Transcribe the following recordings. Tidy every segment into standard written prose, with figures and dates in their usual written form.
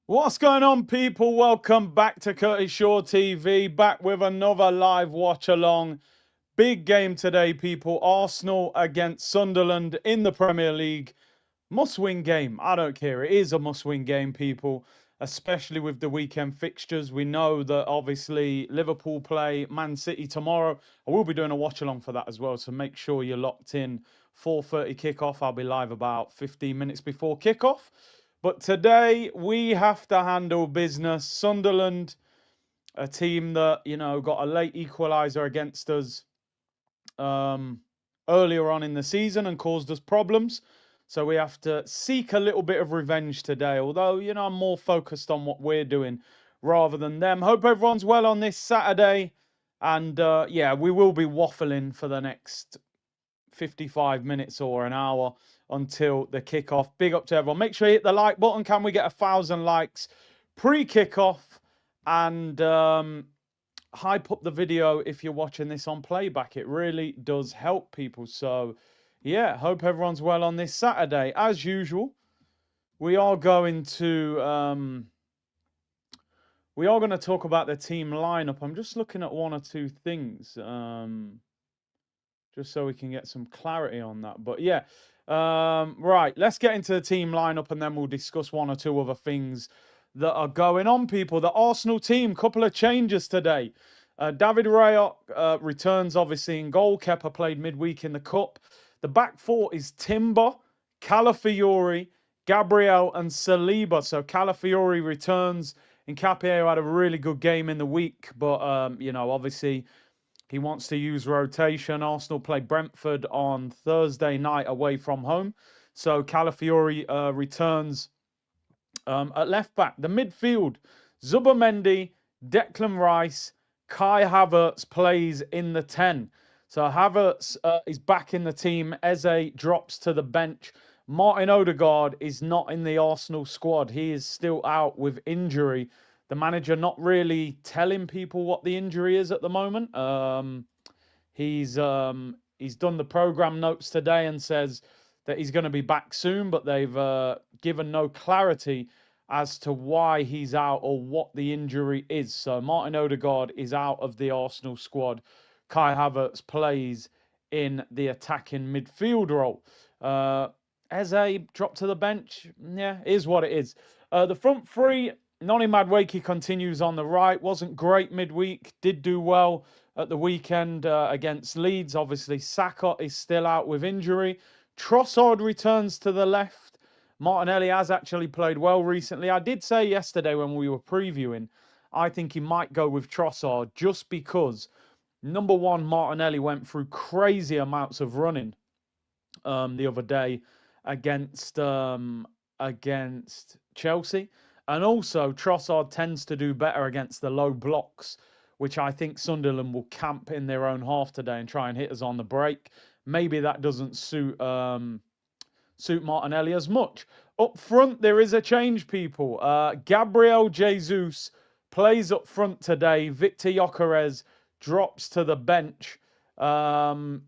What's going on, people? Welcome back to Curtis Shaw TV, back with another live watch along. Big game today, people. Arsenal against Sunderland in the Premier League. Must win game. I don't care. It is a must win game, people, especially with the weekend fixtures. We know that obviously Liverpool play Man City tomorrow. I will be doing a watch along for that as well. So make sure you're locked in. 4:30 kickoff. I'll be live about 15 minutes before kickoff. But today we have to handle business. Sunderland, a team that, got a late equaliser against us um, earlier on in the season and caused us problems. So we have to seek a little bit of revenge today. Although, I'm more focused on what we're doing rather than them. Hope everyone's well on this Saturday. And yeah, we will be waffling for the next 55 minutes or an hour until the kickoff. Big up to everyone. Make sure you hit the like button. Can we get 1,000 likes pre-kickoff? And hype up the video if you're watching this on playback. It really does help people. So, yeah, hope everyone's well on this Saturday. As usual, we are going to talk about the team lineup. I'm just looking at one or two things. Just so we can get some clarity on that. But yeah, right, let's get into the team lineup and then we'll discuss one or two other things that are going on, people. The Arsenal team, couple of changes today. David Raya returns, obviously, in goal. Kepa played midweek in the Cup. The back four is Timber, Calafiori, Gabriel, and Saliba. So Calafiori returns. Nkapie had a really good game in the week, but, obviously he wants to use rotation. Arsenal play Brentford on Thursday night away from home. So Calafiori returns at left back. The midfield, Zubomendi, Declan Rice, Kai Havertz plays in the 10. So Havertz is back in the team. Eze drops to the bench. Martin Odegaard is not in the Arsenal squad. He is still out with injury. The manager not really telling people what the injury is at the moment. He's done the program notes today and says that he's going to be back soon, but they've given no clarity as to why he's out or what the injury is. So Martin Odegaard is out of the Arsenal squad. Kai Havertz plays in the attacking midfield role. Eze dropped to the bench. Yeah, is what it is. The front three, Noni Madueke continues on the right. Wasn't great midweek. Did do well at the weekend against Leeds. Obviously, Saka is still out with injury. Trossard returns to the left. Martinelli has actually played well recently. I did say yesterday when we were previewing, I think he might go with Trossard just because, number one, Martinelli went through crazy amounts of running the other day against Chelsea. And also, Trossard tends to do better against the low blocks, which I think Sunderland will camp in their own half today and try and hit us on the break. Maybe that doesn't suit Martinelli as much. Up front, there is a change, people. Gabriel Jesus plays up front today. Victor Gyökeres drops to the bench. What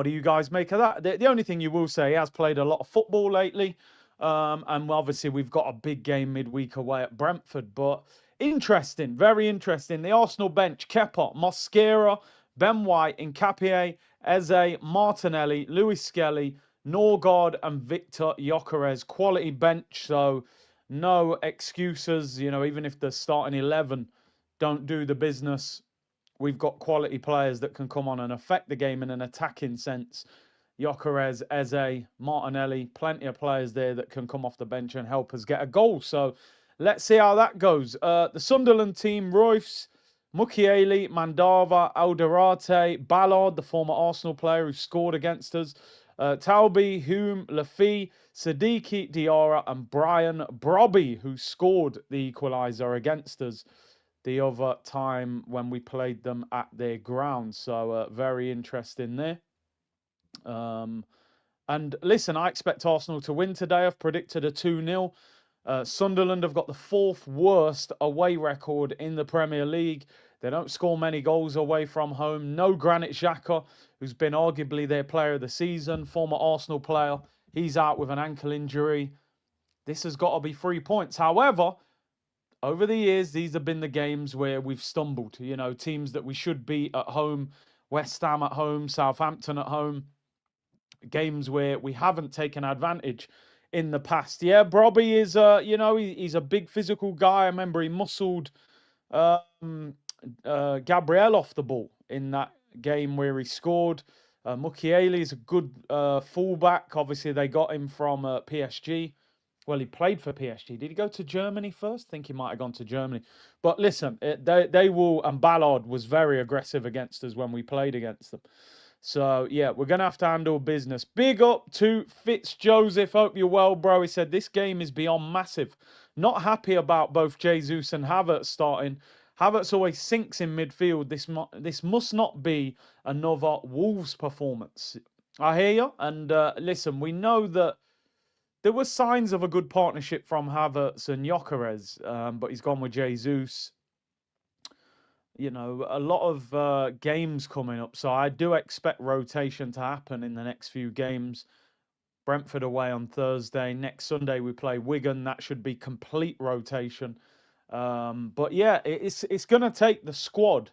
do you guys make of that? The only thing you will say, he has played a lot of football lately. And obviously, we've got a big game midweek away at Brentford. But interesting, very interesting. The Arsenal bench, Kepa, Mosquera, Ben White, Nkapie, Eze, Martinelli, Lewis Skelly, Norgard, and Victor Gyökeres. Quality bench, so no excuses. Even if the starting 11 don't do the business, we've got quality players that can come on and affect the game in an attacking sense. Gyökeres, Eze, Martinelli, plenty of players there that can come off the bench and help us get a goal. So let's see how that goes. The Sunderland team, Royce, Mukiele, Mandava, Alderate, Ballard, the former Arsenal player who scored against us, Talby, Hume, Lafitte, Siddiqui, Diarra, and Brian Brobby, who scored the equaliser against us the other time when we played them at their ground. So very interesting there. And listen, I expect Arsenal to win today. I've predicted a 2-0. Sunderland have got the fourth worst away record in the Premier League. They don't score many goals away from home. No Granit Xhaka, who's been arguably their player of the season, former Arsenal player. He's out with an ankle injury. This has got to be 3 points. However, over the years, these have been the games where we've stumbled. You know, teams that we should beat at home, West Ham at home, Southampton at home, games where we haven't taken advantage in the past. Yeah, Brobby is, he's a big physical guy. I remember he muscled Gabriel off the ball in that game where he scored. Mukiele is a good fullback. Obviously, they got him from PSG. Well, he played for PSG. Did he go to Germany first? I think he might have gone to Germany. But listen, they will, and Ballard was very aggressive against us when we played against them. So, yeah, we're going to have to handle business. Big up to Fitz-Joseph. Hope you're well, bro. He said, this game is beyond massive. Not happy about both Jesus and Havertz starting. Havertz always sinks in midfield. This must not be another Wolves performance. I hear you. And listen, we know that there were signs of a good partnership from Havertz and Gyökeres, but he's gone with Jesus. You know, a lot of games coming up, so I do expect rotation to happen in the next few games. Brentford away on Thursday. Next Sunday we play Wigan. That should be complete rotation. But yeah, it's going to take the squad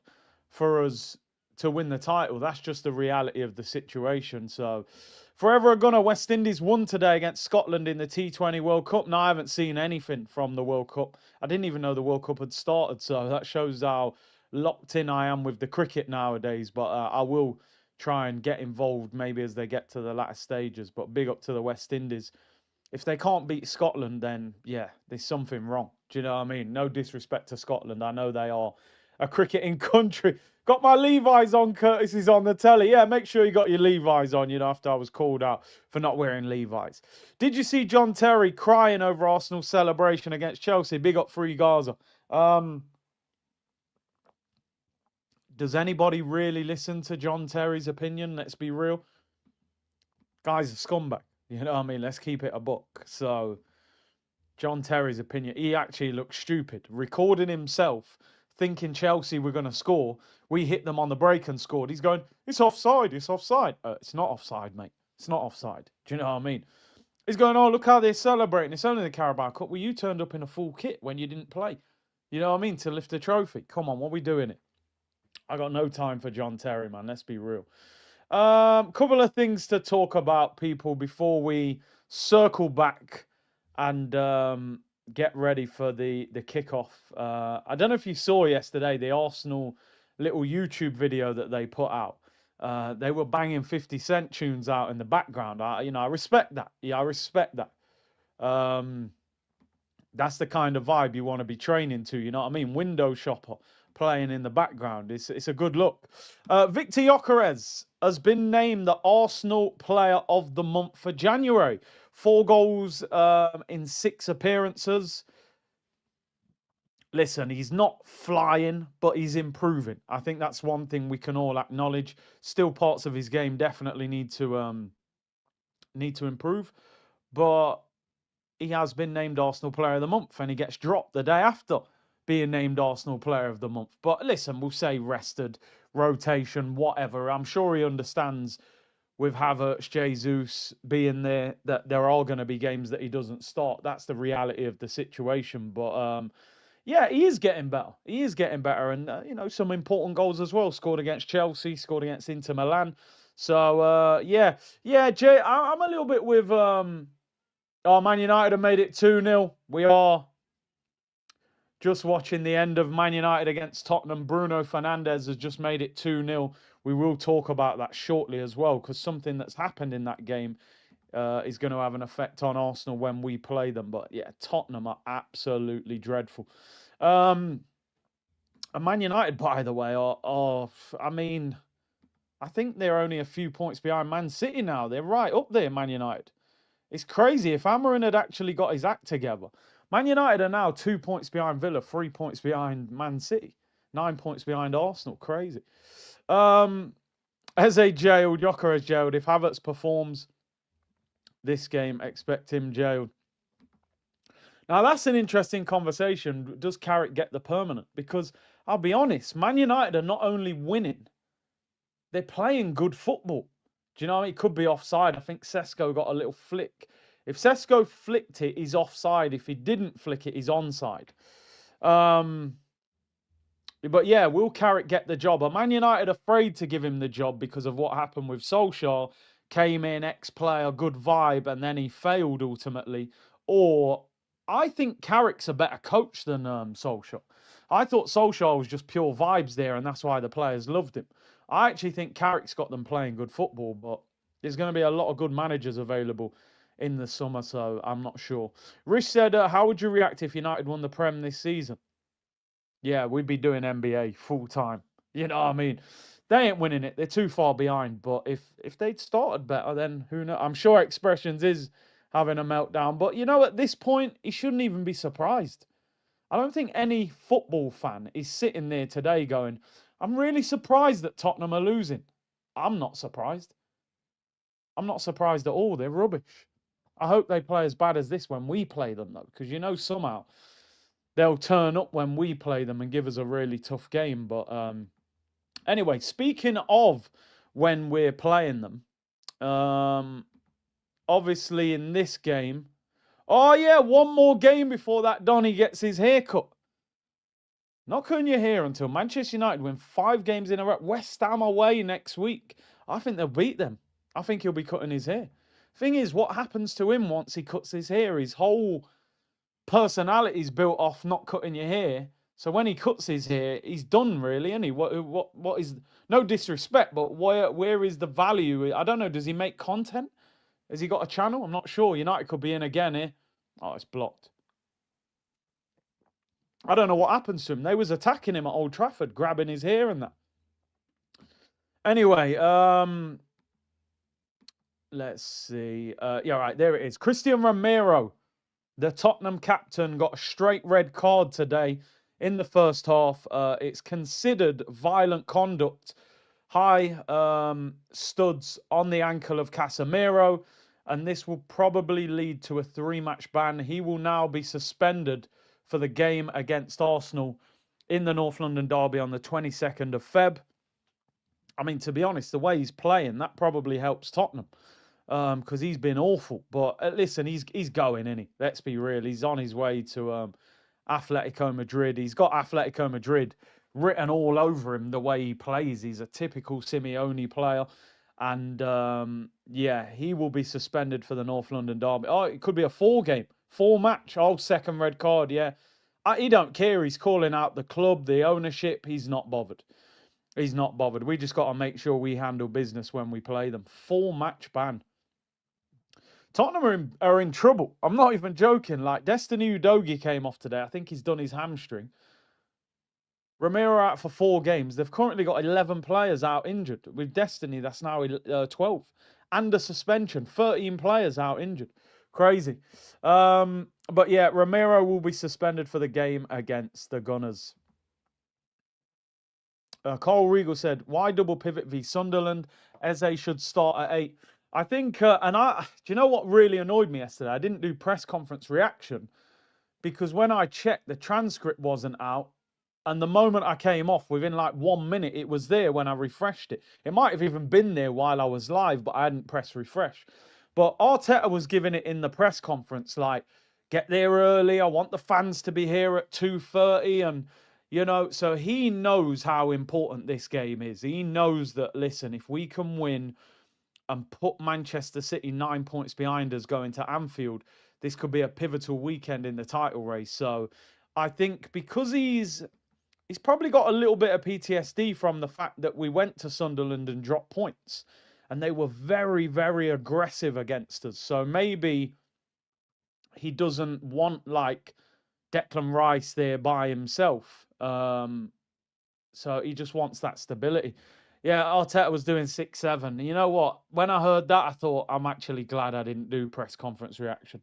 for us to win the title. That's just the reality of the situation. So, forever a gunner, West Indies won today against Scotland in the T20 World Cup. Now, I haven't seen anything from the World Cup. I didn't even know the World Cup had started. So that shows how locked in I am with the cricket nowadays. But I will try and get involved maybe as they get to the latter stages. But big up to the West Indies. If they can't beat Scotland, then yeah, there's something wrong. Do you know what I mean? No disrespect to Scotland. I know they are a cricketing country. Got my Levi's on, Curtis is on the telly. Yeah, make sure you got your Levi's on, after I was called out for not wearing Levi's. Did you see John Terry crying over Arsenal's celebration against Chelsea? Big up Free Gaza. Does anybody really listen to John Terry's opinion? Let's be real. Guy's a scumbag. You know what I mean? Let's keep it a buck. So, John Terry's opinion, he actually looked stupid. Recording himself, thinking Chelsea were going to score. We hit them on the break and scored. He's going, it's offside, it's offside. It's not offside, mate. It's not offside. Do you know what I mean? He's going, oh, look how they're celebrating. It's only the Carabao Cup. Well, you turned up in a full kit when you didn't play. You know what I mean? To lift a trophy. Come on, what are we doing it? I got no time for John Terry, man. Let's be real. Couple of things to talk about, people, before we circle back and get ready for the kickoff. I don't know if you saw yesterday the Arsenal little YouTube video that they put out. They were banging 50 Cent tunes out in the background. I respect that. Yeah, I respect that. That's the kind of vibe you want to be training to. You know what I mean? Window shopper playing in the background. It's a good look. Victor Gyökeres has been named the Arsenal Player of the Month for January. 4 goals in 6 appearances. Listen, he's not flying, but he's improving. I think that's one thing we can all acknowledge. Still, parts of his game definitely need to improve, but he has been named Arsenal Player of the Month, and he gets dropped the day after being named Arsenal Player of the Month. But listen, we'll say rested, rotation, whatever. I'm sure he understands with Havertz, Jesus being there, that there are going to be games that he doesn't start. That's the reality of the situation. But yeah, he is getting better. He is getting better. And, some important goals as well. Scored against Chelsea, scored against Inter Milan. So, yeah, Jay, I'm a little bit with... Man United have made it 2-0. We are just watching the end of Man United against Tottenham. Bruno Fernandes has just made it 2-0. We will talk about that shortly as well, because something that's happened in that game is going to have an effect on Arsenal when we play them. But yeah, Tottenham are absolutely dreadful. And Man United, by the way, I think they're only a few points behind Man City now. They're right up there, Man United. It's crazy. If Amarin had actually got his act together, Man United are now 2 points behind Villa, 3 points behind Man City, 9 points behind Arsenal. Crazy. Eze jailed, Gyökeres jailed. If Havertz performs this game, expect him jailed. Now, that's an interesting conversation. Does Carrick get the permanent? Because I'll be honest, Man United are not only winning, they're playing good football. Do you know what I mean? It could be offside. I think Sesko got a little flick If Sesko flicked it, he's offside. If he didn't flick it, he's onside. But yeah, will Carrick get the job? Are Man United afraid to give him the job because of what happened with Solskjaer? Came in, ex-player, good vibe, and then he failed ultimately. Or I think Carrick's a better coach than Solskjaer. I thought Solskjaer was just pure vibes there, and that's why the players loved him. I actually think Carrick's got them playing good football, but there's going to be a lot of good managers available in the summer, so I'm not sure. Rich said, how would you react if United won the Prem this season? Yeah, we'd be doing NBA full time. You know what I mean? They ain't winning it. They're too far behind. But if they'd started better, then who knows? I'm sure Expressions is having a meltdown. But you know, at this point, he shouldn't even be surprised. I don't think any football fan is sitting there today going, I'm really surprised that Tottenham are losing. I'm not surprised. I'm not surprised at all. They're rubbish. I hope they play as bad as this when we play them, though, because you know somehow they'll turn up when we play them and give us a really tough game. But anyway, speaking of when we're playing them, obviously in this game, oh yeah, one more game before that Donny gets his haircut. Not cutting your hair until Manchester United win 5 games in a row. West Ham away next week. I think they'll beat them. I think he'll be cutting his hair. Thing is, what happens to him once he cuts his hair? His whole personality's built off not cutting your hair. So when he cuts his hair, he's done really, isn't he? What is, no disrespect, but where is the value? I don't know. Does he make content? Has he got a channel? I'm not sure. United could be in again here. Oh, it's blocked. I don't know what happens to him. They was attacking him at Old Trafford, grabbing his hair and that. Anyway, let's see. Yeah, right, there it is. Christian Romero, the Tottenham captain, got a straight red card today in the first half. It's considered violent conduct. High studs on the ankle of Casemiro, and this will probably lead to a 3-match ban. He will now be suspended for the game against Arsenal in the North London derby on the 22nd of Feb. I mean, to be honest, the way he's playing, that probably helps Tottenham because he's been awful. But listen, he's going, isn't he? Let's be real. He's on his way to Atletico Madrid. He's got Atletico Madrid written all over him the way he plays. He's a typical Simeone player. And yeah, he will be suspended for the North London derby. Oh, it could be a 4-match. Oh, second red card, yeah. He don't care. He's calling out the club, the ownership. He's not bothered. He's not bothered. We just got to make sure we handle business when we play them. 4-match ban. Tottenham are in trouble. I'm not even joking. Like, Destiny Udogie came off today. I think he's done his hamstring. Romero out for 4 games. They've currently got 11 players out injured. With Destiny, that's now 12. And a suspension. 13 players out injured. Crazy. But yeah, Romero will be suspended for the game against the Gunners. Carl Regal said, why double pivot v Sunderland? Eze should start at 8. I think, do you know what really annoyed me yesterday? I didn't do press conference reaction because when I checked, the transcript wasn't out. And the moment I came off, within like 1 minute, it was there when I refreshed it. It might have even been there while I was live, but I hadn't pressed refresh. But Arteta was giving it in the press conference, like, get there early. I want the fans to be here at 2:30. And, you know, so he knows how important this game is. He knows that, listen, if we can win and put Manchester City 9 points behind us going to Anfield, this could be a pivotal weekend in the title race. So I think because he's probably got a little bit of PTSD from the fact that we went to Sunderland and dropped points. And they were very, very aggressive against us. So maybe he doesn't want, like, Declan Rice there by himself. So he just wants that stability. Yeah, Arteta was doing 6-7. You know what? When I heard that, I thought, I'm actually glad I didn't do press conference reaction.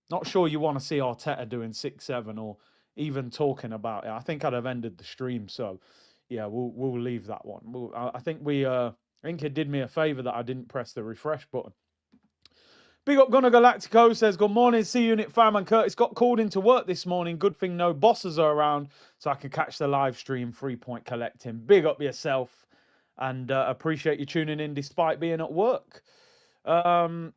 Not sure you want to see Arteta doing 6-7 or even talking about it. I think I'd have ended the stream. So, yeah, we'll leave that one. I think it did me a favour that I didn't press the refresh button. Big up Gunnar Galactico says, good morning, C-Unit fam, and Curtis got called into work this morning. Good thing no bosses are around so I can catch the live stream 3-point collecting. Big up yourself and appreciate you tuning in despite being at work. Boomer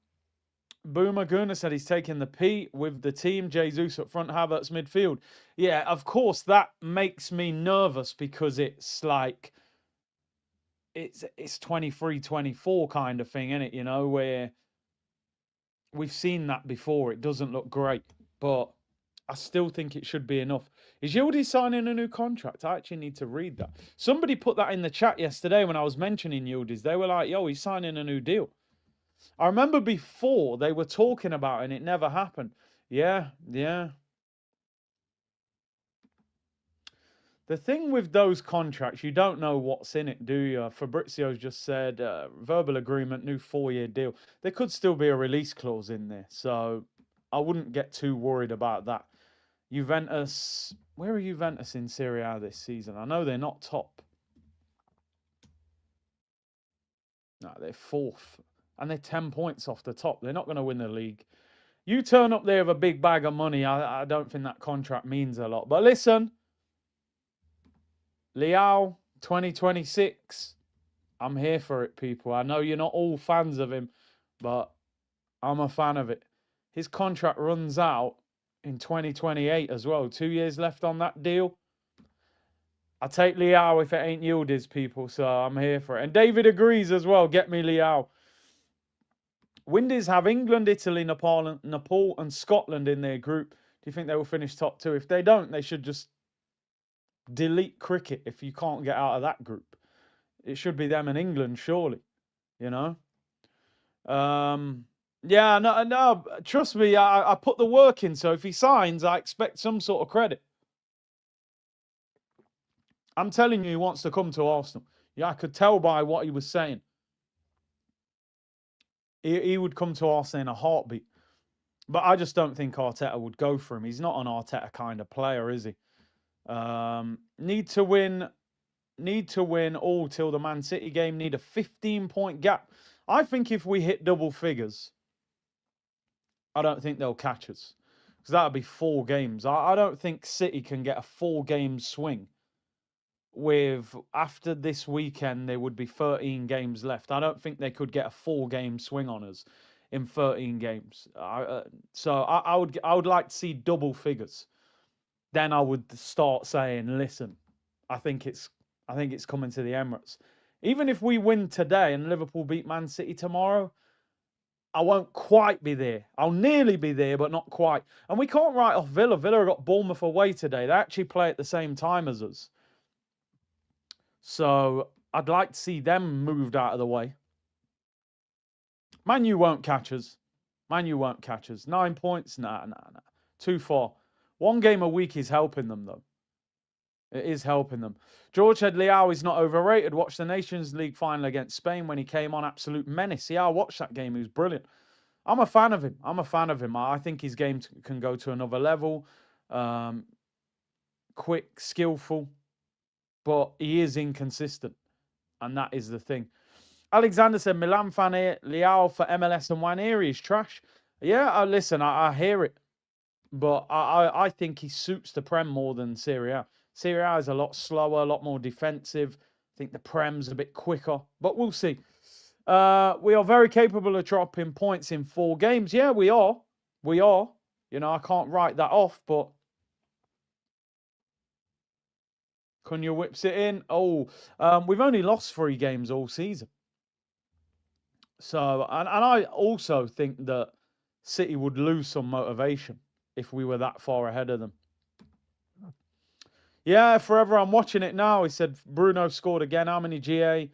Gooner said he's taking the P with the team. Jesus up front, Havertz midfield. Yeah, of course, that makes me nervous because it's like it's 23-24 kind of thing, isn't it? You know, where we've seen that before. It doesn't look great, but I still think it should be enough. Is Yildiz signing a new contract? I actually need to read that. Somebody put that in the chat yesterday when I was mentioning Yildiz. They were like, yo, he's signing a new deal. I remember before they were talking about it and it never happened. Yeah, yeah. The thing with those contracts, you don't know what's in it, do you? Fabrizio's just said verbal agreement, new 4-year deal. There could still be a release clause in there, so I wouldn't get too worried about that. Juventus, where are Juventus in Serie A this season? I know they're not top. No, they're fourth, and they're 10 points off the top. They're not going to win the league. You turn up there with a big bag of money, I don't think that contract means a lot. But listen, Leao, 2026. I'm here for it, people. I know you're not all fans of him, but I'm a fan of it. His contract runs out in 2028 as well. 2 years left on that deal. I take Leao if it ain't Yildiz, people, so I'm here for it. And David agrees as well. Get me Leao. Windies have England, Italy, Nepal, and Scotland in their group. Do you think they will finish top 2? If they don't, they should just delete cricket if you can't get out of that group. It should be them and England, surely. You know? Yeah, no, trust me, I put the work in, so if he signs, I expect some sort of credit. I'm telling you, he wants to come to Arsenal. Yeah, I could tell by what he was saying. He would come to Arsenal in a heartbeat. But I just don't think Arteta would go for him. He's not an Arteta kind of player, is he? Need to win all till the Man City game. Need a 15-point gap. I think if we hit double figures, I don't think they'll catch us. Because that would be 4 games. I don't think City can get a 4-game swing. With after this weekend, there would be 13 games left. I don't think they could get a 4-game swing on us in 13 games. I would like to see double figures. Then I would start saying, listen, I think it's coming to the Emirates. Even if we win today and Liverpool beat Man City tomorrow, I won't quite be there. I'll nearly be there, but not quite. And we can't write off Villa. Villa got Bournemouth away today. They actually play at the same time as us. So I'd like to see them moved out of the way. Man U won't catch us. Man U won't catch us. 9 points? Nah. Too far. 1 game a week is helping them, though. It is helping them. George said Leao is not overrated. Watch the Nations League final against Spain when he came on. Absolute menace. Yeah, I watched that game. He was brilliant. I'm a fan of him. I think his game can go to another level. Quick, skillful. But he is inconsistent. And that is the thing. Alexander said, Milan fan here, Leao for MLS and Waneri is trash. Yeah, listen, I hear it. But I think he suits the Prem more than Serie A. Serie A is a lot slower, a lot more defensive. I think the Prem's a bit quicker. But we'll see. We are very capable of dropping points in 4 games. Yeah, we are. We are. You know, I can't write that off, but Cunha whips it in. Oh, we've only lost 3 games all season. So, and I also think that City would lose some motivation if we were that far ahead of them. Yeah, forever. I'm watching it now. He said Bruno scored again. How many GA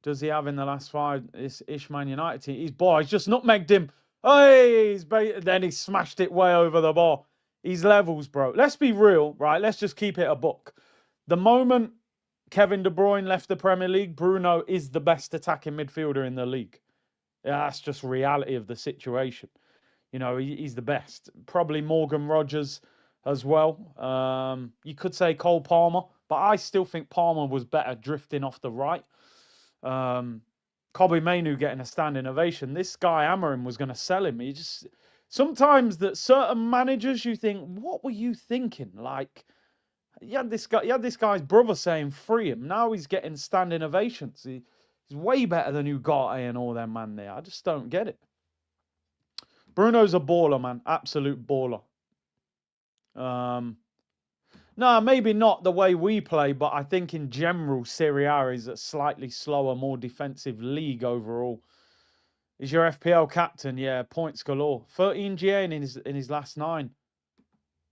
does he have in the last 5? It's Man United team. He's just nutmegged him. Hey, then he smashed it way over the bar. He's levels, bro. Let's be real, right? Let's just keep it a buck. The moment Kevin De Bruyne left the Premier League, Bruno is the best attacking midfielder in the league. Yeah, that's just reality of the situation. You know, he's the best. Probably Morgan Rogers as well. You could say Cole Palmer, but I still think Palmer was better drifting off the right. Kobe Mainu getting a standing ovation. This guy Amarim was going to sell him. Sometimes that certain managers, you think, what were you thinking? Like, you had this guy's brother saying free him. Now he's getting standing ovations. He's way better than Ugarte and all them man there. I just don't get it. Bruno's a baller, man. Absolute baller. No, maybe not the way we play, but I think in general, Serie A is a slightly slower, more defensive league overall. Is your FPL captain? Yeah, points galore. 13 GA in his last 9.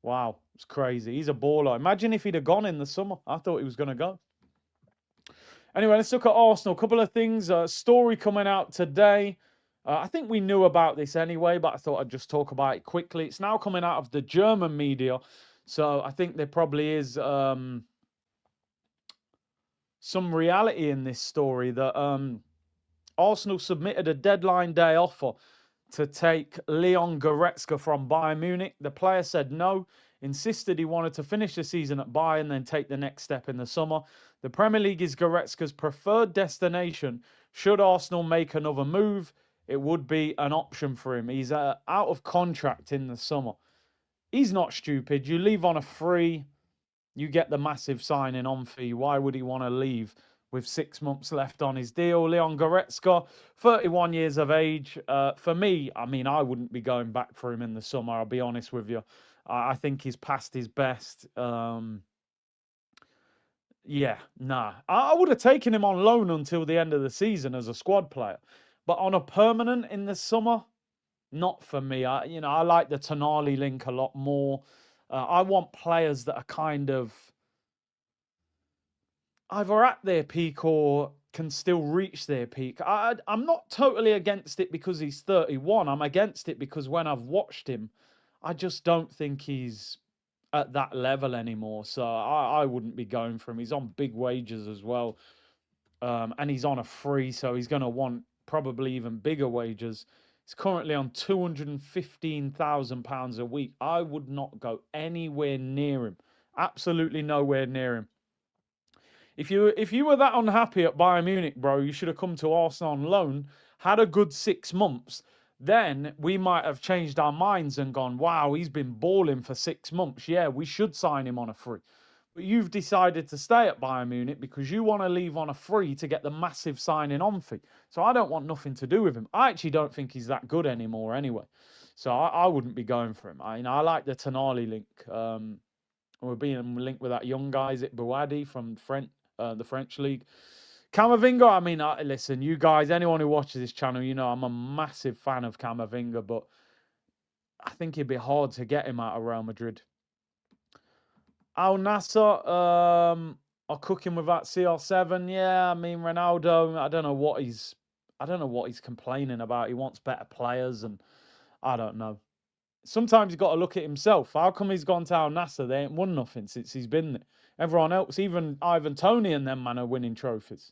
Wow, it's crazy. He's a baller. Imagine if he'd have gone in the summer. I thought he was going to go. Anyway, let's look at Arsenal. A couple of things. Story coming out today. I think we knew about this anyway, but I thought I'd just talk about it quickly. It's now coming out of the German media. So I think there probably is some reality in this story that Arsenal submitted a deadline day offer to take Leon Goretzka from Bayern Munich. The player said no, insisted he wanted to finish the season at Bayern, then take the next step in the summer. The Premier League is Goretzka's preferred destination. Should Arsenal make another move, it would be an option for him. He's out of contract in the summer. He's not stupid. You leave on a free, you get the massive signing on fee. Why would he want to leave with 6 months left on his deal? Leon Goretzka, 31 years of age. For me, I mean, I wouldn't be going back for him in the summer, I'll be honest with you. I think he's past his best. Yeah, nah. I would have taken him on loan until the end of the season as a squad player. But on a permanent in the summer, not for me. I like the Tonali link a lot more. I want players that are kind of either at their peak or can still reach their peak. I'm not totally against it because he's 31. I'm against it because when I've watched him, I just don't think he's at that level anymore. So I wouldn't be going for him. He's on big wages as well. And he's on a free, so he's going to want probably even bigger wages. He's currently on £215,000 a week. I would not go anywhere near him. Absolutely nowhere near him. If you were that unhappy at Bayern Munich, bro, you should have come to Arsenal on loan, had a good 6 months. Then we might have changed our minds and gone, wow, he's been balling for 6 months. Yeah, we should sign him on a free. But you've decided to stay at Bayern Munich because you want to leave on a free to get the massive signing on fee. So I don't want nothing to do with him. I actually don't think he's that good anymore anyway. So I wouldn't be going for him. I like the Tonali link. We're being linked with that young guy, is it Bouadi from the French league. Camavinga, I mean, listen, you guys, anyone who watches this channel, you know I'm a massive fan of Camavinga, but I think it'd be hard to get him out of Real Madrid. Al Nassr are cooking with that CR7. Yeah, I mean Ronaldo. I don't know what he's complaining about. He wants better players, and I don't know. Sometimes you've got to look at himself. How come he's gone to Al Nassr? They ain't won nothing since he's been there. Everyone else, even Ivan Toney and them man are winning trophies.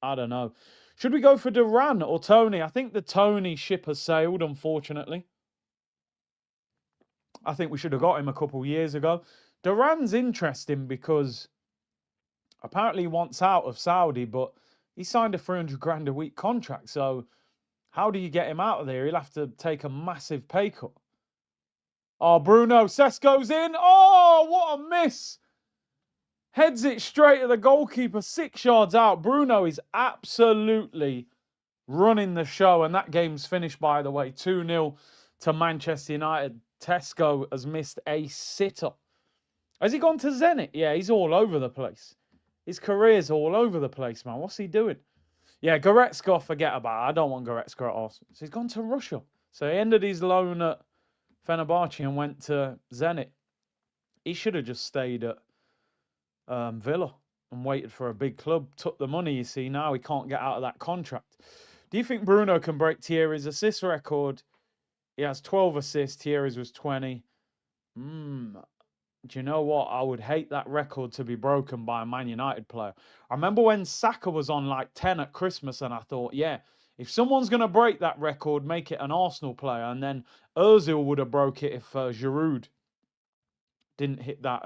I don't know. Should we go for Duran or Tony? I think the Tony ship has sailed, unfortunately. I think we should have got him a couple years ago. Duran's interesting because apparently he wants out of Saudi, but he signed a 300 grand a week contract. So how do you get him out of there? He'll have to take a massive pay cut. Oh, Bruno, Sesko's in. Oh, what a miss. Heads it straight at the goalkeeper, 6 yards out. Bruno is absolutely running the show. And that game's finished, by the way, 2-0 to Manchester United. Tesco has missed a sitter. Has he gone to Zenit? Yeah, he's all over the place. His career's all over the place, man. What's he doing? Yeah, Goretzka, forget about it. I don't want Goretzka at Arsenal. So he's gone to Russia. So he ended his loan at Fenerbahce and went to Zenit. He should have just stayed at Villa and waited for a big club. Took the money, you see. Now he can't get out of that contract. Do you think Bruno can break Thierry's assist record? He has 12 assists. Thierry's was 20. Do you know what? I would hate that record to be broken by a Man United player. I remember when Saka was on like 10 at Christmas and I thought, yeah, if someone's going to break that record, make it an Arsenal player. And then Ozil would have broke it if Giroud didn't hit that,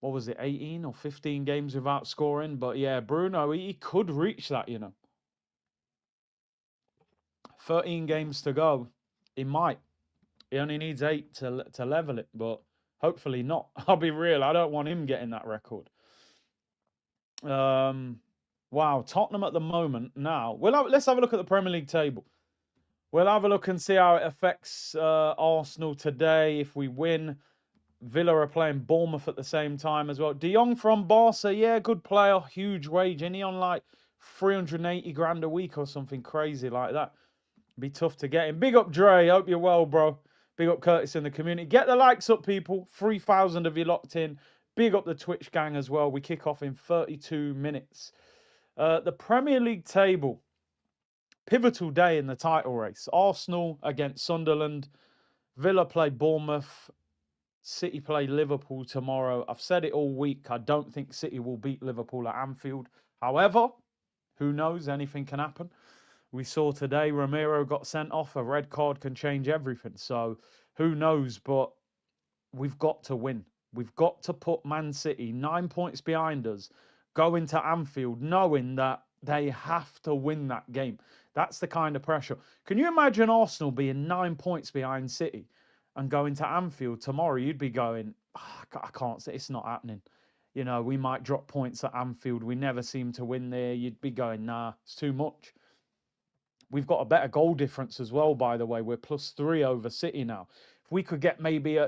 what was it, 18 or 15 games without scoring. But yeah, Bruno, he could reach that, you know. 13 games to go. He might. He only needs 8 to level it, but hopefully not. I'll be real. I don't want him getting that record. Wow, Tottenham at the moment now. Let's have a look at the Premier League table. We'll have a look and see how it affects Arsenal today if we win. Villa are playing Bournemouth at the same time as well. De Jong from Barca, yeah, good player, huge wage. And he on like 380 grand a week or something crazy like that. Be tough to get him. Big up Dre, hope you're well, bro. Big up Curtis in the community. Get the likes up, people. 3,000 of you locked in. Big up the Twitch gang as well. We kick off in 32 minutes. The Premier League table. Pivotal day in the title race. Arsenal against Sunderland. Villa play Bournemouth. City play Liverpool tomorrow. I've said it all week. I don't think City will beat Liverpool at Anfield. However, who knows? Anything can happen. We saw today Romero got sent off. A red card can change everything. So who knows? But we've got to win. We've got to put Man City 9 points behind us, go into Anfield knowing that they have to win that game. That's the kind of pressure. Can you imagine Arsenal being 9 points behind City and going to Anfield tomorrow? You'd be going, "Ah, I can't say it's not happening. You know, we might drop points at Anfield. We never seem to win there." You'd be going, nah, it's too much. We've got a better goal difference as well, by the way. We're +3 over City now. If we could get maybe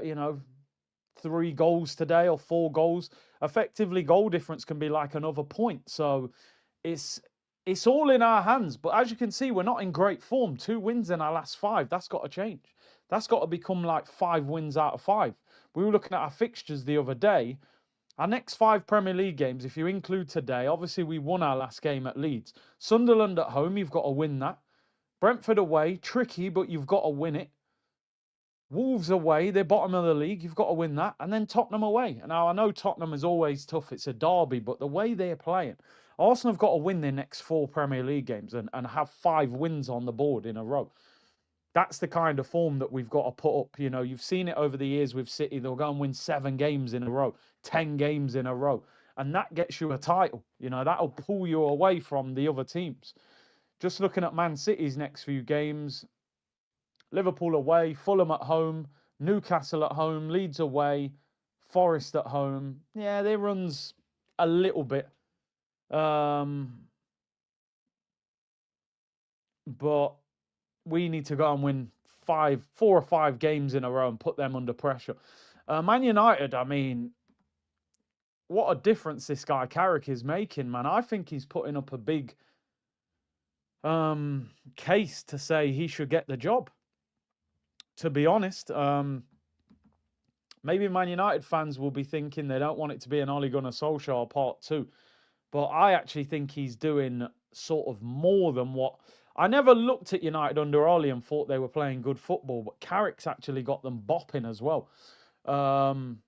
3 goals today or 4 goals, effectively goal difference can be like another point. So it's all in our hands. But as you can see, we're not in great form. 2 wins in our last 5. That's got to change. That's got to become like 5 wins out of 5. We were looking at our fixtures the other day. Our next 5 Premier League games, if you include today, obviously we won our last game at Leeds. Sunderland at home, you've got to win that. Brentford away, tricky, but you've got to win it. Wolves away, they're bottom of the league. You've got to win that. And then Tottenham away. Now, I know Tottenham is always tough. It's a derby, but the way they're playing, Arsenal have got to win their next 4 Premier League games and have 5 wins on the board in a row. That's the kind of form that we've got to put up. You know, you've seen it over the years with City. They'll go and win 7 games in a row, 10 games in a row. And that gets you a title. You know, that'll pull you away from the other teams. Just looking at Man City's next few games, Liverpool away, Fulham at home, Newcastle at home, Leeds away, Forest at home. Yeah, their runs a little bit. But we need to go and win 4 or 5 games in a row and put them under pressure. Man United, I mean, what a difference this guy Carrick is making, man. I think he's putting up a big case to say he should get the job. To be honest, maybe Man United fans will be thinking they don't want it to be an Ole Gunnar Solskjaer part 2. But I actually think he's doing sort of more than what... I never looked at United under Ole and thought they were playing good football, but Carrick's actually got them bopping as well. Can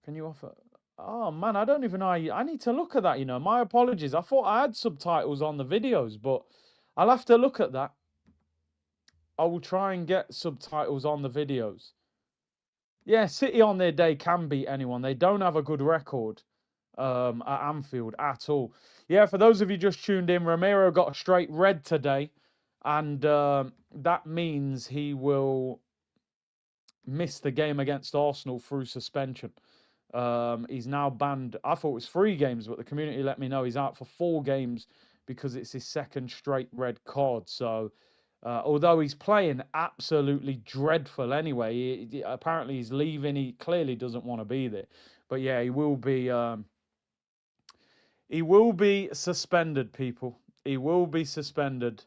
you offer... Oh, man, I don't even know. I need to look at that, you know. My apologies. I thought I had subtitles on the videos, but I'll have to look at that. I will try and get subtitles on the videos. Yeah, City on their day can beat anyone. They don't have a good record at Anfield at all. Yeah, for those of you just tuned in, Romero got a straight red today, and that means he will miss the game against Arsenal through suspension. He's now banned. I thought it was 3 games, but the community let me know he's out for 4 games because it's his 2nd straight red card. So, although he's playing absolutely dreadful anyway, apparently he's leaving. He clearly doesn't want to be there. But yeah, he will be. He will be suspended, people. He will be suspended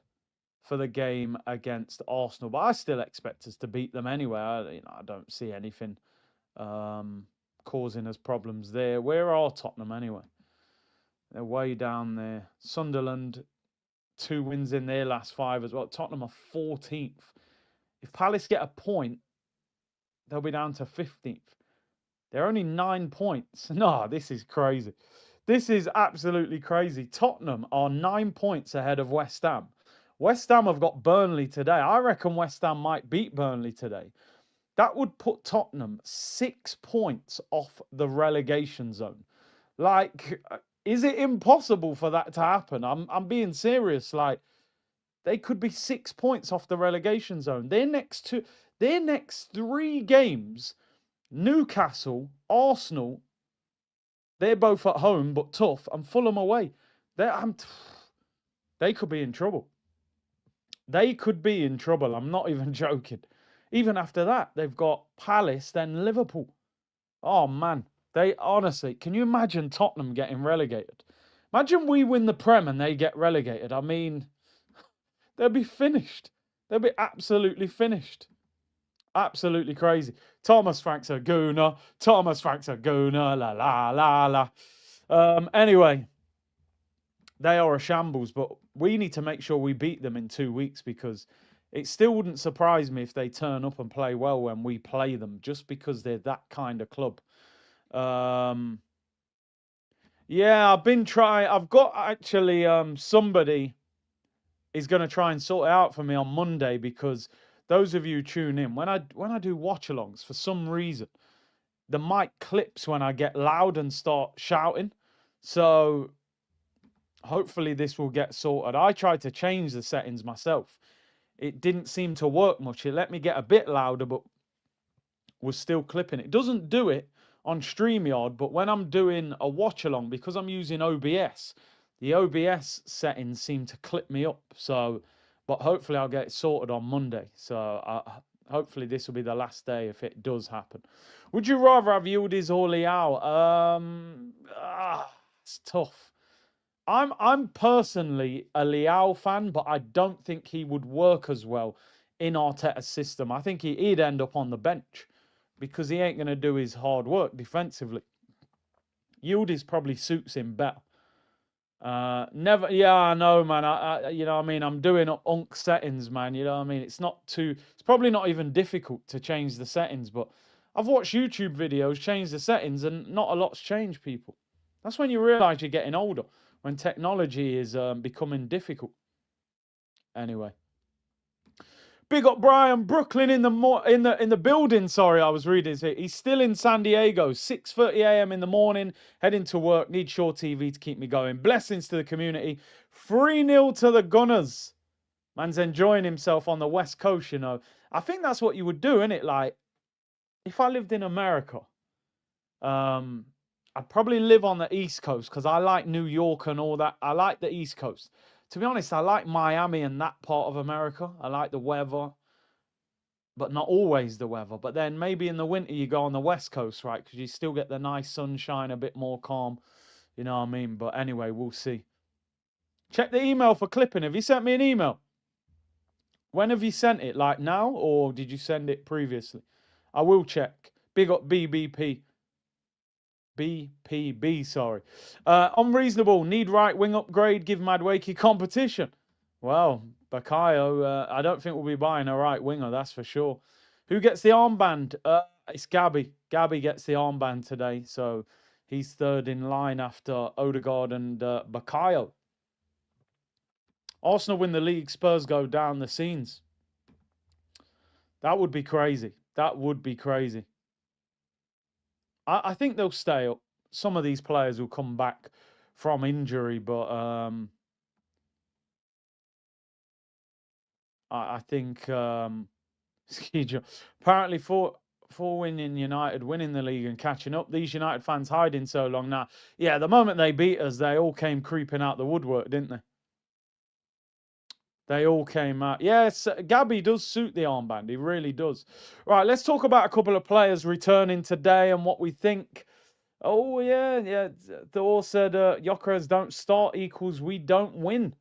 for the game against Arsenal. But I still expect us to beat them anyway. I don't see anything causing us problems there. Where are Tottenham anyway? They're way down there. Sunderland, 2 wins in their last 5 as well. Tottenham are 14th. If Palace get a point, they'll be down to 15th. They're only 9 points. No, this is crazy. This is absolutely crazy. Tottenham are 9 points ahead of West Ham. West Ham have got Burnley today. I reckon West Ham might beat Burnley today. That would put Tottenham 6 points off the relegation zone. Like, is it impossible for that to happen? I'm being serious. Like, they could be 6 points off the relegation zone. Their next 3 games, Newcastle, Arsenal, They're both at home, but tough, and Fulham away. They could be in trouble. They could be in trouble. I'm not even joking. Even after that, they've got Palace, then Liverpool. Oh man, they honestly, can you imagine Tottenham getting relegated? Imagine we win the Prem and they get relegated. I mean, they'll be finished. They'll be absolutely finished. Absolutely crazy. Thomas Frank's a gooner. Thomas Frank's a gooner. La la la la. Anyway, they are a shambles, but we need to make sure we beat them in 2 weeks because it still wouldn't surprise me if they turn up and play well when we play them, just because they're that kind of club. Yeah, I've been trying. I've got actually somebody is going to try and sort it out for me on Monday, because those of you tune in when I do watch-alongs, for some reason the mic clips when I get loud and start shouting. So hopefully this will get sorted. I tried to change the settings myself. It didn't seem to work much. It let me get a bit louder, but was still clipping. It doesn't do it on StreamYard, but when I'm doing a watch along, because I'm using OBS, the OBS settings seem to clip me up. So, but hopefully I'll get it sorted on Monday. So hopefully this will be the last day if it does happen. Would you rather have Yildiz or Liao? It's tough. I'm personally a Liao fan, but I don't think he would work as well in Arteta's system. I think he'd end up on the bench because he ain't going to do his hard work defensively. Yildiz probably suits him better. Never, yeah, I know, man. You know what I mean? I'm doing UNC settings, man. You know what I mean? It's probably not even difficult to change the settings, but I've watched YouTube videos, change the settings, and not a lot's changed, people. That's when you realize you're getting older, when technology is becoming difficult. Anyway. Big up Brian, Brooklyn in the building. Sorry, I was reading it. He's still in San Diego. 6:30 a.m. in the morning, heading to work. Need Shore TV to keep me going. Blessings to the community. 3-0 to the Gunners. Man's enjoying himself on the West Coast, you know. I think that's what you would do, innit? Like, if I lived in America, I'd probably live on the East Coast because I like New York and all that. I like the East Coast. To be honest, I like Miami and that part of America. I like the weather, but not always the weather. But then maybe in the winter you go on the West Coast, right? Because you still get the nice sunshine, a bit more calm. You know what I mean? But anyway, we'll see. Check the email for clipping. Have you sent me an email? When have you sent it? Like now, or did you send it previously? I will check. Big up BBP. BPB, sorry. Unreasonable. Need right wing upgrade. Give Madwakey competition. Well, Bakayo, I don't think we'll be buying a right winger, that's for sure. Who gets the armband? It's Gabby. Gabby gets the armband today, so he's third in line after Odegaard and Bakayo. Arsenal win the league. Spurs go down the scenes. That would be crazy. That would be crazy. I think they'll stay up. Some of these players will come back from injury, but I think apparently for winning United, winning the league and catching up, these United fans hiding so long now. Yeah, the moment they beat us, they all came creeping out the woodwork, didn't they? They all came out. Yes, Gabby does suit the armband. He really does. Right, let's talk about a couple of players returning today and what we think. Oh, yeah. Thor said Gyökeres don't start equals we don't win.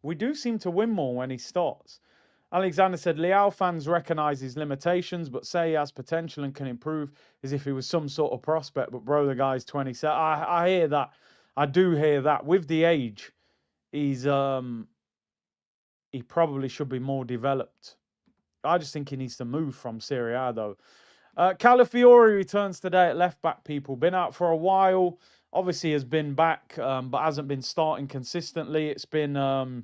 We do seem to win more when he starts. Alexander said Liao fans recognise his limitations, but say he has potential and can improve as if he was some sort of prospect. But bro, the guy's 27. I hear that. I do hear that. With the age, he's he probably should be more developed. I just think he needs to move from Serie A though. Calafiori returns today at left back, people. Been out for a while. Obviously has been back, but hasn't been starting consistently. It's been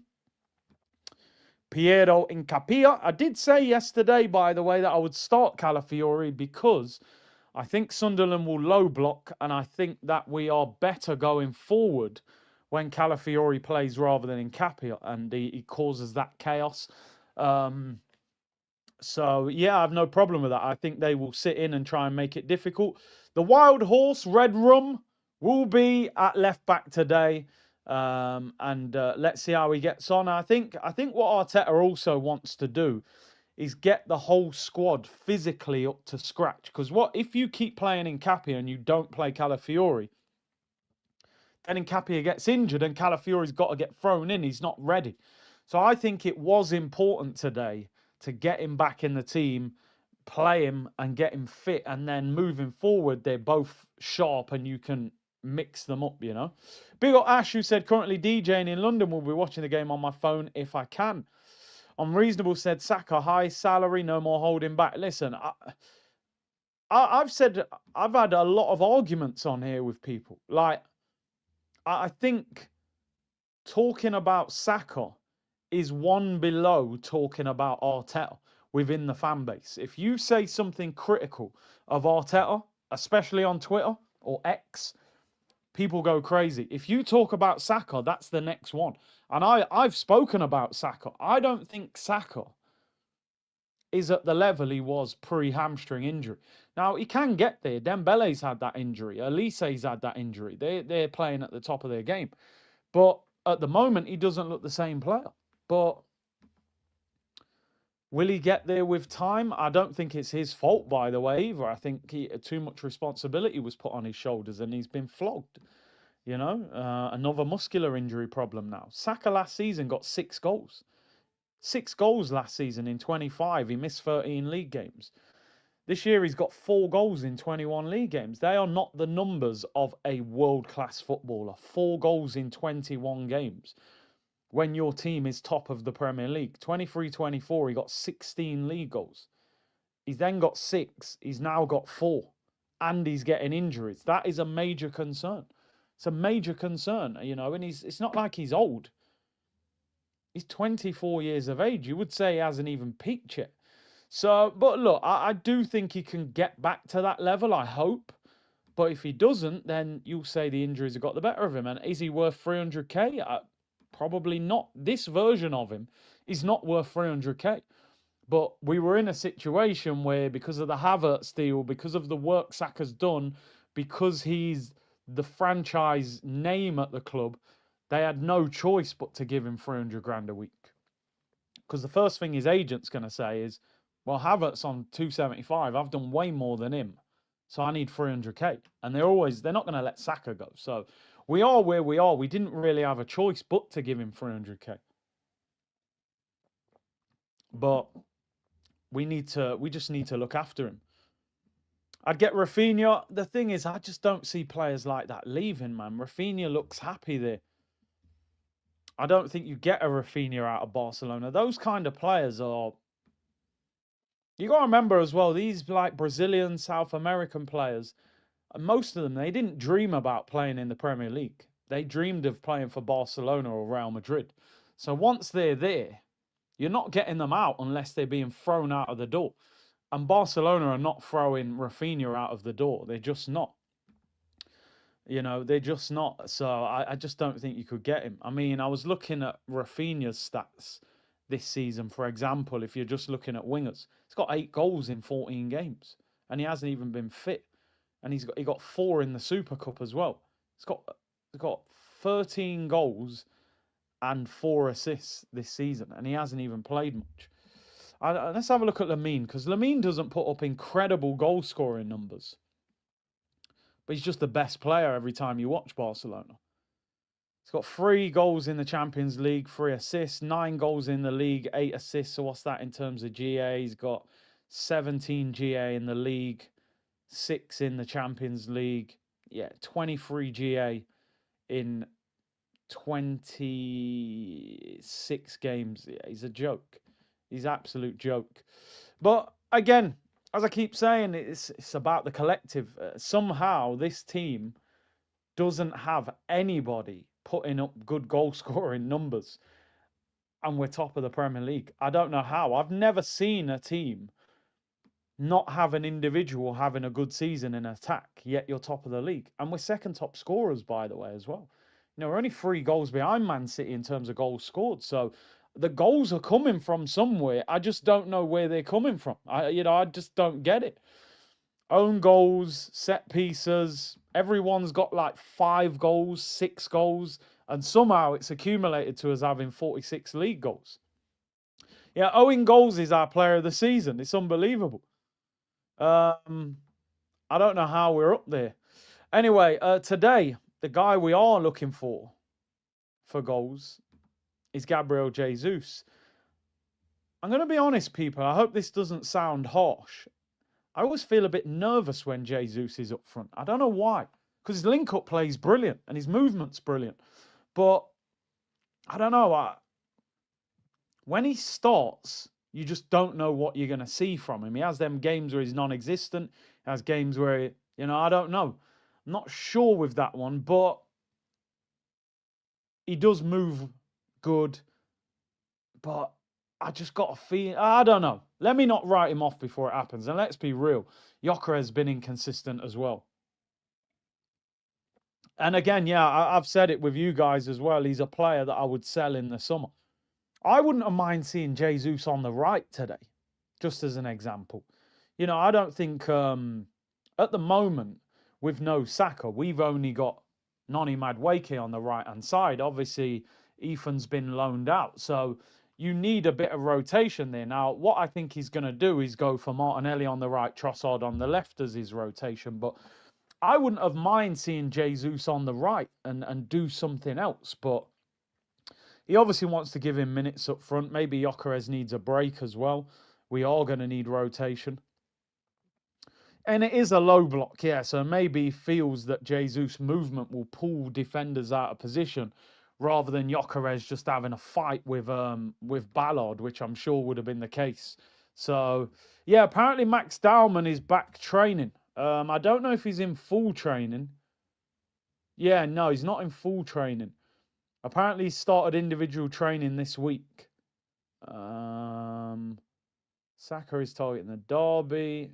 Piero Incapia. I did say yesterday, by the way, that I would start Calafiori because I think Sunderland will low block, and I think that we are better going forward when Calafiori plays rather than Incapia, and he causes that chaos. So, yeah, I have no problem with that. I think they will sit in and try and make it difficult. The wild horse, Red Rum, will be at left back today. And let's see how he gets on. I think what Arteta also wants to do is get the whole squad physically up to scratch. Because what if you keep playing in Cappy and you don't play Calafiori, then Nkapia gets injured and Calafiori's got to get thrown in. He's not ready. So I think it was important today to get him back in the team, play him and get him fit. And then moving forward, they're both sharp and you can mix them up, you know. Big up Ash, who said, currently DJing in London, will be watching the game on my phone if I can. Unreasonable said, Saka, high salary, no more holding back. Listen, I've said, I've had a lot of arguments on here with people. Like, I think talking about Saka is one below talking about Arteta within the fan base. If you say something critical of Arteta, especially on Twitter or X, people go crazy. If you talk about Saka, that's the next one. And I've spoken about Saka. I don't think Saka is at the level he was pre-hamstring injury. Now, he can get there. Dembele's had that injury. Elise's had that injury. They're playing at the top of their game. But at the moment, he doesn't look the same player. But will he get there with time? I don't think it's his fault, by the way, either. I think too much responsibility was put on his shoulders and he's been flogged. You know, another muscular injury problem now. Saka last season got 6 goals. 6 goals last season in 25. He missed 13 league games. This year he's got 4 goals in 21 league games. They are not the numbers of a world-class footballer. 4 goals in 21 games when your team is top of the Premier League. 23-24, he got 16 league goals. He's then got 6. He's now got 4. And he's getting injuries. That is a major concern. It's a major concern, you know, and it's not like he's old. He's 24 years of age. You would say he hasn't even peaked yet. So, but look, I do think he can get back to that level, I hope. But if he doesn't, then you'll say the injuries have got the better of him. And is he worth 300k? Probably not. This version of him is not worth 300k. But we were in a situation where, because of the Havertz deal, because of the work Saka's done, because he's the franchise name at the club, they had no choice but to give him 300 grand a week. Because the first thing his agent's going to say is, well, Havertz on 275, I've done way more than him. So I need 300k. And they're not going to let Saka go. So we are where we are. We didn't really have a choice but to give him 300k. But we just need to look after him. I'd get Rafinha. The thing is, I just don't see players like that leaving, man. Rafinha looks happy there. I don't think you get a Rafinha out of Barcelona. Those kind of players are... You got to remember as well, these like Brazilian, South American players, most of them, they didn't dream about playing in the Premier League. They dreamed of playing for Barcelona or Real Madrid. So once they're there, you're not getting them out unless they're being thrown out of the door. And Barcelona are not throwing Rafinha out of the door. They're just not. You know, they're just not. So I just don't think you could get him. I mean, I was looking at Rafinha's stats this season, for example, if you're just looking at wingers. He's got 8 goals in 14 games. And he hasn't even been fit. And he got 4 in the Super Cup as well. He's got 13 goals and 4 assists this season. And he hasn't even played much. Let's have a look at Lamine, because Lamine doesn't put up incredible goal scoring numbers. But he's just the best player every time you watch Barcelona. He's got 3 goals in the Champions League, 3 assists, 9 goals in the league, 8 assists. So what's that in terms of GA? He's got 17 GA in the league, 6 in the Champions League. Yeah, 23 GA in 26 games. Yeah, he's a joke. He's absolute joke. But again, as I keep saying, it's about the collective. Somehow this team doesn't have anybody putting up good goal scoring numbers, and we're top of the Premier League. I don't know how. I've never seen a team not have an individual having a good season in attack, yet you're top of the league. And we're second top scorers, by the way, as well. You know, we're only 3 goals behind Man City in terms of goals scored. So the goals are coming from somewhere. I just don't know where they're coming from. I just don't get it. Own goals, set pieces. Everyone's got like 5 goals, 6 goals, and somehow it's accumulated to us having 46 league goals. Yeah, Owen Goals is our player of the season. It's unbelievable. I don't know how we're up there. Anyway, today, the guy we are looking for goals is Gabriel Jesus. I'm going to be honest, people. I hope this doesn't sound harsh. I always feel a bit nervous when Jesus is up front. I don't know why. Because his link-up play is brilliant and his movement's brilliant. But, I don't know. When he starts, you just don't know what you're going to see from him. He has them games where he's non-existent. He has games where, I don't know. I'm not sure with that one, but he does move good. But I just got a feeling, I don't know. Let me not write him off before it happens. And let's be real, Joker has been inconsistent as well. And again, yeah, I've said it with you guys as well. He's a player that I would sell in the summer. I wouldn't have mind seeing Jesus on the right today, just as an example. I don't think at the moment, with no Saka, we've only got Noni Madueke on the right-hand side. Obviously, Ethan's been loaned out. So you need a bit of rotation there. Now, what I think he's going to do is go for Martinelli on the right, Trossard on the left as his rotation. But I wouldn't have mind seeing Jesus on the right and do something else. But he obviously wants to give him minutes up front. Maybe Gyökeres needs a break as well. We are going to need rotation. And it is a low block, yeah. So maybe he feels that Jesus' movement will pull defenders out of position rather than Gyökeres just having a fight with Ballard, which I'm sure would have been the case. So, yeah, apparently Max Dowman is back training. I don't know if he's in full training. Yeah, no, he's not in full training. Apparently he started individual training this week. Saka is targeting the derby.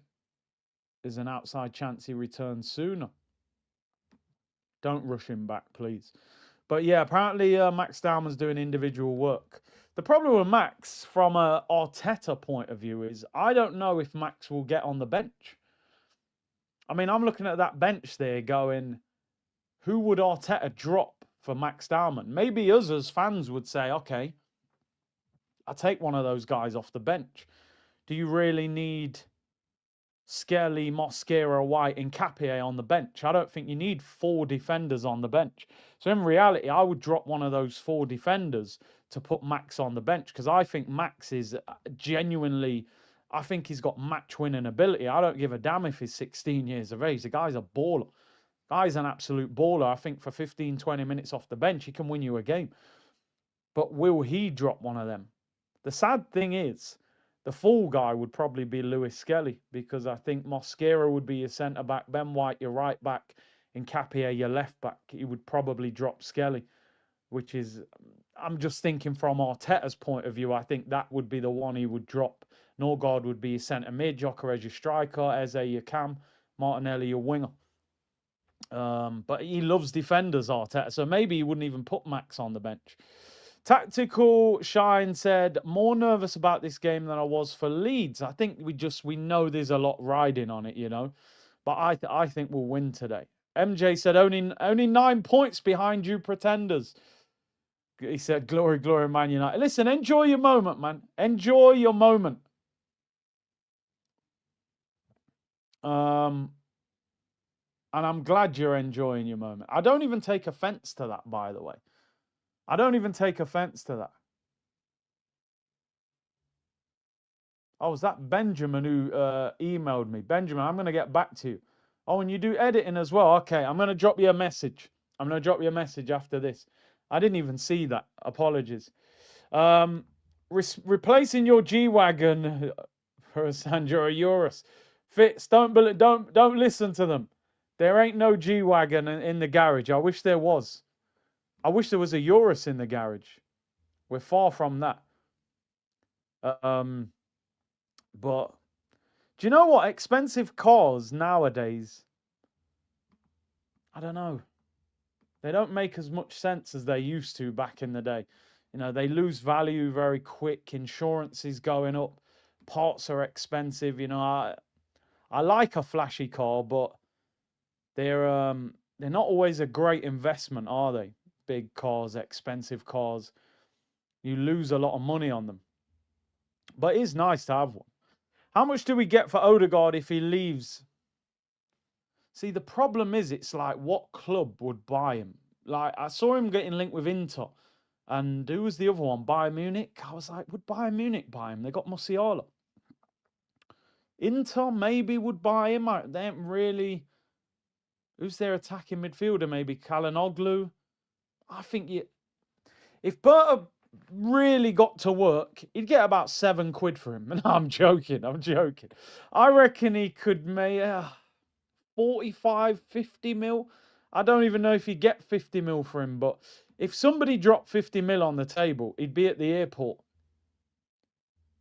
There's an outside chance he returns sooner. Don't rush him back, please. But yeah, apparently Max Dowman's doing individual work. The problem with Max, from a Arteta point of view, is I don't know if Max will get on the bench. I mean, I'm looking at that bench there going, who would Arteta drop for Max Dowman? Maybe us as fans would say, okay, I'll take one of those guys off the bench. Do you really need Skelly, Mosquera, White, and Capie on the bench? I don't think you need 4 defenders on the bench. So in reality, I would drop one of those 4 defenders to put Max on the bench because I think Max is genuinely, I think he's got match-winning ability. I don't give a damn if he's 16 years of age. The guy's a baller. Guy's an absolute baller. I think for 15, 20 minutes off the bench, he can win you a game. But will he drop one of them? The sad thing is, the full guy would probably be Lewis Skelly because I think Mosquera would be your centre-back, Ben White your right-back, and Capie your left-back. He would probably drop Skelly, which is, I'm just thinking from Arteta's point of view, I think that would be the one he would drop. Norgard would be your centre-mid, Gyökeres your striker, Eze your cam, Martinelli your winger. But he loves defenders, Arteta, so maybe he wouldn't even put Max on the bench. Tactical Shine said, more nervous about this game than I was for Leeds. I think we know there's a lot riding on it, But I think we'll win today. MJ said, only 9 points behind you pretenders. He said, glory, glory, Man United. Listen, enjoy your moment, man. Enjoy your moment. And I'm glad you're enjoying your moment. I don't even take offense to that, by the way. I don't even take offense to that. Oh, was that Benjamin who emailed me? Benjamin, I'm going to get back to you. Oh, and you do editing as well. Okay, I'm going to drop you a message. I'm going to drop you a message after this. I didn't even see that. Apologies. Replacing your G-Wagon for a Sandro Eurus. Fitz, don't listen to them. There ain't no G-Wagon in the garage. I wish there was. I wish there was a Eurus in the garage. We're far from that. But do you know what? Expensive cars nowadays, I don't know. They don't make as much sense as they used to back in the day. You know, they lose value very quick. Insurance is going up. Parts are expensive. You know, I like a flashy car, but they're not always a great investment, are they? Big cars, expensive cars. You lose a lot of money on them. But it is nice to have one. How much do we get for Odegaard if he leaves? See, the problem is, it's like, what club would buy him? Like, I saw him getting linked with Inter. And who was the other one? Bayern Munich? I was like, would Bayern Munich buy him? They got Musiala. Inter maybe would buy him. They ain't really... Who's their attacking midfielder? Maybe Kalanoglu? I think if Berta really got to work, he'd get about £7 for him. No, I'm joking. I'm joking. I reckon he could make 45, 50 mil. I don't even know if he'd get 50 mil for him, but if somebody dropped 50 mil on the table, he'd be at the airport.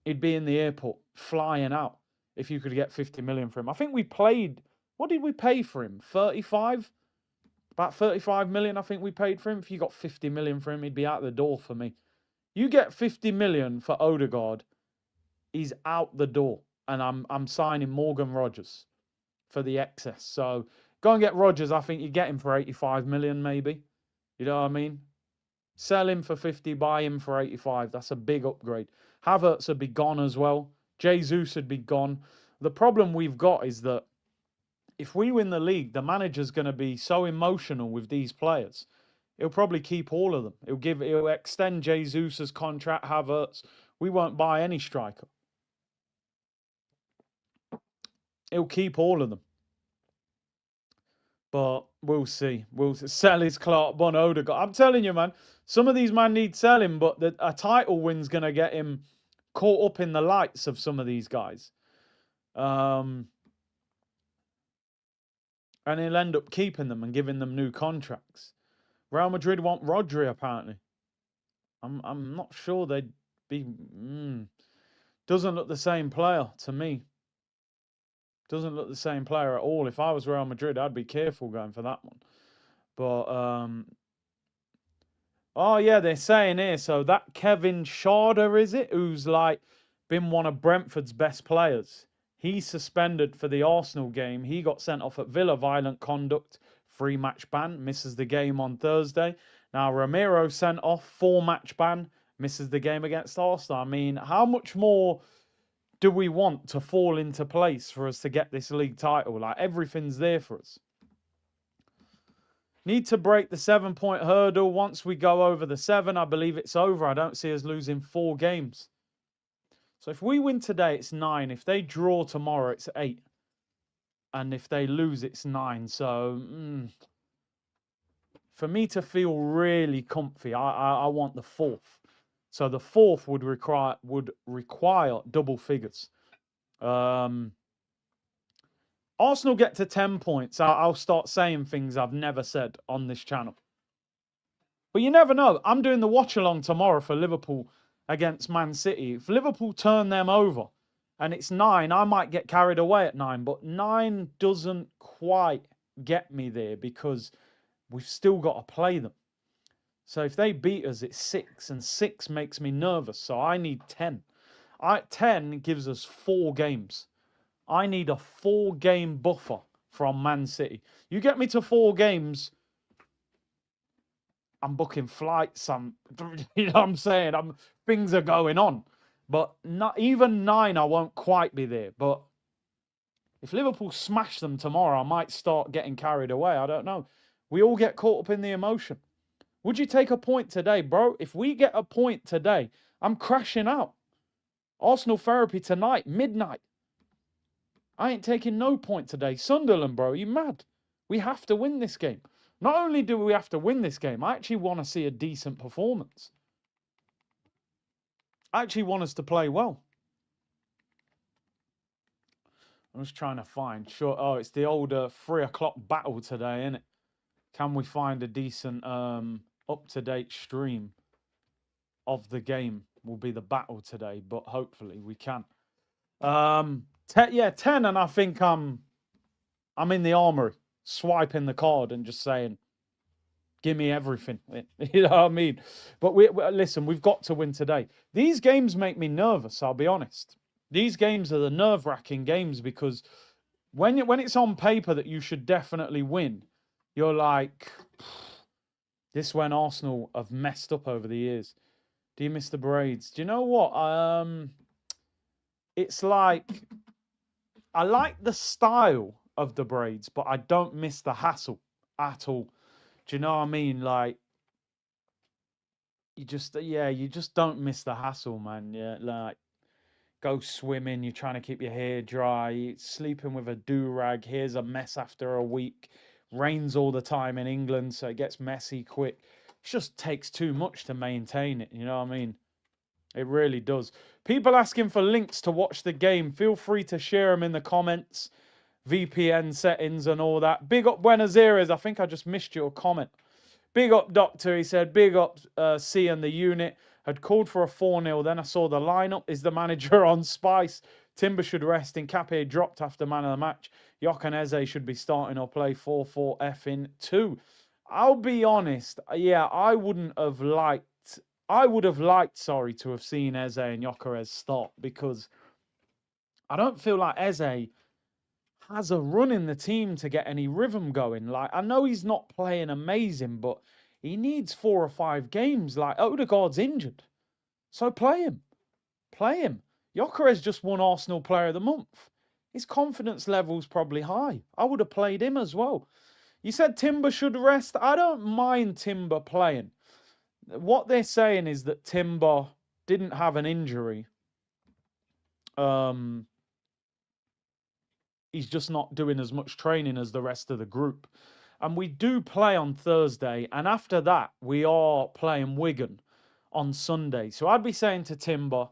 He'd be in the airport flying out if you could get 50 million for him. I think we played... What did we pay for him? 35? About 35 million, I think we paid for him. If you got 50 million for him, he'd be out the door for me. You get 50 million for Odegaard, he's out the door. And I'm signing Morgan Rogers for the excess. So go and get Rogers. I think you get him for 85 million, maybe. You know what I mean? Sell him for 50, buy him for 85. That's a big upgrade. Havertz would be gone as well. Jesus would be gone. The problem we've got is that if we win the league, the manager's going to be so emotional with these players. He'll probably keep all of them. He'll extend Jesus' contract, Havertz. We won't buy any striker. He'll keep all of them. But we'll see. We'll sell his Clark Bon Odegaard. I'm telling you, man, some of these men need selling, but a title win's going to get him caught up in the lights of some of these guys. And he'll end up keeping them and giving them new contracts. Real Madrid want Rodri, apparently. I'm not sure they'd be... Doesn't look the same player to me. Doesn't look the same player at all. If I was Real Madrid, I'd be careful going for that one. But, oh, yeah, they're saying here, so that Kevin Schade, is it? Who's, like, been one of Brentford's best players. He's suspended for the Arsenal game. He got sent off at Villa, violent conduct, 3-match ban, misses the game on Thursday. Now, Ramiro sent off, 4-match ban, misses the game against Arsenal. I mean, how much more do we want to fall into place for us to get this league title? Like, everything's there for us. Need to break the 7-point hurdle. Once we go over the 7, I believe it's over. I don't see us losing 4 games. So if we win today, it's 9. If they draw tomorrow, it's 8. And if they lose, it's 9. So for me to feel really comfy, I want the 4th. So the 4th would require double figures. Arsenal get to 10 points. I'll start saying things I've never said on this channel. But you never know. I'm doing the watch-along tomorrow for Liverpool against Man City. If Liverpool turn them over and it's 9, I might get carried away at 9. But 9 doesn't quite get me there because we've still got to play them. So if they beat us, it's 6. And 6 makes me nervous. So I need 10. 10 gives us 4 games. I need a 4-game buffer from Man City. You get me to 4 games... I'm booking flights. You know what I'm saying? Things are going on. But not even 9, I won't quite be there. But if Liverpool smash them tomorrow, I might start getting carried away. I don't know. We all get caught up in the emotion. Would you take a point today, bro? If we get a point today, I'm crashing out. Arsenal therapy tonight, midnight. I ain't taking no point today. Sunderland, bro, you mad? We have to win this game. Not only do we have to win this game, I actually want to see a decent performance. I actually want us to play well. I'm just trying to find. Sure. Oh, it's the old 3 o'clock battle today, isn't it? Can we find a decent up-to-date stream of the game? Will be the battle today, but hopefully we can. 10, and I think I'm in the armory, swiping the card and just saying, Give me everything. You know what I mean? But listen, we've got to win today. These games make me nervous, I'll be honest. These games are the nerve-wracking games because when it's on paper that you should definitely win, you're like, this is when Arsenal have messed up over the years. Do you miss the braids? Do you know what? It's like I like the style of the braids, but I don't miss the hassle at all. Do you know what I mean? Like you just don't miss the hassle, man. Yeah, like go swimming, you're trying to keep your hair dry, sleeping with a do-rag, here's a mess after a week. Rains all the time in England, so it gets messy quick. It just takes too much to maintain it, you know what I mean? It really does. People asking for links to watch the game. Feel free to share them in the comments. VPN settings and all that. Big up Buenos Aires. I think I just missed your comment. Big up Doctor. He said, big up C and the unit. Had called for a 4-0. Then I saw the lineup. Is the manager on spice? Timber should rest. Nkapie dropped after man of the match. Eze should be starting or play 4-4-F in 2. I'll be honest. Yeah, I would have liked, sorry, to have seen Eze and Gyökeres start because I don't feel like Eze has a run in the team to get any rhythm going. Like, I know he's not playing amazing, but he needs 4 or 5 games. Like, Odegaard's injured. So play him. Play him. Gyökeres just won Arsenal Player of the Month. His confidence level's probably high. I would have played him as well. You said Timber should rest. I don't mind Timber playing. What they're saying is that Timber didn't have an injury. He's just not doing as much training as the rest of the group. And we do play on Thursday. And after that, we are playing Wigan on Sunday. So I'd be saying to Timber,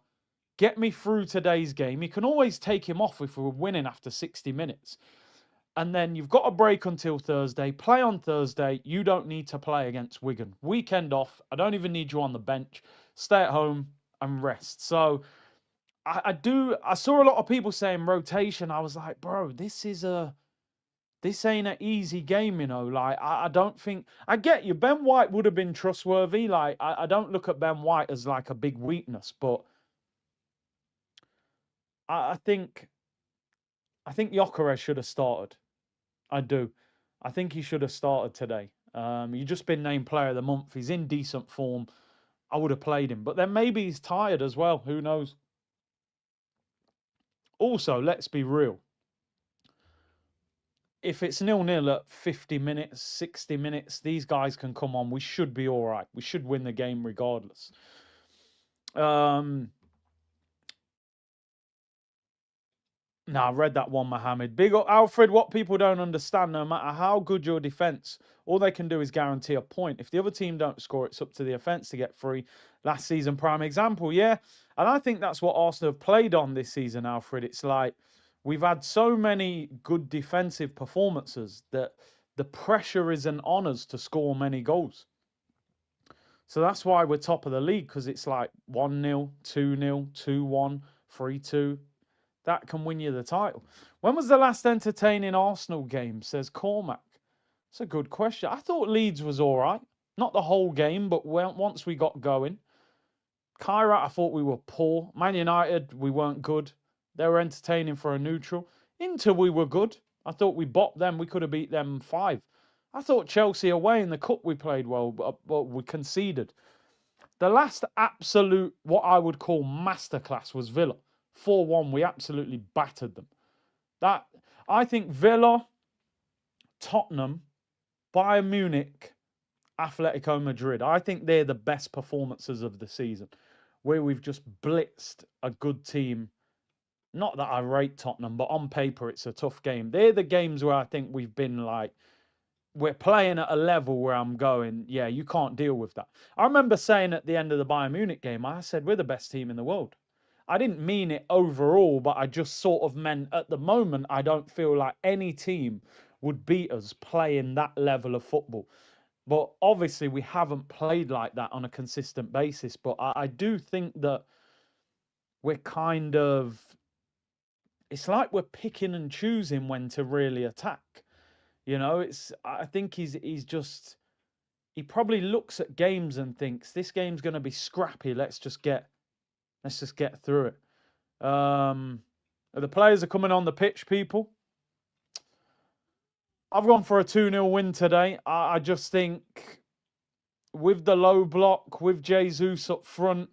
get me through today's game. You can always take him off if we're winning after 60 minutes. And then you've got a break until Thursday. Play on Thursday. You don't need to play against Wigan. Weekend off. I don't even need you on the bench. Stay at home and rest. So I saw a lot of people saying rotation. I was like, bro, this ain't an easy game, you know. Like, I don't think I get you. Ben White would have been trustworthy. Like, I don't look at Ben White as like a big weakness, but I think Gyökeres should have started. I do. I think he should have started today. He's just been named Player of the Month. He's in decent form. I would have played him, but then maybe he's tired as well. Who knows? Also, let's be real. If it's 0-0 at 50 minutes, 60 minutes, these guys can come on. We should be all right. We should win the game regardless. No, I read that one, Mohammed. Big up, Alfred. What people don't understand, no matter how good your defence, all they can do is guarantee a point. If the other team don't score, it's up to the offence to get free. Last season, prime example, yeah. And I think that's what Arsenal have played on this season, Alfred. It's like we've had so many good defensive performances that the pressure isn't on us to score many goals. So that's why we're top of the league, because it's like 1-0, 2-0, 2-1, 3-2. That can win you the title. When was the last entertaining Arsenal game, says Cormac? It's a good question. I thought Leeds was all right. Not the whole game, but once we got going. Kairat, I thought we were poor. Man United, we weren't good. They were entertaining for a neutral. Inter, we were good. I thought we bopped them. We could have beat them 5. I thought Chelsea away in the cup we played well, but we conceded. The last absolute, what I would call masterclass, was Villa. 4-1, we absolutely battered them. That, I think Villa, Tottenham, Bayern Munich, Atletico Madrid, I think they're the best performances of the season, where we've just blitzed a good team. Not that I rate Tottenham, but on paper it's a tough game. They're the games where I think we've been like, we're playing at a level where I'm going, yeah, you can't deal with that. I remember saying at the end of the Bayern Munich game, I said, we're the best team in the world. I didn't mean it overall, but I just sort of meant at the moment, I don't feel like any team would beat us playing that level of football. But obviously, we haven't played like that on a consistent basis. But I do think that we're kind of, it's like we're picking and choosing when to really attack. You know, I think he's he probably looks at games and thinks this game's going to be scrappy. Let's just get through it. The players are coming on the pitch, people. I've gone for a 2-0 win today. I just think with the low block, with Jesus up front,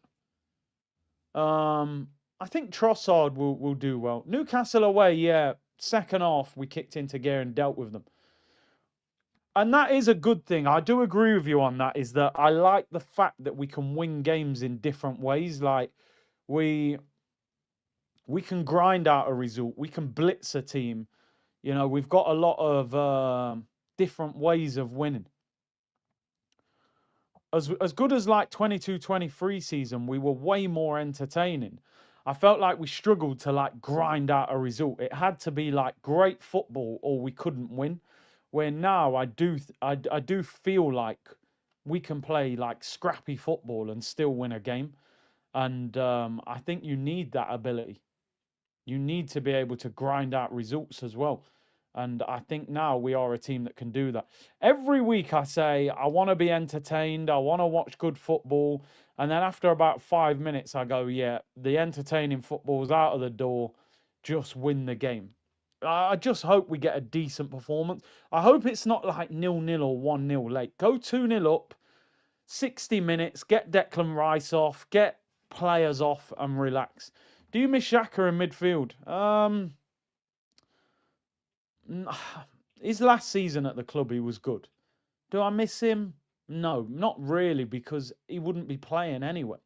I think Trossard will do well. Newcastle away, yeah. Second half, we kicked into gear and dealt with them. And that is a good thing. I do agree with you on that, is that I like the fact that we can win games in different ways. Like, we can grind out a result. We can blitz a team. You know, we've got a lot of different ways of winning. As good as like 22-23 season, we were way more entertaining. I felt like we struggled to like grind out a result. It had to be like great football or we couldn't win. Where now I do feel like we can play like scrappy football and still win a game. And I think you need that ability. You need to be able to grind out results as well. And I think now we are a team that can do that. Every week I say, I want to be entertained. I want to watch good football. And then after about 5 minutes, I go, yeah, the entertaining football's out of the door. Just win the game. I just hope we get a decent performance. I hope it's not like 0-0 or 1-0 late. Go 2-0 up, 60 minutes, get Declan Rice off, get players off and relax. Do you miss Xhaka in midfield? His last season at the club, he was good. Do I miss him? No, not really, because he wouldn't be playing anyway.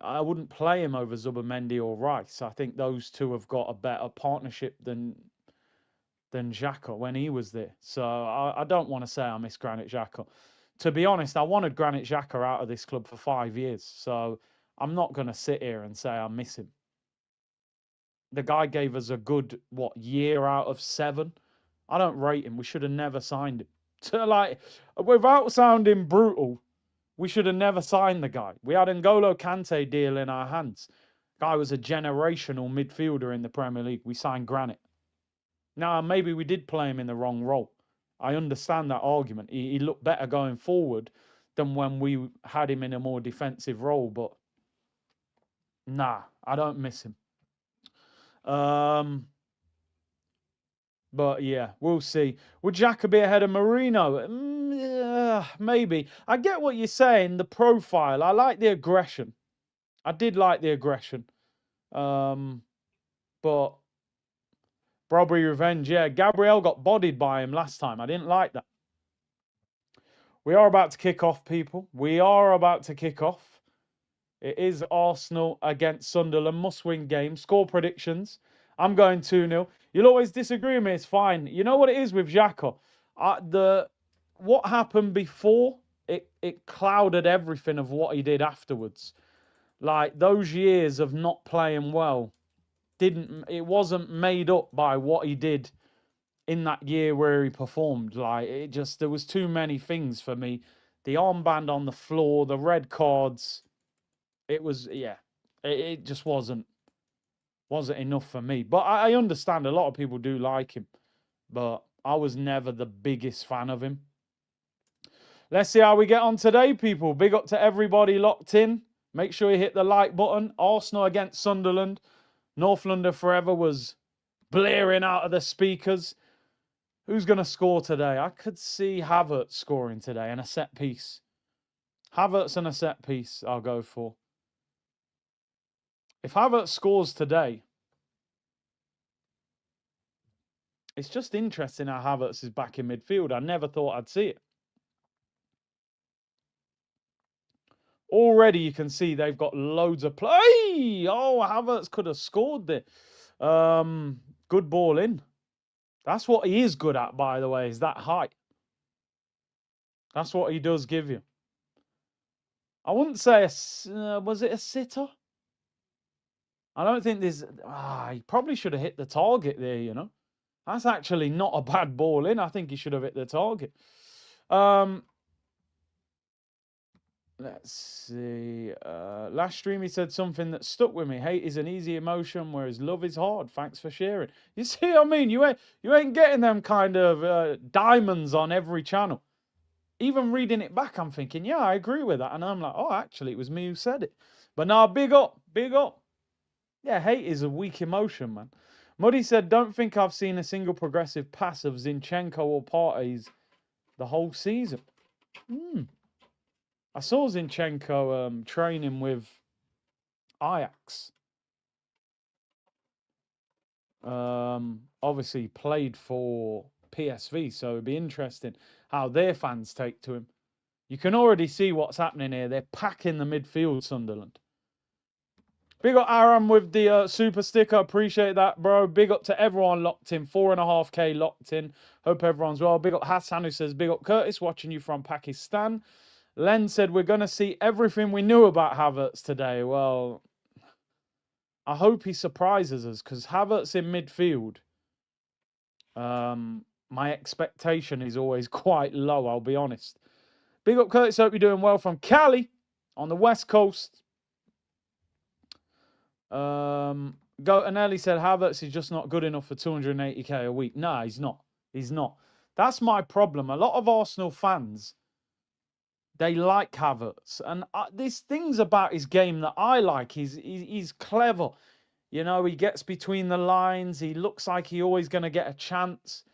I wouldn't play him over Zubimendi or Rice. I think those two have got a better partnership than Xhaka when he was there. So I don't want to say I miss Granit Xhaka. To be honest, I wanted Granit Xhaka out of this club for 5 years. So I'm not going to sit here and say I miss him. The guy gave us a good, year out of 7. I don't rate him. We should have never signed him. So, like, without sounding brutal, we should have never signed the guy. We had N'Golo Kante deal in our hands. Guy was a generational midfielder in the Premier League. We signed Granit. Now, maybe we did play him in the wrong role. I understand that argument. He looked better going forward than when we had him in a more defensive role. But, nah, I don't miss him. But yeah, we'll see. Would Xhaka be ahead of Mourinho? Maybe. I get what you're saying, the profile. I like the aggression. I did like the aggression. But robbery revenge, yeah. Gabriel got bodied by him last time. I didn't like that. We are about to kick off, people. We are about to kick off. It is Arsenal against Sunderland. Must-win game. Score predictions. I'm going 2-0. You'll always disagree with me. It's fine. You know what it is with Xhaka? What happened before, it clouded everything of what he did afterwards. Like, those years of not playing well, it wasn't made up by what he did in that year where he performed. Like, there was too many things for me. The armband on the floor, the red cards. It was, yeah, it just wasn't enough for me. But I understand a lot of people do like him, but I was never the biggest fan of him. Let's see how we get on today, people. Big up to everybody locked in. Make sure you hit the like button. Arsenal against Sunderland. North London Forever was blaring out of the speakers. Who's going to score today? I could see Havertz scoring today and a set piece. Havertz and a set piece I'll go for. If Havertz scores today, it's just interesting how Havertz is back in midfield. I never thought I'd see it. Already you can see they've got loads of play. Oh, Havertz could have scored there. Good ball in. That's what he is good at, by the way, is that height. That's what he does give you. I wouldn't say, was it a sitter? I don't think there's... he probably should have hit the target there, you know. That's actually not a bad ball in. I think he should have hit the target. Let's see. Last stream he said something that stuck with me. Hate is an easy emotion, whereas love is hard. Thanks for sharing. You see what I mean? You ain't getting them kind of diamonds on every channel. even reading it back, I'm thinking, yeah, I agree with that. And I'm like, oh, actually, it was me who said it. But now, big up, big up. Yeah, hate is a weak emotion, man. Muddy said, don't think I've seen a single progressive pass of Zinchenko or Partey's the whole season. I saw Zinchenko training with Ajax. Obviously played for PSV, so it'd be interesting how their fans take to him. You can already see what's happening here. They're packing the midfield, Sunderland. Big up Aaron with the super sticker. Appreciate that, bro. Big up to everyone locked in. 4.5K locked in. Hope everyone's well. Big up Hassan who says, big up Curtis, watching you from Pakistan. Len said, we're going to see everything we knew about Havertz today. Well, I hope he surprises us because Havertz in midfield, my expectation is always quite low, I'll be honest. Big up Curtis, hope you're doing well from Cali on the West Coast. Gotanelli said Havertz is just not good enough for 280k a week. No, he's not. He's not. That's my problem. A lot of Arsenal fans, they like Havertz. And there's things about his game that I like. He's clever. You know, he gets between the lines. He looks like he's always going to get a chance.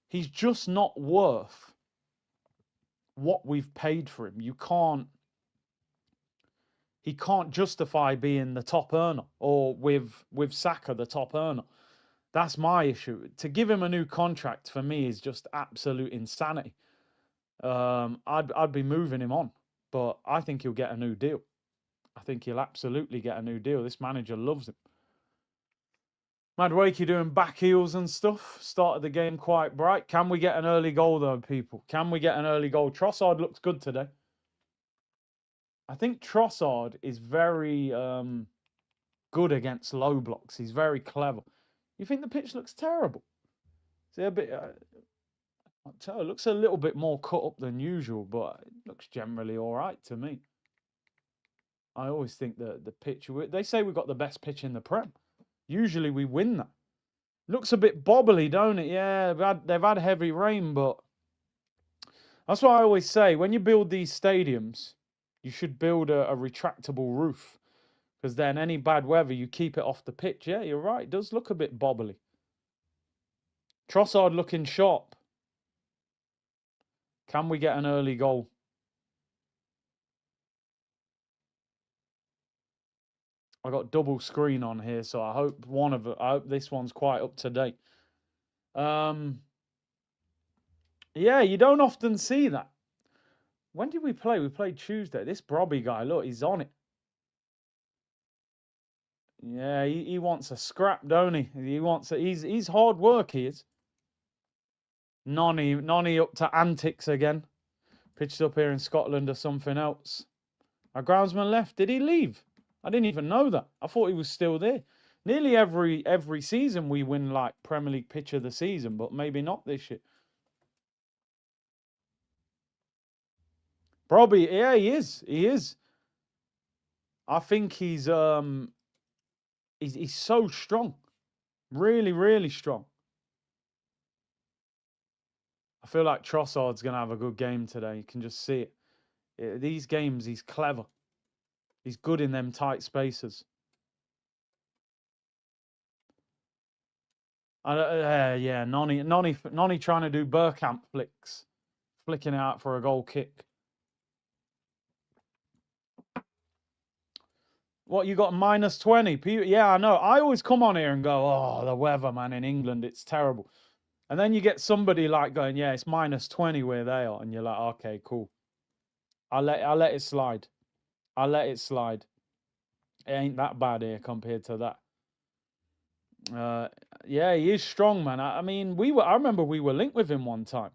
He's just not worth what we've paid for him. He can't justify being the top earner, or with Saka the top earner. That's my issue. To give him a new contract for me is just absolute insanity. I'd be moving him on, but I think he'll get a new deal. I think he'll absolutely get a new deal. This manager loves him. Mad Wakey doing back heels and stuff. Started the game quite bright. Can we get an early goal though, people? Can we get an early goal? Trossard looks good today. I think Trossard is very good against low blocks. He's very clever. You think the pitch looks terrible? See a bit. It looks a little bit more cut up than usual, but it looks generally all right to me. I always think that the pitch. They say we've got the best pitch in the Prem. Usually we win that. Looks a bit bobbly, don't it? Yeah, they've had heavy rain, but that's what I always say. When you build these stadiums, you should build a retractable roof, because then any bad weather, you keep it off the pitch. Yeah, you're right. It does look a bit bobbly. Trossard looking sharp. Can we get an early goal? I got double screen on here, so I hope this one's quite up to date. Yeah, you don't often see that. When did we play? We played Tuesday. This Brobby guy, look, he's on it. Yeah, he wants a scrap, don't he? He's hard work, he is. Nonny up to antics again. Pitched up here in Scotland or something else. Our groundsman left. Did he leave? I didn't even know that. I thought he was still there. Nearly every season we win like Premier League pitch of the season, but maybe not this year. Brobby, yeah, he is. He is. I think he's so strong. Really, really strong. I feel like Trossard's going to have a good game today. You can just see it. These games, he's clever. He's good in them tight spaces. Yeah, Nonny trying to do Burkamp flicks. Flicking out for a goal kick. What, you got -20? Yeah, I know. I always come on here and go, oh, the weather, man, in England, it's terrible. And then you get somebody like going, yeah, it's -20 where they are. And you're like, okay, cool. I'll let it slide. I'll let it slide. It ain't that bad here compared to that. Yeah, he is strong, man. I mean, I remember we were linked with him one time.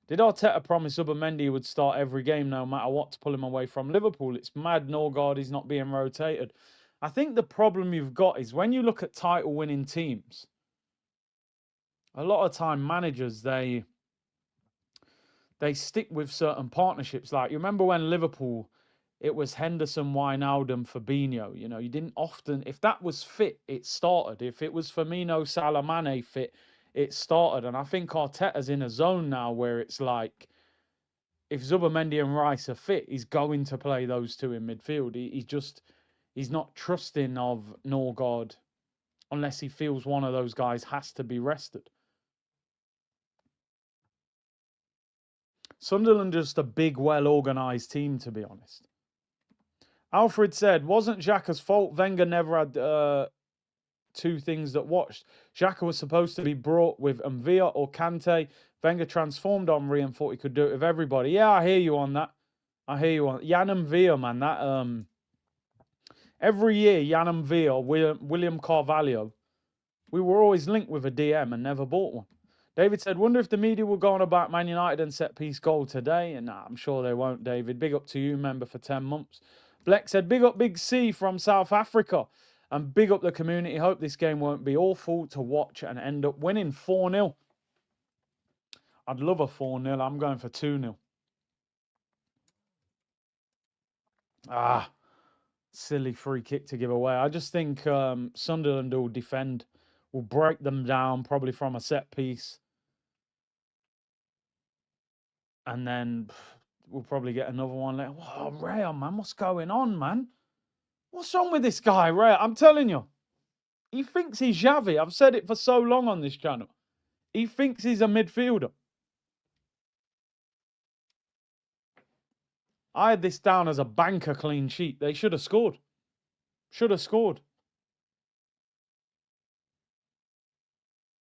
Did Arteta promise Ubamendi would start every game no matter what to pull him away from Liverpool? It's mad Norgard is not being rotated. I think the problem you've got is when you look at title-winning teams, a lot of time managers, they stick with certain partnerships. Like, you remember when Liverpool, it was Henderson, Wijnaldum, Fabinho. You know, you didn't often, if that was fit, it started. If it was Firmino, Salah, Mane fit, it started. And I think Arteta's in a zone now where it's like, if Zubimendi and Rice are fit, he's going to play those two in midfield. He's not trusting of Norgard unless he feels one of those guys has to be rested. Sunderland just a big, well-organised team, to be honest. Alfred said, wasn't Xhaka's fault? Wenger never had two things that watched. Xhaka was supposed to be brought with Mvia or Kante. Wenger transformed Henry and thought he could do it with everybody. Yeah, I hear you on that. I hear you on Jan Mvia, man. That every year, Jan Mvia, William Carvalho, we were always linked with a DM and never bought one. David said, wonder if the media will go on about Man United and set-piece goal today. And nah, I'm sure they won't, David. Big up to you, member for 10 months. Bleck said, big up Big C from South Africa. And big up the community. Hope this game won't be awful to watch and end up winning 4-0. I'd love a 4-0. I'm going for 2-0. Ah, silly free kick to give away. I just think Sunderland will defend. Will break them down, probably from a set piece. And then we'll probably get another one later. Whoa, Ray, man, what's going on, man? What's wrong with this guy, Ray? I'm telling you. He thinks he's Xavi. I've said it for so long on this channel. He thinks he's a midfielder. I had this down as a banker clean sheet. They should have scored. Should have scored.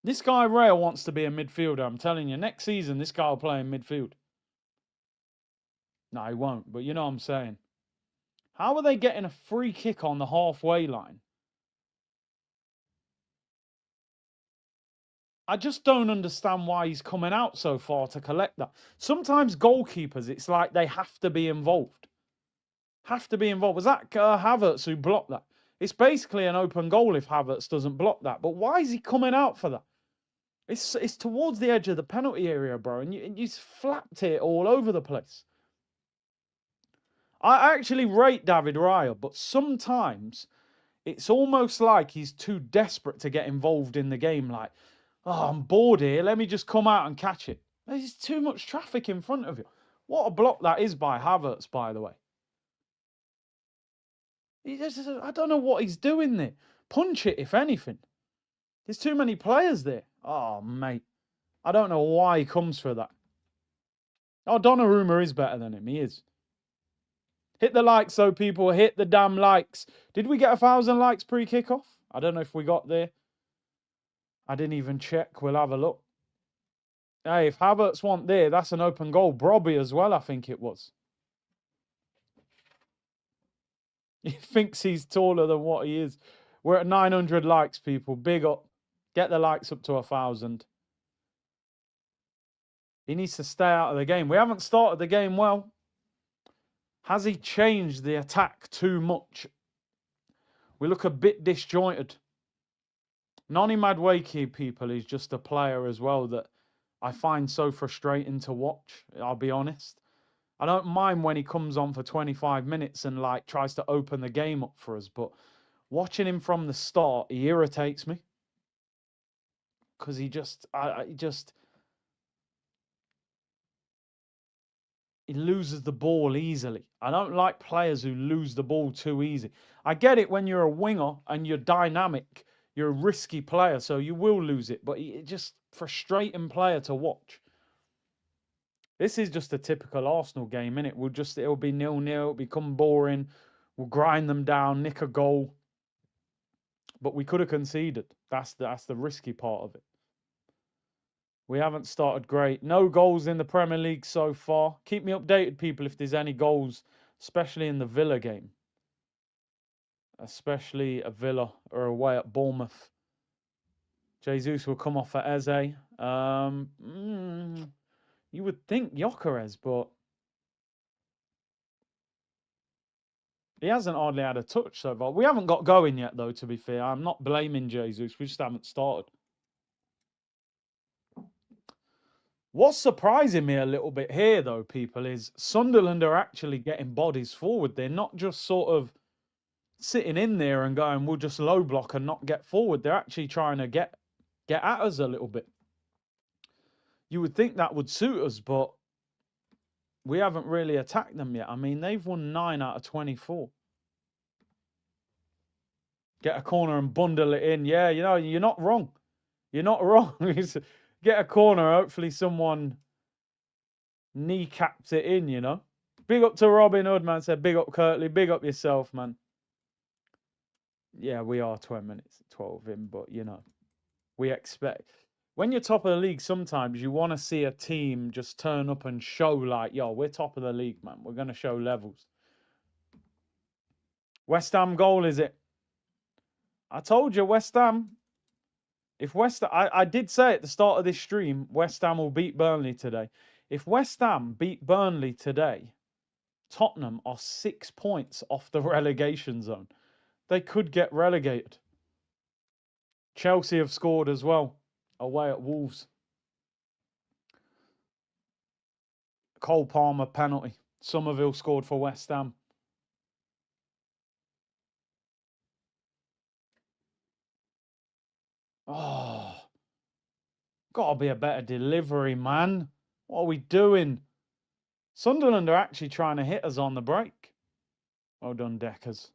This guy, Ray, wants to be a midfielder. I'm telling you, next season, this guy will play in midfield. No, he won't, but you know what I'm saying. How are they getting a free kick on the halfway line? I just don't understand why he's coming out so far to collect that. Sometimes goalkeepers, it's like they have to be involved. Have to be involved. Was that Havertz who blocked that? It's basically an open goal if Havertz doesn't block that. But why is he coming out for that? It's towards the edge of the penalty area, bro, and you flapped it all over the place. I actually rate David Raya, but sometimes it's almost like he's too desperate to get involved in the game. Like, oh, I'm bored here. Let me just come out and catch it. There's too much traffic in front of you. What a block that is by Havertz, by the way. I don't know what he's doing there. Punch it, if anything. There's too many players there. Oh, mate. I don't know why he comes for that. Oh, Donnarumma is better than him. He is. Hit the likes, though, people. Hit the damn likes. Did we get 1,000 likes pre-kickoff? I don't know if we got there. I didn't even check. We'll have a look. Hey, if Havertz want there, that's an open goal. Brobby as well, I think it was. He thinks he's taller than what he is. We're at 900 likes, people. Big up. Get the likes up to 1,000. He needs to stay out of the game. We haven't started the game well. Has he changed the attack too much? We look a bit disjointed. Noni Madueke, people, is just a player as well that I find so frustrating to watch. I'll be honest. I don't mind when he comes on for 25 minutes and like tries to open the game up for us, but watching him from the start, he irritates me because he loses the ball easily. I don't like players who lose the ball too easy. I get it when you're a winger and you're dynamic, you're a risky player, so you will lose it, but it's just frustrating player to watch. This is just a typical Arsenal game, innit? It'll be 0-0, it'll become boring, we'll grind them down, nick a goal. But we could have conceded. That's the risky part of it. We haven't started great. No goals in the Premier League so far. Keep me updated, people, if there's any goals, especially in the Villa game. Especially a Villa or away at Bournemouth. Jesus will come off for Eze. You would think Gyökeres, but he hasn't hardly had a touch so far. We haven't got going yet, though, to be fair. I'm not blaming Jesus. We just haven't started. What's surprising me a little bit here, though, people, is Sunderland are actually getting bodies forward. They're not just sort of sitting in there and going, we'll just low block and not get forward. They're actually trying to get at us a little bit. You would think that would suit us, but We haven't really attacked them yet. I mean, they've won 9 out of 24. Get a corner and bundle it in. Yeah, you know, you're not wrong. You're not wrong. Get a corner. Hopefully someone kneecaps it in, you know. Big up to Robin Hood, man. Said big up Kirtley. Big up yourself, man. Yeah, we are 20 minutes, 12 in, but, you know, we expect... When you're top of the league, sometimes you want to see a team just turn up and show like, yo, we're top of the league, man. We're going to show levels. West Ham goal, is it? I told you, West Ham. If West Ham, I did say at the start of this stream, West Ham will beat Burnley today. If West Ham beat Burnley today, Tottenham are 6 points off the relegation zone. They could get relegated. Chelsea have scored as well, away at Wolves. Cole Palmer penalty. Somerville scored for West Ham. Oh, gotta be a better delivery, man. What are we doing? Sunderland are actually trying to hit us on the break. Well done, Deckers.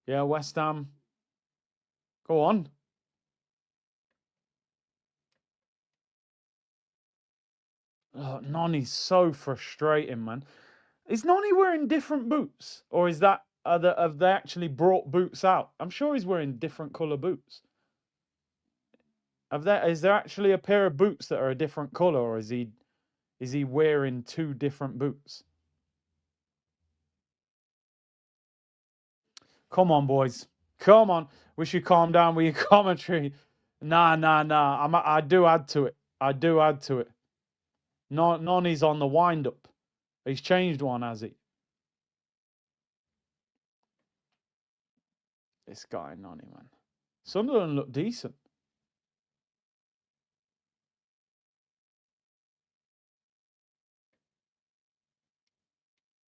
Yeah, West Ham. Go on. Oh, Nani's so frustrating, man. Is Nani wearing different boots? Or is that, have they actually brought boots out? I'm sure he's wearing different colour boots. Is there actually a pair of boots that are a different colour, or is he wearing 2 different boots? Come on, boys. Come on. We should calm down with your commentary. Nah. I do add to it. I do add to it. Nani's on the wind-up. He's changed one, has he? This guy, Nani, man. Sunderland look decent.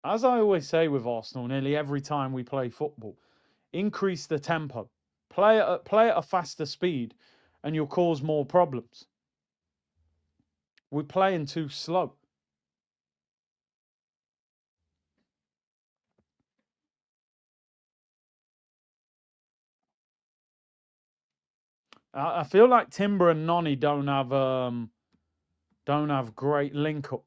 As I always say with Arsenal, nearly every time we play football, increase the tempo. Play at a faster speed, and you'll cause more problems. We're playing too slow. I feel like Timber and Nani don't have great link up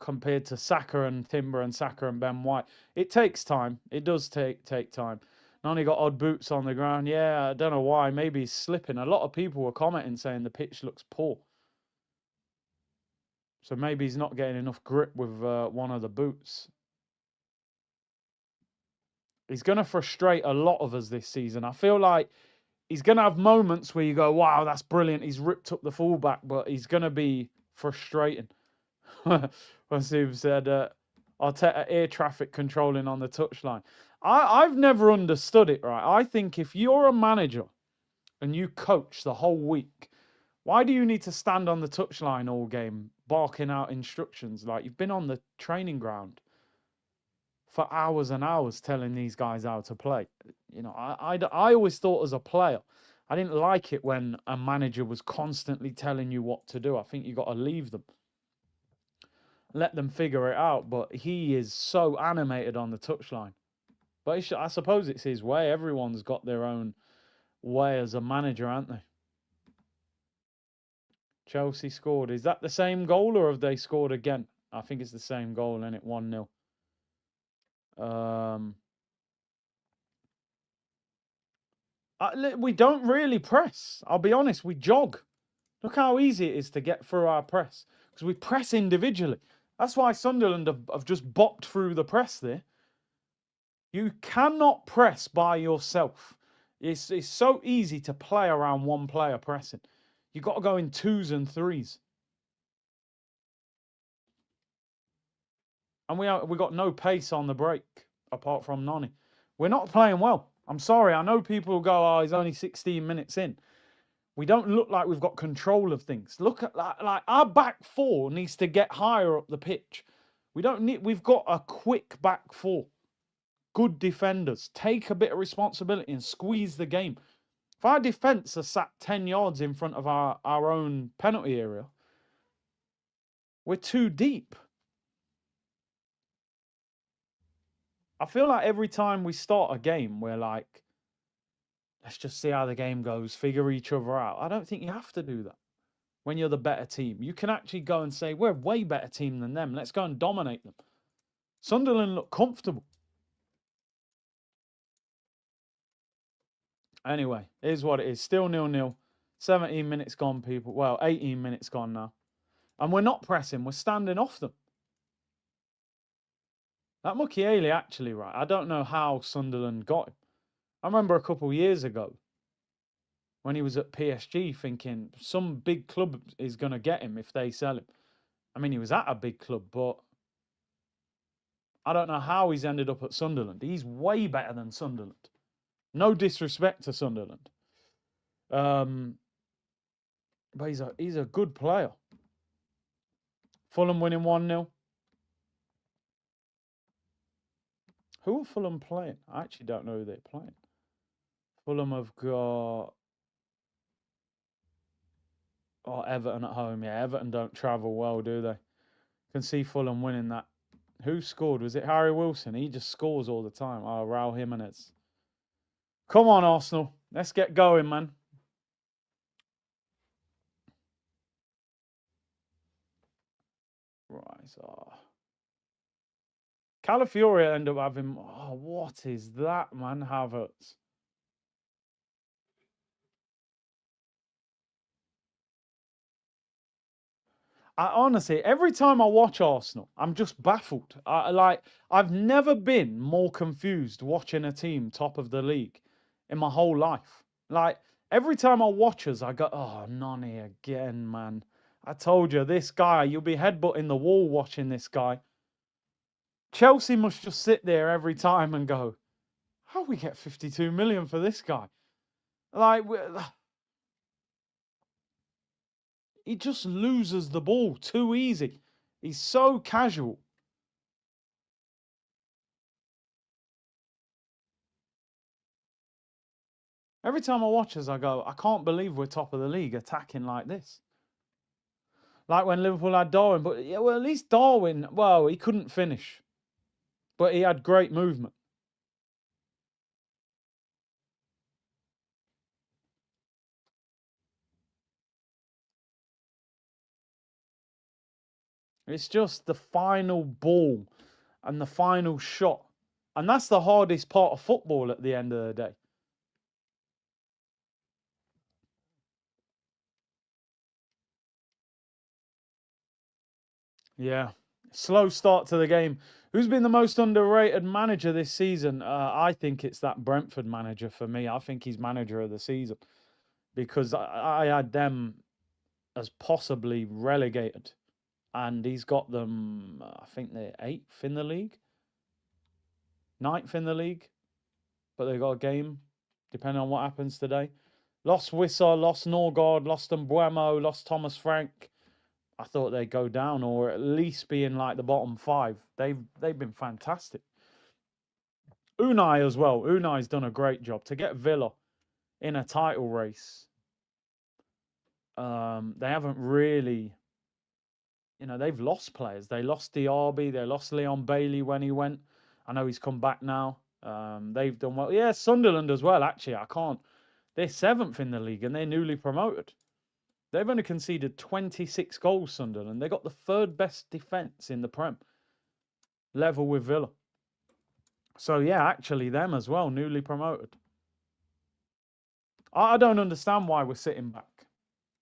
compared to Saka and Timber and Saka and Ben White. It takes time. It does take time. Nani got odd boots on the ground. Yeah, I don't know why. Maybe he's slipping. A lot of people were commenting saying the pitch looks poor. So maybe he's not getting enough grip with one of the boots. He's going to frustrate a lot of us this season. I feel like he's going to have moments where you go, wow, that's brilliant. He's ripped up the fullback, but he's going to be frustrating. Wasim said, Arteta air traffic controlling on the touchline. I've never understood it, right? I think if you're a manager and you coach the whole week, why do you need to stand on the touchline all game barking out instructions? Like, you've been on the training ground for hours and hours telling these guys how to play. You know, I always thought as a player, I didn't like it when a manager was constantly telling you what to do. I think you got to leave them. Let them figure it out. But he is so animated on the touchline. But I suppose it's his way. Everyone's got their own way as a manager, aren't they? Chelsea scored. Is that the same goal or have they scored again? I think it's the same goal, isn't it? 1-0. We don't really press. I'll be honest, we jog. Look how easy it is to get through our press. Because we press individually. That's why Sunderland have just bopped through the press there. You cannot press by yourself. It's so easy to play around one player pressing. You've got to go in 2s and 3s. And we got no pace on the break, apart from Nani. We're not playing well. I'm sorry. I know people will go, oh, he's only 16 minutes in. We don't look like we've got control of things. Look at like our back four needs to get higher up the pitch. We've got a quick back four. Good defenders. Take a bit of responsibility and squeeze the game. If our defence are sat 10 yards in front of our own penalty area, We're too deep. I feel like every time we start a game, we're like, let's just see how the game goes, figure each other out. I don't think you have to do that when you're the better team. You can actually go and say, we're a way better team than them. Let's go and dominate them. Sunderland look comfortable. Anyway, here's what it is. Still 0-0. 17 minutes gone, people. Well, 18 minutes gone now. And we're not pressing. We're standing off them. That Mukiele actually, right, I don't know how Sunderland got him. I remember a couple of years ago when he was at PSG thinking some big club is going to get him if they sell him. I mean, he was at a big club, but I don't know how he's ended up at Sunderland. He's way better than Sunderland. No disrespect to Sunderland. But he's a good player. Fulham winning 1-0. Who are Fulham playing? I actually don't know who they're playing. Fulham have got Everton at home. Yeah, Everton don't travel well, do they? Can see Fulham winning that. Who scored? Was it Harry Wilson? He just scores all the time. Oh, Raul Jimenez. Come on, Arsenal. Let's get going, man. Right. So Calafiori end up having. Oh, what is that, man? Havertz. I honestly, every time I watch Arsenal, I'm just baffled. I've never been more confused watching a team top of the league in my whole life. Like every time I watch us, I go, "Oh, Nani again, man! I told you, this guy. You'll be headbutting the wall watching this guy." Chelsea must just sit there every time and go, "How we get 52 million for this guy?" Like he just loses the ball too easy. He's so casual. Every time I watch us, I go, I can't believe we're top of the league attacking like this. Like when Liverpool had Darwin, but yeah, well, at least Darwin, well, he couldn't finish, but he had great movement. It's just the final ball and the final shot. And that's the hardest part of football at the end of the day. Yeah. Slow start to the game. Who's been the most underrated manager this season? I think it's that Brentford manager for me. I think he's manager of the season because I had them as possibly relegated, and he's got them. I think they're eighth in the league, ninth in the league, but they got a game depending on what happens today. Lost Wissa, lost Norgard, lost Mbuemo, lost Thomas Frank. I thought they'd go down or at least be in like the bottom five. They've been fantastic. Unai as well. Unai's done a great job to get Villa in a title race. They haven't really, they've lost players. They lost Diaby. They lost Leon Bailey when he went. I know he's come back now. They've done well. Yeah, Sunderland as well. Actually, I can't. They're seventh in the league and they're newly promoted. They've only conceded 26 goals, Sunderland. They got the third best defence in the Prem, level with Villa. So yeah, actually them as well, newly promoted. I don't understand why we're sitting back.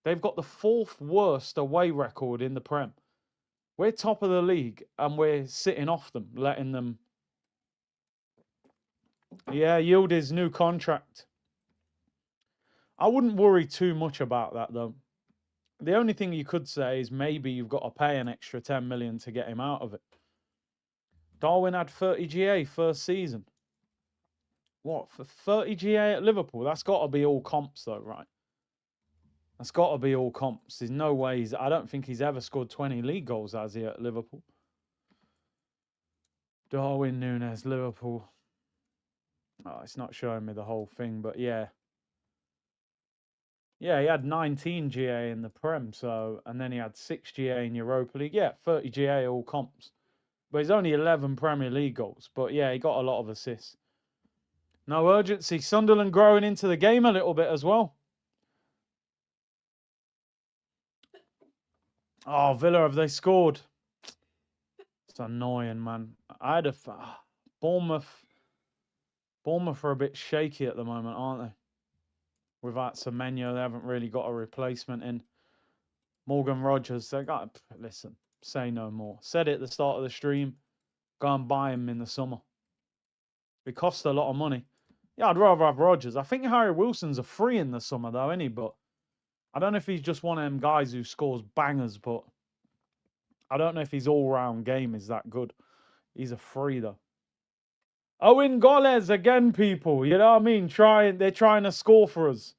They've got the fourth worst away record in the Prem. We're top of the league and we're sitting off them, letting them. Yeah, yield his new contract. I wouldn't worry too much about that though. The only thing you could say is maybe you've got to pay an extra 10 million to get him out of it. Darwin had 30 GA first season. What, for 30 GA at Liverpool? That's got to be all comps though, right? That's got to be all comps. There's no way I don't think he's ever scored 20 league goals, has he, at Liverpool? Darwin Núñez, Liverpool. Oh, it's not showing me the whole thing, but yeah. Yeah, he had 19 GA in the Prem, so, and then he had 6 GA in Europa League. Yeah, 30 GA all comps. But he's only 11 Premier League goals. But yeah, he got a lot of assists. No urgency. Sunderland growing into the game a little bit as well. Oh, Villa, have they scored? It's annoying, man. I had a Bournemouth. Bournemouth are a bit shaky at the moment, aren't they? Without Semenyo, they haven't really got a replacement in. Morgan Rogers, they got, listen, say no more. Said it at the start of the stream. Go and buy him in the summer. It costs a lot of money. Yeah, I'd rather have Rogers. I think Harry Wilson's a free in the summer, though, isn't he? But I don't know if he's just one of them guys who scores bangers, but I don't know if his all-round game is that good. He's a free, though. Owen Goles again, people. You know what I mean? They're trying to score for us.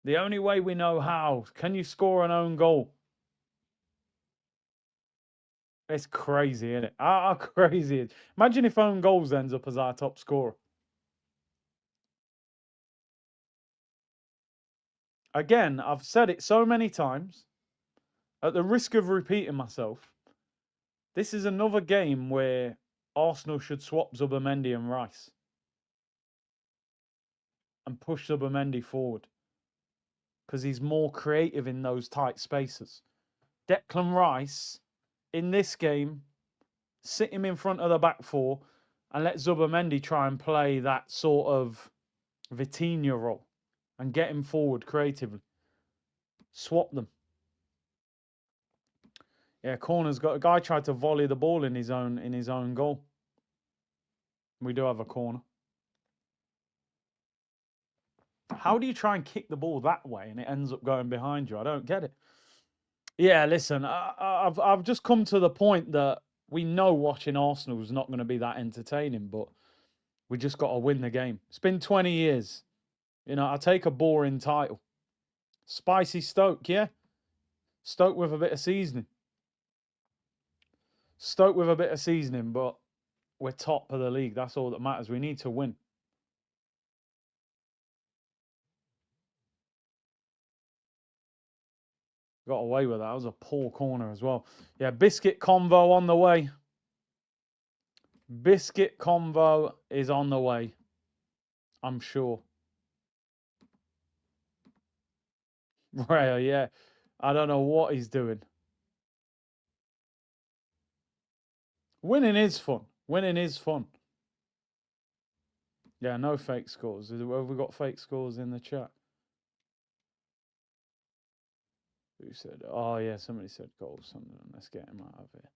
The only way we know how. Can you score an own goal? It's crazy, isn't it? How crazy is it? Imagine if own goals ends up as our top scorer. Again, I've said it so many times. At the risk of repeating myself, this is another game where Arsenal should swap Zubimendi and Rice and push Zubimendi forward because he's more creative in those tight spaces. Declan Rice, in this game, sit him in front of the back four and let Zubimendi try and play that sort of Vitinha role and get him forward creatively. Swap them. Yeah, corner's got a guy tried to volley the ball in his own goal. We do have a corner. How do you try and kick the ball that way and it ends up going behind you? I don't get it. Yeah, listen, I've just come to the point that we know watching Arsenal is not going to be that entertaining, but we just got to win the game. It's been 20 years. You know, I take a boring title. Spicy Stoke, yeah. Stoke with a bit of seasoning. Stoke with a bit of seasoning, but we're top of the league. That's all that matters. We need to win. Got away with that. That was a poor corner as well. Yeah, biscuit convo on the way. Biscuit convo is on the way. I'm sure. Right, yeah. I don't know what he's doing. Winning is fun. Winning is fun. Yeah, no fake scores. Have we got fake scores in the chat? Who said? Oh, yeah, somebody said goals. Let's get him out of here.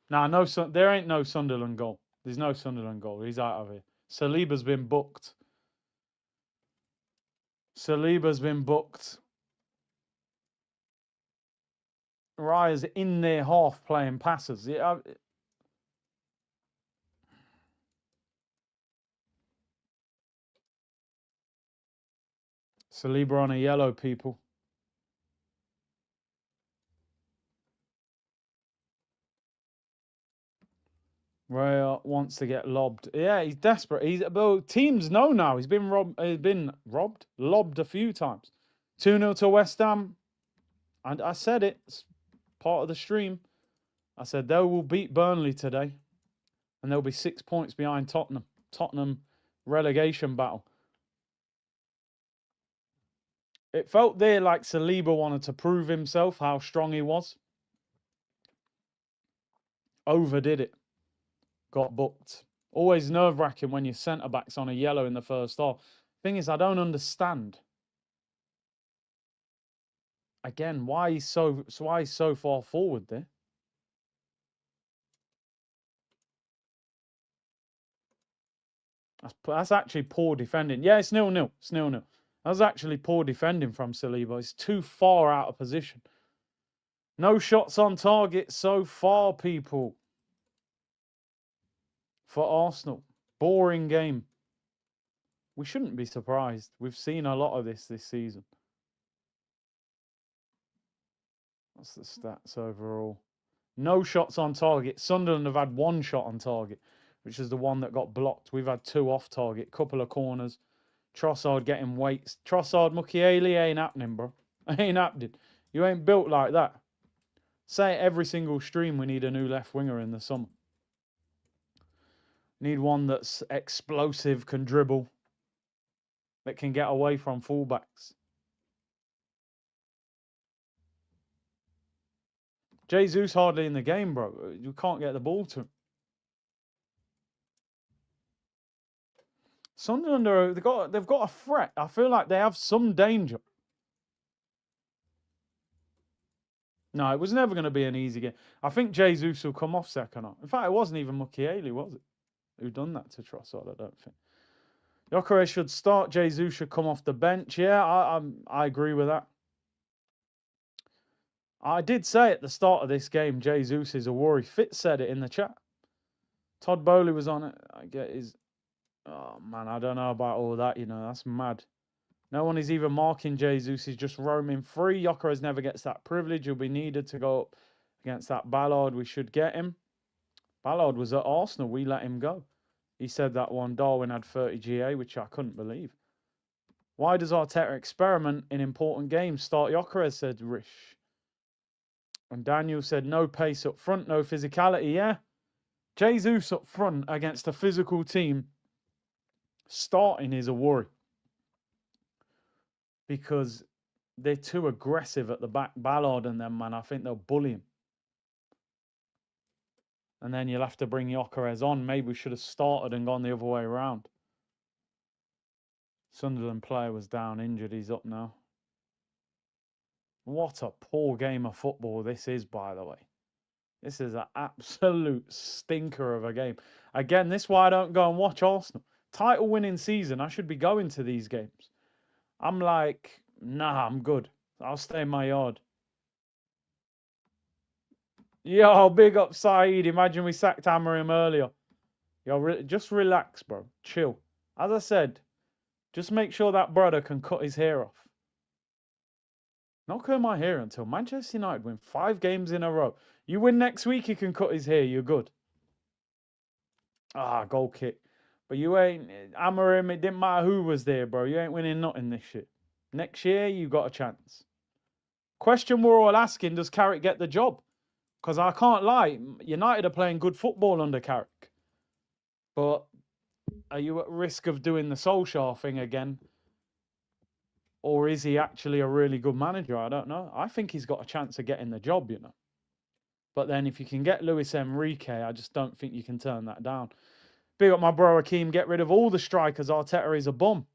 Nah, no, there ain't no Sunderland goal. There's no Sunderland goal. He's out of here. Saliba's been booked. Saliba's been booked. Raya's in their half playing passes. Yeah. Saliba on a yellow, people. Raya wants to get lobbed. Yeah, he's desperate. Well, teams know now. He's been robbed. Lobbed a few times. 2-0 to West Ham. And I said it. It's part of the stream. I said they will beat Burnley today. And they'll be 6 points behind Tottenham. Tottenham relegation battle. It felt there like Saliba wanted to prove himself, how strong he was. Overdid it. Got booked. Always nerve-wracking when your centre-back's on a yellow in the first half. Thing is, I don't understand. Again, why he's so far forward there? That's actually poor defending. Yeah, it's 0-0. It's 0-0. That's actually poor defending from Saliba. It's too far out of position. No shots on target so far, people. For Arsenal. Boring game. We shouldn't be surprised. We've seen a lot of this season. What's the stats overall? No shots on target. Sunderland have had 1 shot on target. which is the one that got blocked. We've had 2 off target, couple of corners. Trossard getting weights. Trossard, Mukiele ain't happening, bro. Ain't happening. You ain't built like that. Say it every single stream, we need a new left winger in the summer. Need one that's explosive, can dribble, that can get away from fullbacks. Jesus hardly in the game, bro. You can't get the ball to him. Sunderland they've got a threat. I feel like they have some danger. No, it was never going to be an easy game. I think Jesus will come off second half. In fact, it wasn't even Mukiele, was it? Who done that to Trossard? I don't think. Gyökeres should start. Jesus should come off the bench. Yeah, I agree with that. I did say at the start of this game, Jesus is a worry. Fitz said it in the chat. Todd Bowley was on it. I get his. Oh man, I don't know about all that. You know, that's mad. No one is even marking Jesus. He's just roaming free. Gyökeres never gets that privilege. He'll be needed to go up against that Ballard. We should get him. Ballard was at Arsenal. We let him go. He said that one. Darwin had 30 GA, which I couldn't believe. Why does Arteta experiment in important games? Start Gyökeres, said Rish. And Daniel said, no pace up front, no physicality. Yeah. Jesus up front against a physical team starting is a worry. Because they're too aggressive at the back. Ballard and them, man, I think they'll bully him. And then you'll have to bring Gyökeres on. Maybe we should have started and gone the other way around. Sunderland player was down, injured. He's up now. What a poor game of football this is, by the way. This is an absolute stinker of a game. Again, this is why I don't go and watch Arsenal. Title winning season, I should be going to these games. I'm like, nah, I'm good. I'll stay in my yard. Yo, big up Saeed. Imagine we sacked Amorim earlier. Yo, just relax, bro. Chill. As I said, just make sure that brother can cut his hair off. Not cut my hair until Manchester United win 5 games in a row. You win next week, he can cut his hair. You're good. Ah, goal kick. But you ain't... Amorim, it didn't matter who was there, bro. You ain't winning nothing this shit. Next year, you got a chance. Question we're all asking, does Carrick get the job? Because I can't lie, United are playing good football under Carrick. But are you at risk of doing the Solskjaer thing again? Or is he actually a really good manager? I don't know. I think he's got a chance of getting the job, you know. But then if you can get Luis Enrique, I just don't think you can turn that down. Big up my bro Akeem, get rid of all the strikers. Arteta is a bum.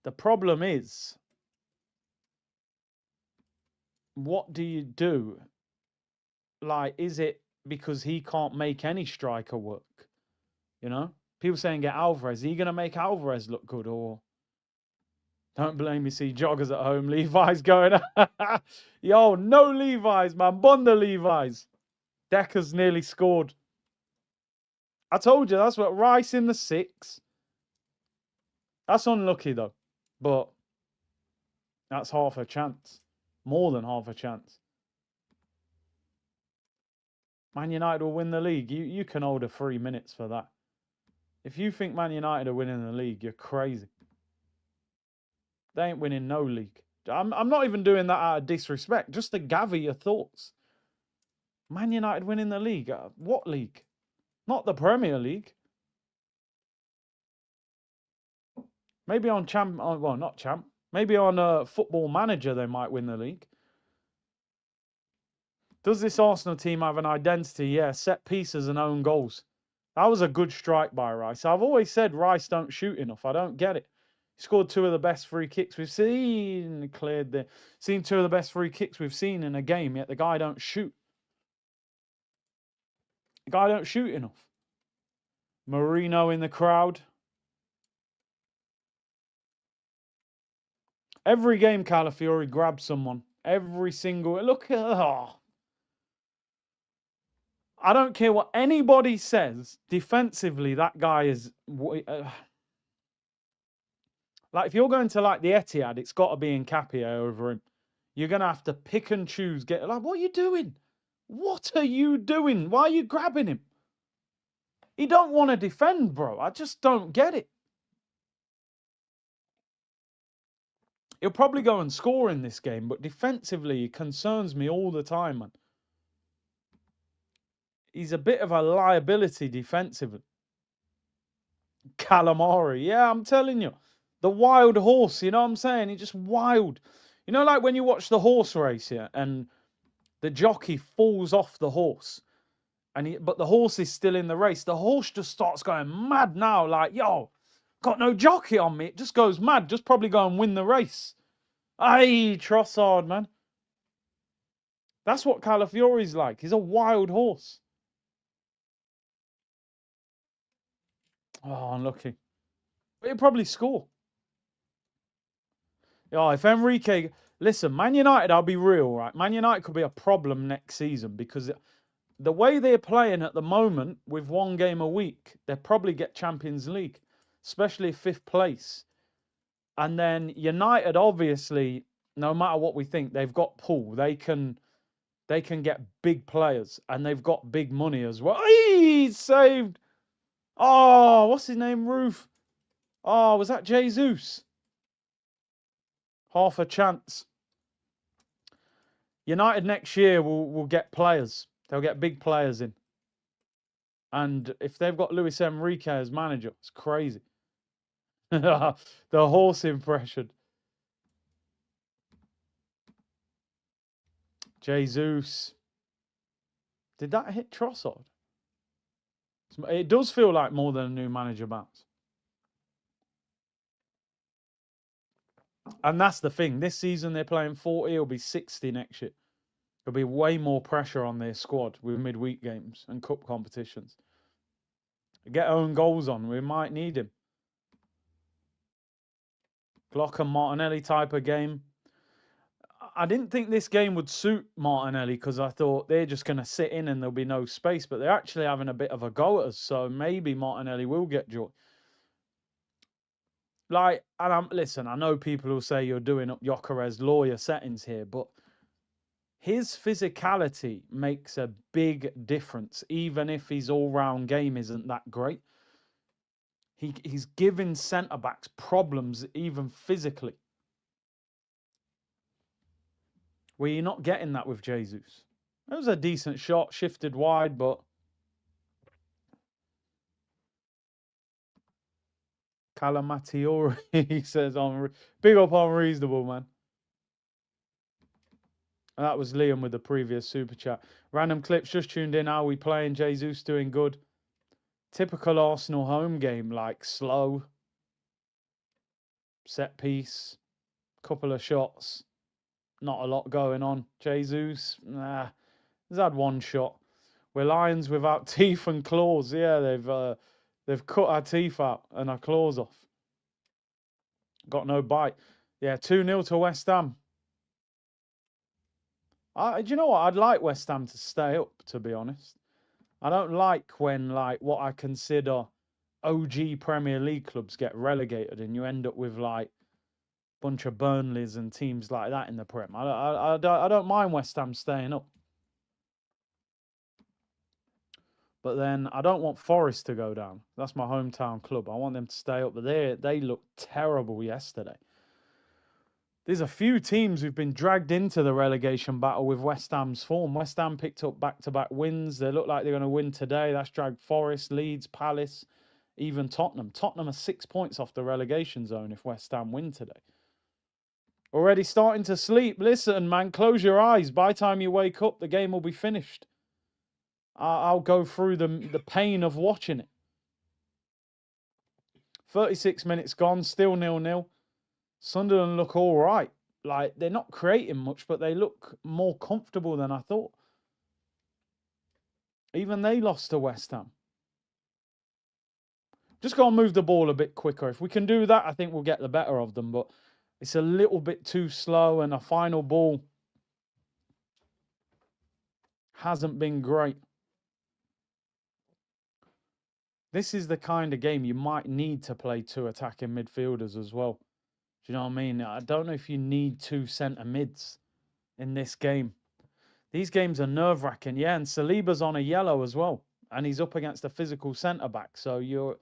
The problem is, what do you do? Like, is it because he can't make any striker work? You know? People saying get Alvarez. Are you going to make Alvarez look good? Or don't blame me, see joggers at home. Levi's going. Yo, no Levi's, man. Bun the Levi's. Decker's nearly scored. I told you, that's what Rice in the 6. That's unlucky, though. But that's half a chance. More than half a chance. Man United will win the league. You can order 3 minutes for that. If you think Man United are winning the league, you're crazy. They ain't winning no league. I'm not even doing that out of disrespect. Just to gather your thoughts. Man United winning the league? What league? Not the Premier League. Maybe on Champ... Well, not Champ. Maybe on Football Manager they might win the league. Does this Arsenal team have an identity? Yeah, set pieces and own goals. That was a good strike by Rice. I've always said Rice don't shoot enough. I don't get it. He scored 2 of the best free kicks we've seen. Seen 2 of the best free kicks we've seen in a game, yet the guy don't shoot. The guy don't shoot enough. Marino in the crowd. Every game Calafiori grabs someone. Every single... Look at... Oh. I don't care what anybody says. Defensively, that guy is... Like, if you're going to, like, the Etihad, it's got to be Nkapie over him. You're going to have to pick and choose. Like, what are you doing? What are you doing? Why are you grabbing him? He don't want to defend, bro. I just don't get it. He'll probably go and score in this game, but defensively, he concerns me all the time, man. He's a bit of a liability defensively. Calamari, yeah, I'm telling you. The wild horse, you know what I'm saying? He's just wild. You know, like when you watch the horse race, yeah, and the jockey falls off the horse, but the horse is still in the race. The horse just starts going mad now, like, yo, got no jockey on me. It just goes mad. Just probably go and win the race. Aye, Trossard, man. That's what Calafiori's like. He's a wild horse. Oh, unlucky. But he'll probably score. Oh, if Enrique... Listen, Man United, I'll be real, right? Man United could be a problem next season because the way they're playing at the moment with one game a week, they'll probably get Champions League, especially fifth place. And then United, obviously, no matter what we think, they've got pull. They can get big players, and they've got big money as well. He's saved. Oh, what's his name? Roof. Oh, was that Jesus? Half a chance. United next year will get players. They'll get big players in. And if they've got Luis Enrique as manager, it's crazy. The horse impression. Jesus. Did that hit Trossard? It does feel like more than a new manager bounce. And that's the thing. This season they're playing 40. It'll be 60 next year. There'll be way more pressure on their squad with midweek games and cup competitions. Get own goals on. We might need him. Glock and Martinelli type of game. I didn't think this game would suit Martinelli because I thought they're just going to sit in and there'll be no space. But they're actually having a bit of a go at us. So maybe Martinelli will get joy. Like, and listen, I know people will say you're doing up Gyökeres lawyer settings here, but his physicality makes a big difference, even if his all-round game isn't that great. He's giving centre-backs problems, even physically. Well, you're not getting that with Jesus. It was a decent shot, shifted wide, but... Calamatiori, he says, big up unreasonable, man. And that was Liam with the previous super chat. Random clips just tuned in. How are we playing? Jesus doing good. Typical Arsenal home game, like slow. Set piece. Couple of shots. Not a lot going on. Jesus, nah. He's had one shot. We're lions without teeth and claws. Yeah, they've cut our teeth out and our claws off. Got no bite. Yeah, 2-0 to West Ham. Do you know what? I'd like West Ham to stay up, to be honest. I don't like when, like, what I consider OG Premier League clubs get relegated and you end up with, like, a bunch of Burnleys and teams like that in the Prem. I don't mind West Ham staying up. But then I don't want Forest to go down. That's my hometown club. I want them to stay up. But they looked terrible yesterday. There's a few teams who've been dragged into the relegation battle with West Ham's form. West Ham picked up back-to-back wins. They look like they're going to win today. That's dragged Forest, Leeds, Palace, even Tottenham. Tottenham are 6 points off the relegation zone if West Ham win today. Already starting to sleep. Listen, man, close your eyes. By the time you wake up, the game will be finished. I'll go through the pain of watching it. 36 minutes gone, still 0-0. Sunderland look all right. Like, they're not creating much, but they look more comfortable than I thought. Even they lost to West Ham. Just got to move the ball a bit quicker. If we can do that, I think we'll get the better of them. But it's a little bit too slow, and a final ball hasn't been great. This is the kind of game you might need to play two attacking midfielders as well. Do you know what I mean? I don't know if you need two centre mids in this game. These games are nerve-wracking. Yeah, and Saliba's on a yellow as well. and he's up against a physical centre-back. So you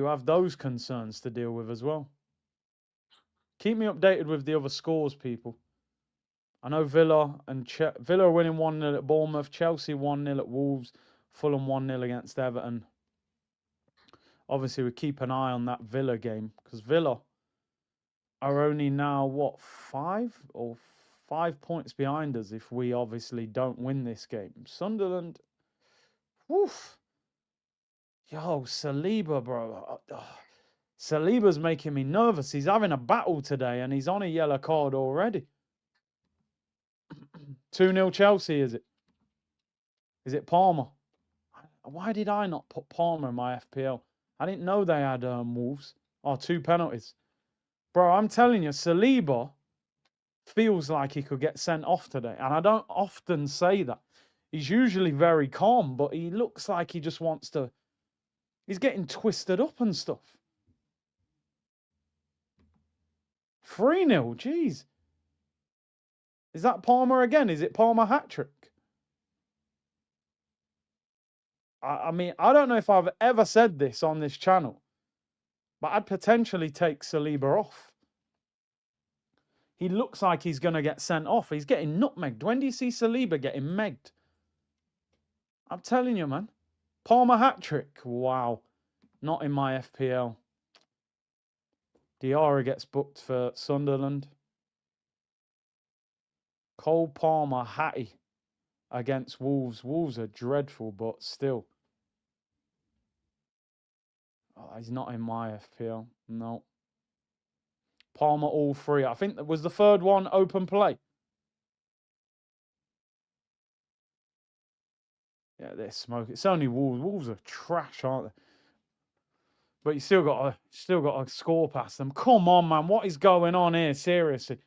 have those concerns to deal with as well. Keep me updated with the other scores, people. I know Villa are winning 1-0 at Bournemouth, Chelsea 1-0 at Wolves, Fulham 1-0 against Everton. Obviously, we keep an eye on that Villa game because Villa are only now, what, 5 points behind us if we obviously don't win this game. Sunderland, woof. Yo, Saliba, bro. Saliba's making me nervous. He's having a battle today and he's on a yellow card already. 2-0 Chelsea, is it? Is it Palmer? Why did I not put Palmer in my FPL? I didn't know they had Wolves. Oh, 2 penalties. Bro, I'm telling you, Saliba feels like he could get sent off today. And I don't often say that. He's usually very calm, but he looks like he just wants to... He's getting twisted up and stuff. 3-0, jeez. Is that Palmer again? Is it Palmer hat-trick? I mean, I don't know if I've ever said this on this channel, but I'd potentially take Saliba off. He looks like he's going to get sent off. He's getting nutmegged. When do you see Saliba getting megged? I'm telling you, man. Palmer hat-trick. Wow. Not in my FPL. Diarra gets booked for Sunderland. Cole Palmer, Hattie against Wolves. Wolves are dreadful, but still. Oh, he's not in my FPL. No. Palmer all 3. I think that was the third one open play. Yeah, they're smoking. It's only Wolves. Wolves are trash, aren't they? But you still got to score past them. Come on, man. What is going on here? Seriously.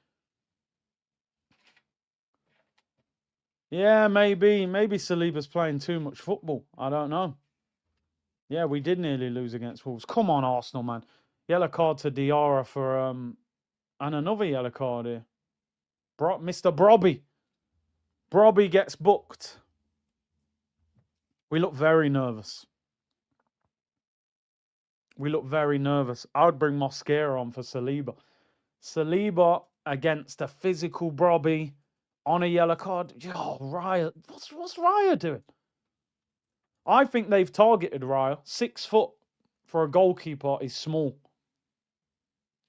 Yeah, maybe Saliba's playing too much football. I don't know. Yeah, we did nearly lose against Wolves. Come on, Arsenal, man. Yellow card to Diarra for and another yellow card here. Mr. Brobby. Brobby gets booked. We look very nervous. We look very nervous. I would bring Mosquera on for Saliba. Saliba against a physical Brobby on a yellow card. Oh, Raya. What's Raya doing? I think they've targeted Raya. 6 foot for a goalkeeper is small.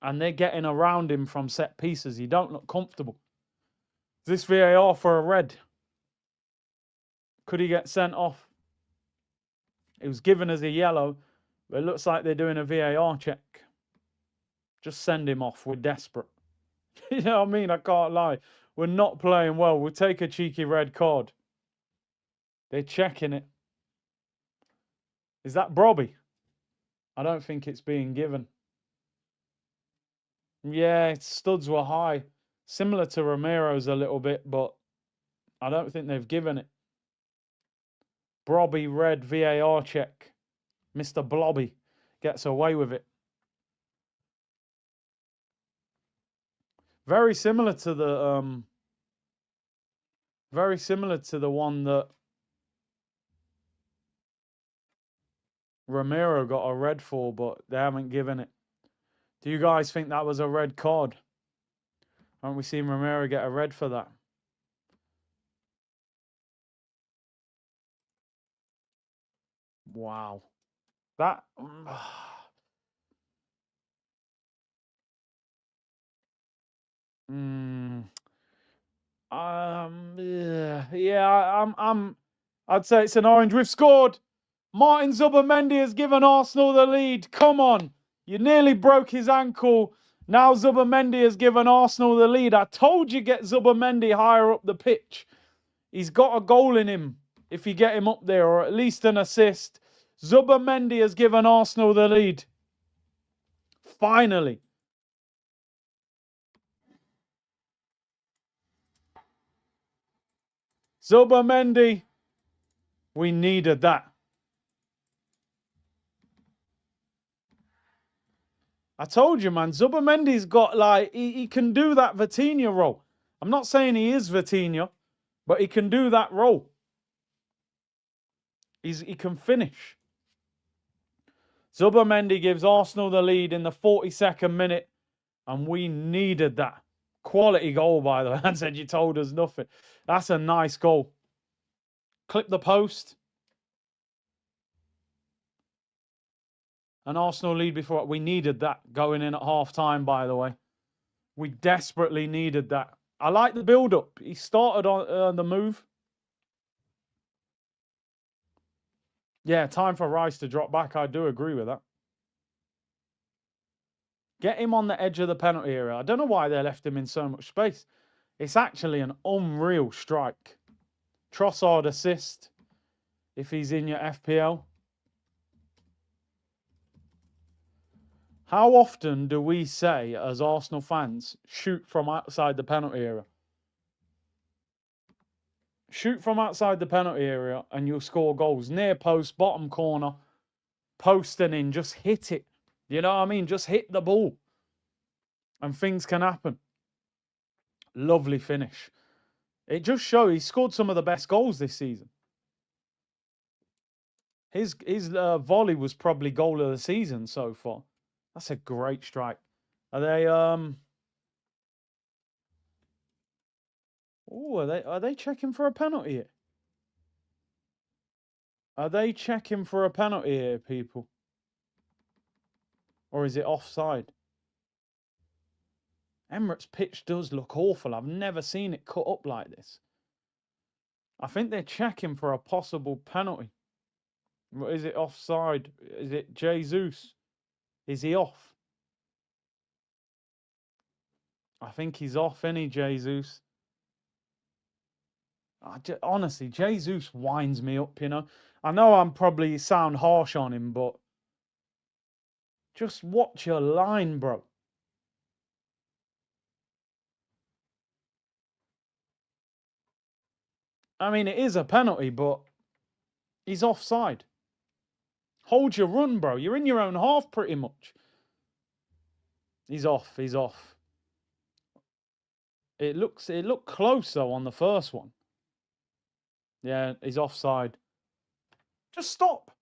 And they're getting around him from set pieces. He don't look comfortable. Is this VAR for a red? Could he get sent off? It was given as a yellow, but it looks like they're doing a VAR check. Just send him off. We're desperate. You know what I mean? I can't lie. We're not playing well. We'll take a cheeky red card. They're checking it. Is that Brobby? I don't think it's being given. Yeah, studs were high. Similar to Romero's a little bit, but I don't think they've given it. Brobby red VAR check. Mr. Blobby gets away with it. Very similar to the one that Romero got a red for, but they haven't given it. Do you guys think that was a red card? Haven't we seen Romero get a red for that? Wow. That... yeah, I'd say it's an orange. We've scored. Martin Zubimendi has given Arsenal the lead. Come on. You nearly broke his ankle. Now Zubimendi has given Arsenal the lead. I told you get Zubimendi higher up the pitch. He's got a goal in him if you get him up there, or at least an assist. Zubimendi has given Arsenal the lead. Finally. Zubimendi. We needed that. I told you, man. Zubimendi's got, like, he can do that Vitinha role. I'm not saying he is Vitinha, but he can do that role. He can finish. Zubimendi gives Arsenal the lead in the 42nd minute, and we needed that. Quality goal, by the way. I said you told us nothing. That's a nice goal. Clip the post. An Arsenal lead before. We needed that going in at half-time, by the way. We desperately needed that. I like the build-up. He started on the move. Yeah, time for Rice to drop back. I do agree with that. Get him on the edge of the penalty area. I don't know why they left him in so much space. It's actually an unreal strike. Trossard assist if he's in your FPL. How often do we say, as Arsenal fans, shoot from outside the penalty area? Shoot from outside the penalty area and you'll score goals. Near post, bottom corner, post and in. Just hit it. You know what I mean? Just hit the ball. And things can happen. Lovely finish. It just shows he scored some of the best goals this season. His volley was probably goal of the season so far. That's a great strike. Are they Oh, are they checking for a penalty here? Are they checking for a penalty here, people? Or is it offside? Emirates pitch does look awful. I've never seen it cut up like this. I think they're checking for a possible penalty. Is it offside? Is it Jesus? Is he off? I think he's off, any Jesus. Honestly, Jesus winds me up, you know. I know I'm probably sound harsh on him, but just watch your line, bro. I mean, it is a penalty, but he's offside. Hold your run, bro. You're in your own half pretty much. He's off. He's off. It looked close though on the first one. Yeah, he's offside. Just stop.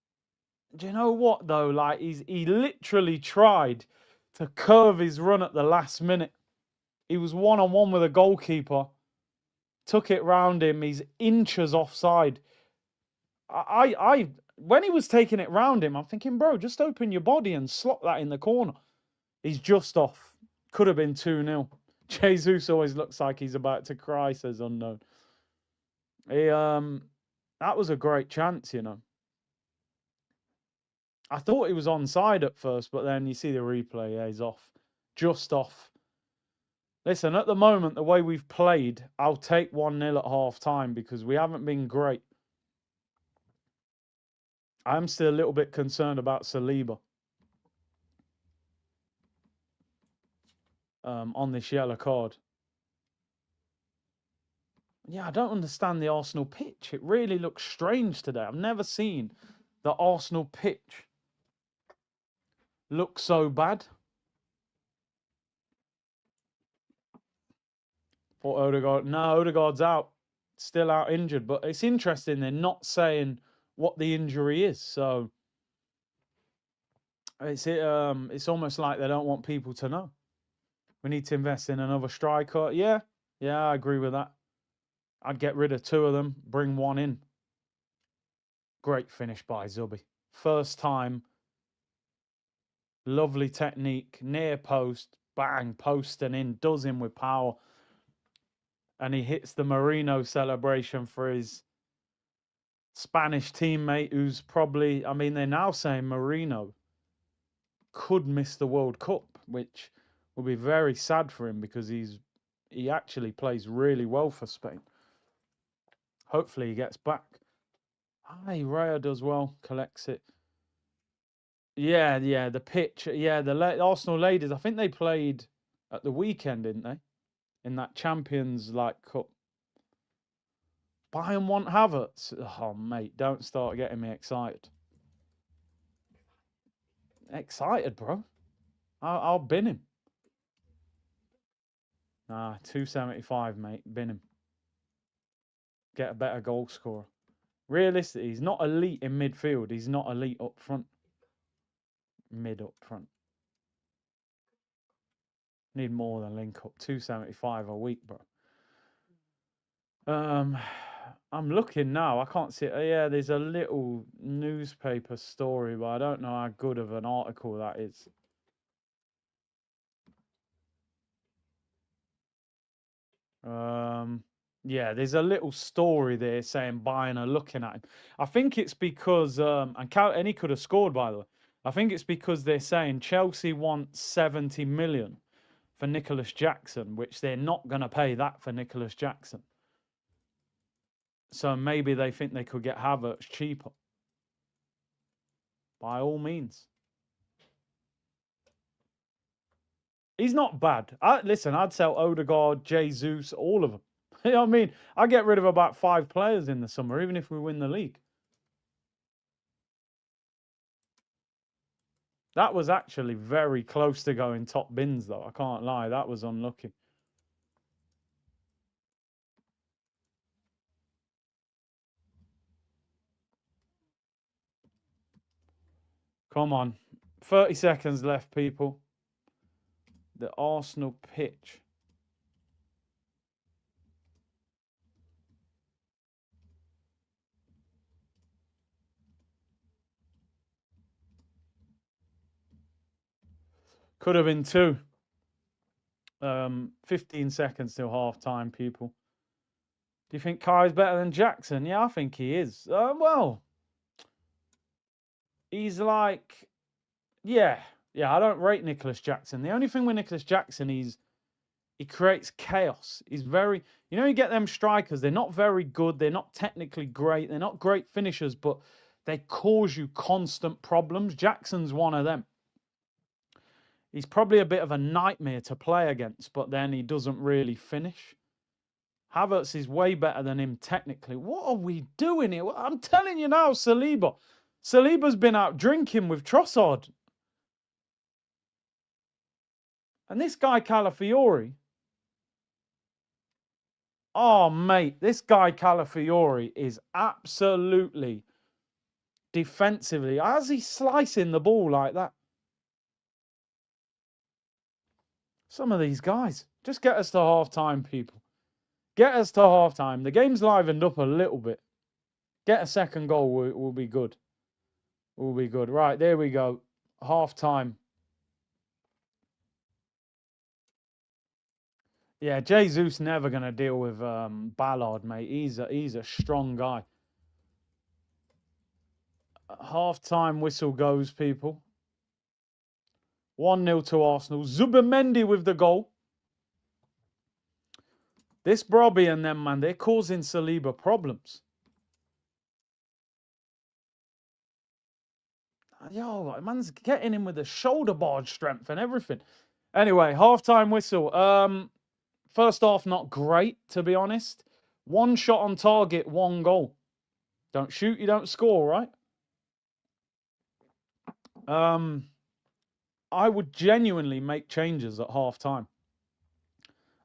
Do you know what though? Like he literally tried to curve his run at the last minute. He was one-on-one with a goalkeeper. Took it round him. He's inches offside. When he was taking it round him, I'm thinking, bro, just open your body and slot that in the corner. He's just off. Could have been 2-0. Jesus always looks like he's about to cry, says Unknown. That was a great chance, you know. I thought he was onside at first, but then you see the replay. Yeah, he's off. Just off. Listen, at the moment, the way we've played, I'll take 1-0 at half-time because we haven't been great. I'm still a little bit concerned about Saliba on this yellow card. Yeah, I don't understand the Arsenal pitch. It really looks strange today. I've never seen the Arsenal pitch look so bad. Or Odegaard. No, Odegaard's out. Still out injured. But it's interesting they're not saying what the injury is. So it's almost like they don't want people to know. We need to invest in another striker. Yeah, I agree with that. I'd get rid of 2 of them, bring 1 in. Great finish by Zubi. First time. Lovely technique. Near post. Bang. Post and in. Does him with power. And he hits the Marino celebration for his Spanish teammate who's probably, I mean, they're now saying Marino could miss the World Cup, which will be very sad for him because he actually plays really well for Spain. Hopefully he gets back. Raya does well, collects it. Yeah, the pitch. Yeah, the Arsenal ladies, I think they played at the weekend, didn't they? In that Champions Cup. Bayern want Havertz. Oh, mate, don't start getting me excited. Excited, bro. I'll bin him. Nah, 275, mate. Bin him. Get a better goal scorer. Realistically, he's not elite in midfield. He's not elite up front. Mid up front. Need more than link up. 275 a week, bro. I'm looking now. I can't see it. Yeah, there's a little newspaper story, but I don't know how good of an article that is. Yeah, there's a little story there saying Bayern are looking at him. I think it's because and he could have scored, by the way. I think it's because they're saying Chelsea want 70 million for Nicholas Jackson, which they're not going to pay that for Nicholas Jackson. So maybe they think they could get Havertz cheaper. By all means. He's not bad. Listen, I'd sell Odegaard, Jesus, all of them. You know what I mean? I'd get rid of about 5 players in the summer, even if we win the league. That was actually very close to going top bins, though. I can't lie. That was unlucky. Come on. 30 seconds left, people. The Arsenal pitch. Could have been 2. 15 seconds till half time, people. Do you think Kai's better than Jackson? Yeah, I think he is. Well, he's like, yeah, I don't rate Nicholas Jackson. The only thing with Nicholas Jackson is he creates chaos. He's very, you get them strikers, they're not very good, they're not technically great, they're not great finishers, but they cause you constant problems. Jackson's one of them. He's probably a bit of a nightmare to play against, but then he doesn't really finish. Havertz is way better than him technically. What are we doing here? I'm telling you now, Saliba. Saliba's been out drinking with Trossard. And this guy, Calafiori. Oh, mate, this guy, Calafiori, is absolutely defensively. How's he slicing the ball like that? Some of these guys. Just get us to half-time, people. Get us to half-time. The game's livened up a little bit. Get a second goal will be good. Will be good. Right, there we go. Half-time. Yeah, Jesus never going to deal with Ballard, mate. He's a strong guy. Half-time whistle goes, people. 1-0 to Arsenal. Zubimendi with the goal. This Brobby and them, man, they're causing Saliba problems. Yo, man's getting him with the shoulder barge strength and everything. Anyway, half-time whistle. First half, not great, to be honest. 1 shot on target, 1 goal. Don't shoot, you don't score, right? I would genuinely make changes at half-time.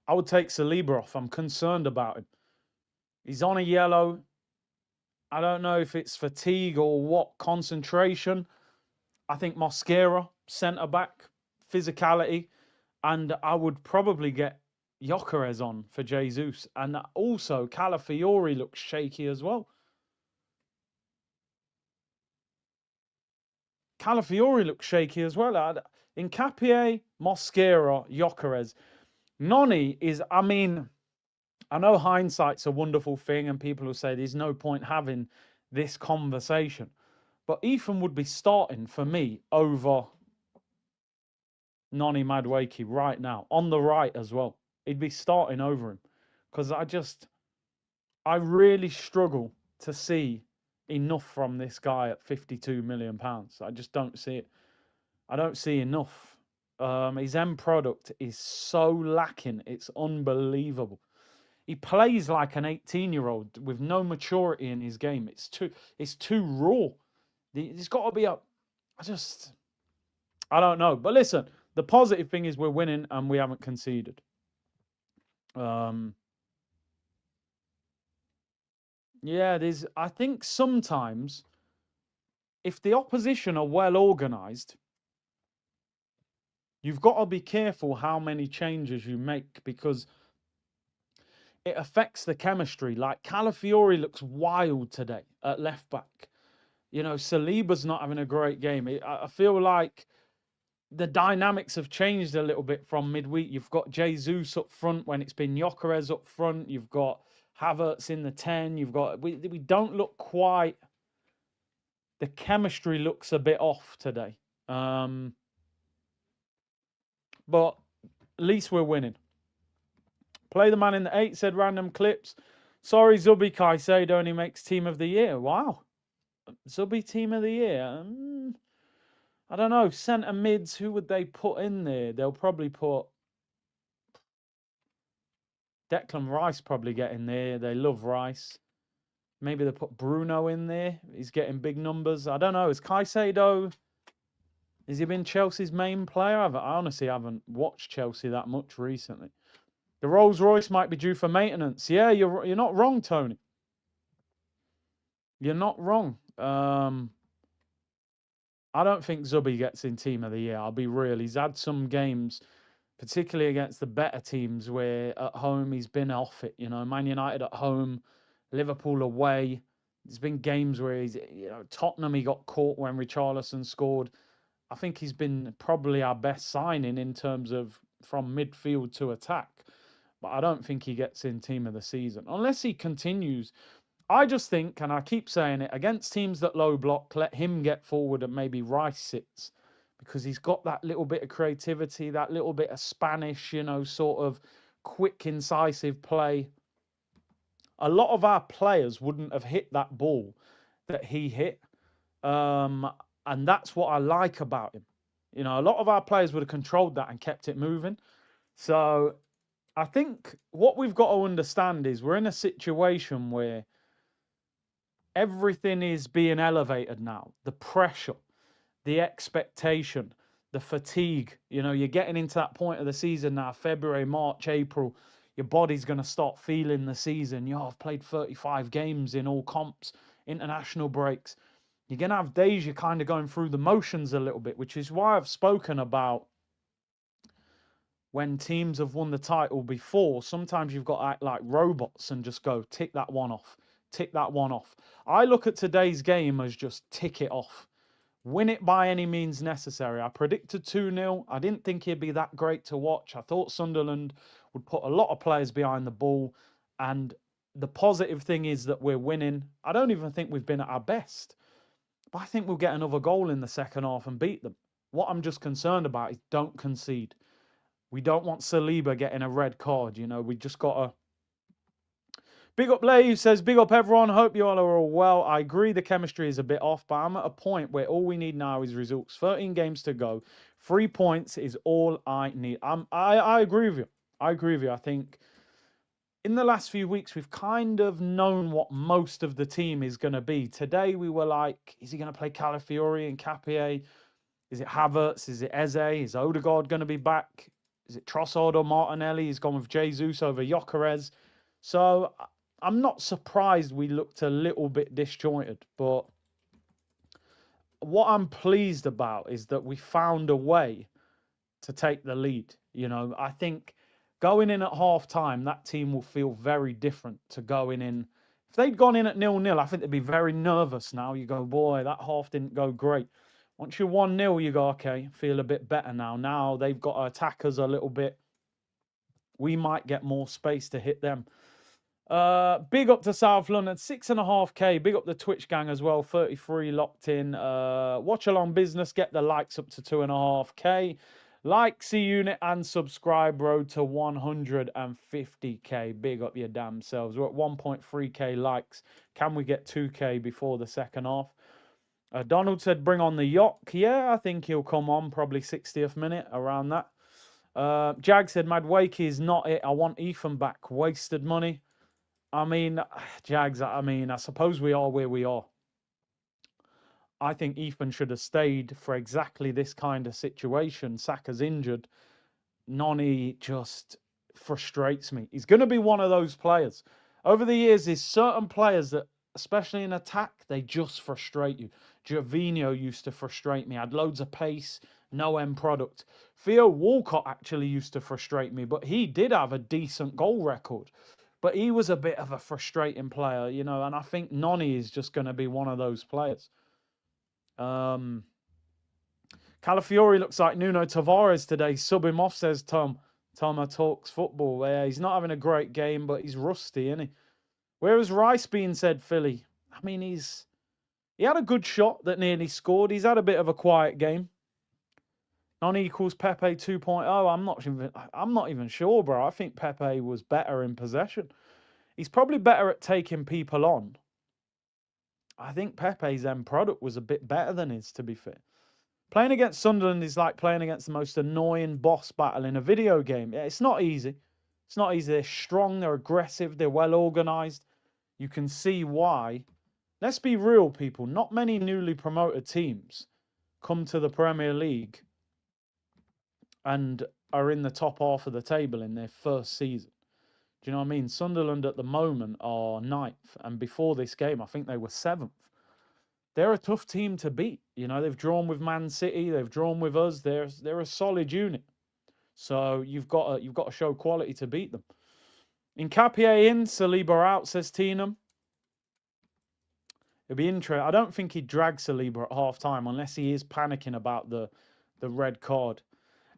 I would take Saliba off. I'm concerned about him. He's on a yellow. I don't know if it's fatigue or what, concentration. I think Mosquera, centre-back, physicality. And I would probably get Gyökeres on for Jesus. And also, Calafiori looks shaky as well. Calafiori looks shaky as well. Nkapie, Mosquera, Gyökeres. Noni is, I mean, I know hindsight's a wonderful thing and people will say there's no point having this conversation. But Ethan would be starting for me over Noni Madueke right now, on the right as well. He'd be starting over him. Because I really struggle to see enough from this guy at £52 million. I just don't see it. I don't see enough. His end product is so lacking. It's unbelievable. He plays like an 18-year-old with no maturity in his game. It's too raw. There's got to be I don't know. But listen, the positive thing is we're winning and we haven't conceded. Yeah, I think sometimes if the opposition are well organised, you've got to be careful how many changes you make because it affects the chemistry. Like Calafiori looks wild today at left back. You know, Saliba's not having a great game. I feel like the dynamics have changed a little bit from midweek. You've got Jesus up front when it's been Gyökeres up front. You've got Havertz in the 10. We don't look quite. The chemistry looks a bit off today. But at least we're winning. Play the man in the 8, said Random Clips. Sorry, Zubi Caicedo only makes team of the year. Wow. Zubi team of the year. I don't know. Centre mids, who would they put in there? They'll probably put Declan Rice, probably get in there. They love Rice. Maybe they put Bruno in there. He's getting big numbers. I don't know. Is Caicedo, has he been Chelsea's main player? I honestly haven't watched Chelsea that much recently. The Rolls Royce might be due for maintenance. Yeah, you're not wrong, Tony. You're not wrong. I don't think Zubi gets in team of the year. I'll be real. He's had some games, particularly against the better teams, where at home he's been off it. You know, Man United at home, Liverpool away. There's been games where Tottenham, he got caught when Richarlison scored. I think he's been probably our best signing in terms of from midfield to attack. But I don't think he gets in team of the season unless he continues. I just think, and I keep saying it, against teams that low block, let him get forward and maybe Rice sits because he's got that little bit of creativity, that little bit of Spanish, sort of quick, incisive play. A lot of our players wouldn't have hit that ball that he hit. And that's what I like about him. A lot of our players would have controlled that and kept it moving. So I think what we've got to understand is we're in a situation where everything is being elevated now. The pressure, the expectation, the fatigue. You're getting into that point of the season now, February, March, April. Your body's going to start feeling the season. I've played 35 games in all comps, international breaks. You're going to have days you're kind of going through the motions a little bit, which is why I've spoken about when teams have won the title before, sometimes you've got to act like robots and just go, tick that one off, tick that one off. I look at today's game as just tick it off. Win it by any means necessary. I predicted 2-0. I didn't think he'd be that great to watch. I thought Sunderland would put a lot of players behind the ball. And the positive thing is that we're winning. I don't even think we've been at our best. But I think we'll get another goal in the second half and beat them. What I'm just concerned about is don't concede. We don't want Saliba getting a red card. We just got to. Big up Lay, who says, big up everyone. Hope you all are all well. I agree the chemistry is a bit off, but I'm at a point where all we need now is results. 13 games to go. 3 points is all I need. I agree with you. I agree with you. I think in the last few weeks, we've kind of known what most of the team is going to be. Today, we were like, is he going to play Calafiori and Capier? Is it Havertz? Is it Eze? Is Odegaard going to be back? Is it Trossard or Martinelli? He's gone with Jesus over Gyökeres. So I'm not surprised we looked a little bit disjointed. But what I'm pleased about is that we found a way to take the lead. I think going in at half time, that team will feel very different to going in. If they'd gone in at 0-0, I think they'd be very nervous now. You go, boy, that half didn't go great. Once you're 1-0, you go, okay, feel a bit better now. Now they've got to attack us a little bit. We might get more space to hit them. Big up to South London, 6.5K. Big up the Twitch gang as well, 33 locked in. Watchalong business, get the likes up to 2.5K. Like, see unit and subscribe, road to 150K. Big up your damn selves. We're at 1.3K likes. Can we get 2K before the second half? Donald said, bring on the yacht. Yeah, I think he'll come on probably 60th minute, around that. Jag said, Madwakey is not it. I want Ethan back. Wasted money. I mean, Jags, I suppose we are where we are. I think Ethan should have stayed for exactly this kind of situation. Saka's injured. Noni just frustrates me. He's going to be one of those players. Over the years, there's certain players that, especially in attack, they just frustrate you. Gervinho used to frustrate me. Had loads of pace, no end product. Theo Walcott actually used to frustrate me, but he did have a decent goal record. But he was a bit of a frustrating player, you know, and I think Noni is just going to be one of those players. Calafiori looks like Nuno Tavares today. Sub him off, says Tom. Tom talks football. Yeah, he's not having a great game, but he's rusty, isn't he? Where has Rice been, said Philly? I mean, he had a good shot that nearly scored. He's had a bit of a quiet game. Non equals Pepe 2.0. I'm not even sure, bro. I think Pepe was better in possession. He's probably better at taking people on. I think Pepe's end product was a bit better than his, to be fair. Playing against Sunderland is like playing against the most annoying boss battle in a video game. Yeah, it's not easy. It's not easy. They're strong, they're aggressive, they're well organised. You can see why. Let's be real, people. Not many newly promoted teams come to the Premier League and are in the top half of the table in their first season. Do you know what I mean? Sunderland at the moment are ninth, and before this game, I think they were seventh. They're a tough team to beat. You know, they've drawn with Man City, they've drawn with us. They're a solid unit. So you've got to show quality to beat them. Nkapie in, Saliba out, says Teenham. It'd be interesting. I don't think he'd drag Saliba at half time unless he is panicking about the red card.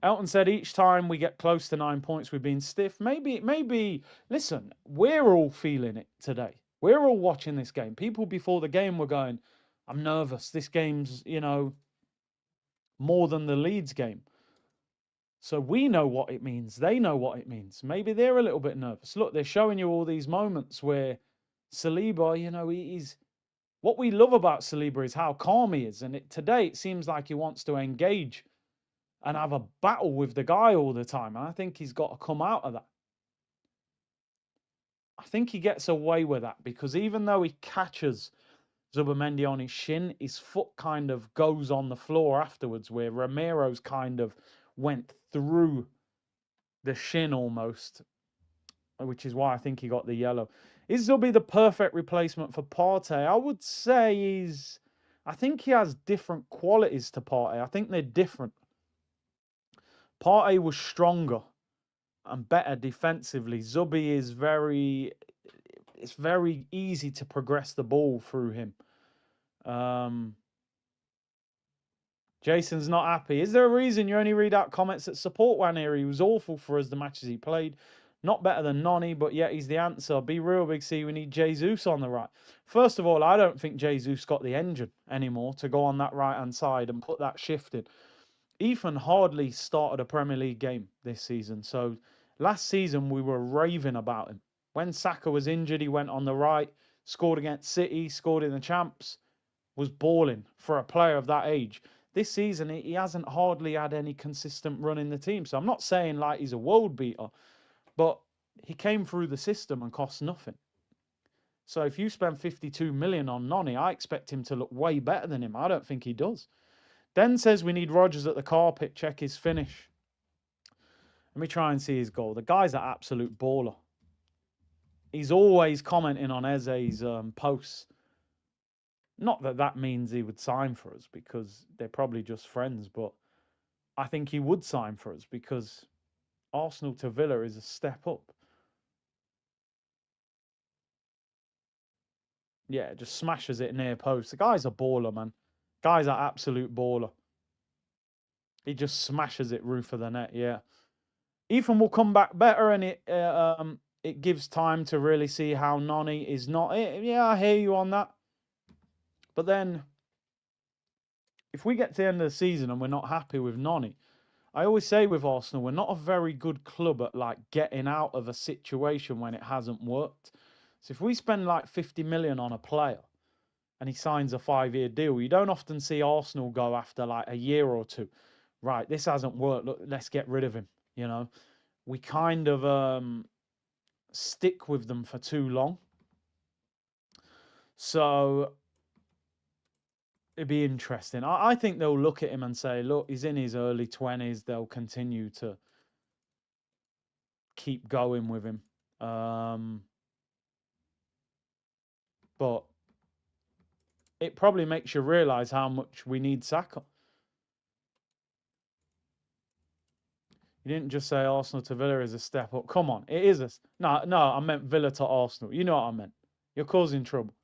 Elton said each time we get close to 9 points, we've been stiff. Maybe. Listen, we're all feeling it today. We're all watching this game. People before the game were going, "I'm nervous. This game's, you know, more than the Leeds game." So we know what it means. They know what it means. Maybe they're a little bit nervous. Look, they're showing you all these moments where Saliba, you know, he's. What we love about Saliba is how calm he is. And today it seems like he wants to engage and have a battle with the guy all the time. And I think he's got to come out of that. I think he gets away with that because even though he catches Zubimendi on his shin, his foot kind of goes on the floor afterwards, where Romero's kind of went through the shin almost, which is why I think he got the yellow. Is Zubi the perfect replacement for Partey? I would say I think he has different qualities to Partey. I think they're different. Partey was stronger and better defensively. Zubi is it's very easy to progress the ball through him. Jason's not happy. Is there a reason you only read out comments that support Waneri? He was awful for us the matches he played. Not better than Noni, but yet he's the answer. Be real, Big C. We need Jesus on the right. First of all, I don't think Jesus got the engine anymore to go on that right-hand side and put that shift in. Ethan hardly started a Premier League game this season. So last season, we were raving about him. When Saka was injured, he went on the right, scored against City, scored in the Champs, was balling for a player of that age. This season, he hasn't hardly had any consistent run in the team. So I'm not saying like he's a world beater, but he came through the system and cost nothing. So if you spend 52 million on Noni, I expect him to look way better than him. I don't think he does. Den says we need Rodgers at the carpet. Check his finish. Let me try and see his goal. The guy's an absolute baller. He's always commenting on Eze's posts. Not that that means he would sign for us because they're probably just friends, but I think he would sign for us because Arsenal to Villa is a step up. Yeah, just smashes it near post. The guy's a baller, man. Guy's an absolute baller. He just smashes it roof of the net, yeah. Ethan will come back better, and it gives time to really see how Noni is not. Yeah, I hear you on that. But then, if we get to the end of the season and we're not happy with Noni, I always say with Arsenal, we're not a very good club at like getting out of a situation when it hasn't worked. So if we spend like 50 million on a player and he signs a 5-year deal, you don't often see Arsenal go after like a year or two. Right, this hasn't worked. Look, let's get rid of him. You know, we kind of stick with them for too long. So it'd be interesting. I think they'll look at him and say, look, he's in his early 20s. They'll continue to keep going with him. but it probably makes you realise how much we need Saka. You didn't just say Arsenal to Villa is a step up. Come on, it is a... No, I meant Villa to Arsenal. You know what I meant. You're causing trouble.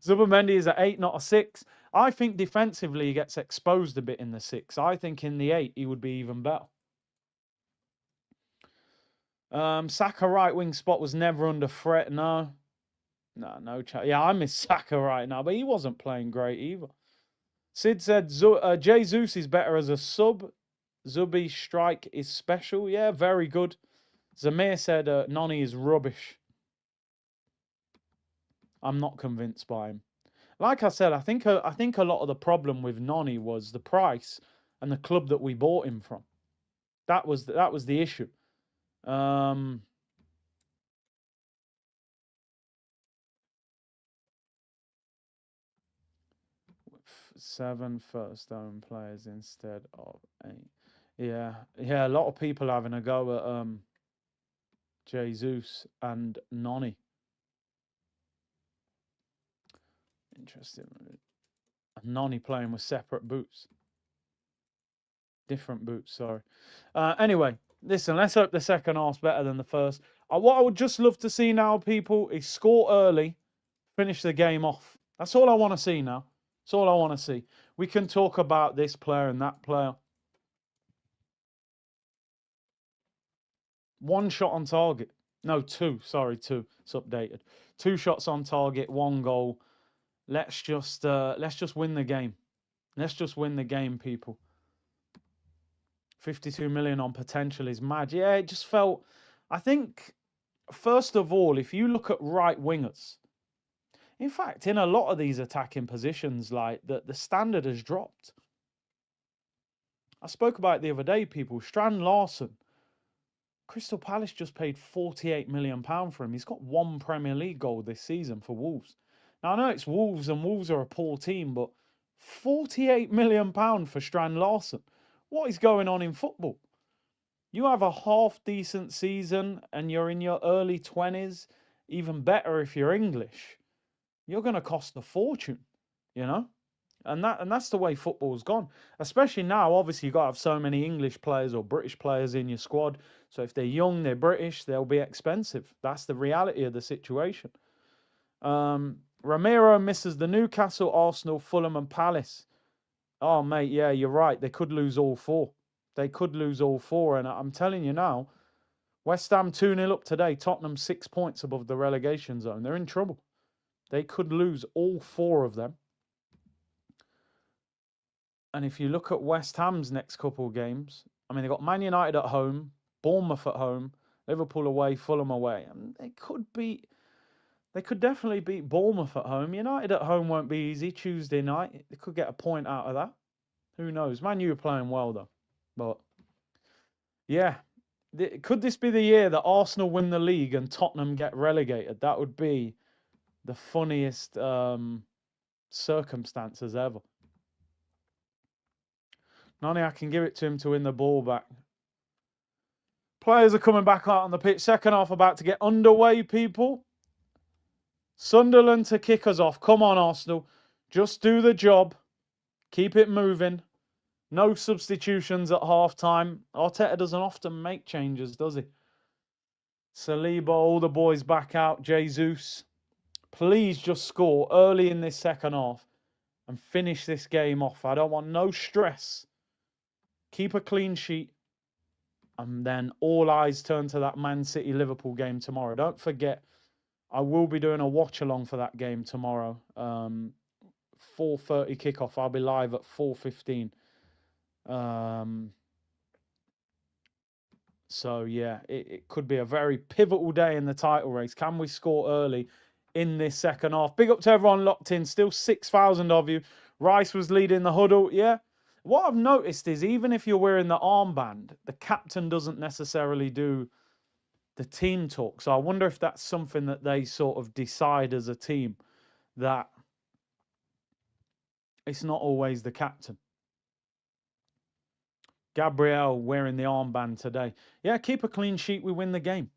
Zubimendi is at 8, not a 6. I think defensively he gets exposed a bit in the 6. I think in the 8 he would be even better. Saka right wing spot was never under threat. No chat. Yeah, I miss Saka right now, but he wasn't playing great either. Sid said Jesus is better as a sub. Zubi's strike is special. Yeah, very good. Zamir said Noni is rubbish. I'm not convinced by him. Like I said, I think a lot of the problem with Noni was the price and the club that we bought him from. That was the issue. 7 first own players instead of 8. Yeah. A lot of people having a go at Jesus and Noni. Interesting. Noni playing with separate boots. Different boots, sorry. Anyway, listen, let's hope the second half's better than the first. What I would just love to see now, people, is score early, finish the game off. That's all I want to see now. That's all I want to see. We can talk about this player and that player. 1 shot on target. No, 2. Sorry, 2. It's updated. 2 shots on target, 1 goal. Let's just win the game. Let's just win the game, people. 52 million on potential is mad. Yeah, it just felt... I think, first of all, if you look at right wingers, in fact, in a lot of these attacking positions, like the standard has dropped. I spoke about it the other day, people. Strand Larson. Crystal Palace just paid £48 million for him. He's got 1 Premier League goal this season for Wolves. Now, I know it's Wolves and Wolves are a poor team, but £48 million for Strand Larson. What is going on in football? You have a half-decent season and you're in your early 20s, even better if you're English. You're going to cost a fortune, you know? And that's the way football's gone. Especially now, obviously, you've got to have so many English players or British players in your squad. So if they're young, they're British, they'll be expensive. That's the reality of the situation. Ramiro misses the Newcastle, Arsenal, Fulham and Palace. Oh, mate, yeah, you're right. They could lose all 4. They could lose all 4. And I'm telling you now, West Ham 2-0 up today. Tottenham 6 points above the relegation zone. They're in trouble. They could lose all 4 of them. And if you look at West Ham's next couple of games, I mean, they've got Man United at home, Bournemouth at home, Liverpool away, Fulham away. And they could definitely beat Bournemouth at home. United at home won't be easy. Tuesday night, they could get a point out of that. Who knows? Man U are playing well, though. But, yeah. Could this be the year that Arsenal win the league and Tottenham get relegated? That would be the funniest circumstances ever. Nani, I can give it to him to win the ball back. Players are coming back out on the pitch. Second half about to get underway, people. Sunderland to kick us off. Come on, Arsenal. Just do the job. Keep it moving. No substitutions at half-time. Arteta doesn't often make changes, does he? Saliba, all the boys back out. Jesus. Please just score early in this second half and finish this game off. I don't want no stress. Keep a clean sheet. And then all eyes turn to that Man City-Liverpool game tomorrow. Don't forget, I will be doing a watch-along for that game tomorrow. 4:30 kickoff. I'll be live at 4:15. So, yeah, it could be a very pivotal day in the title race. Can we score early in this second half? Big up to everyone locked in. Still 6,000 of you. Rice was leading the huddle. Yeah. What I've noticed is even if you're wearing the armband, the captain doesn't necessarily do the team talk. So I wonder if that's something that they sort of decide as a team, that it's not always the captain. Gabriel wearing the armband today. Yeah, keep a clean sheet, we win the game.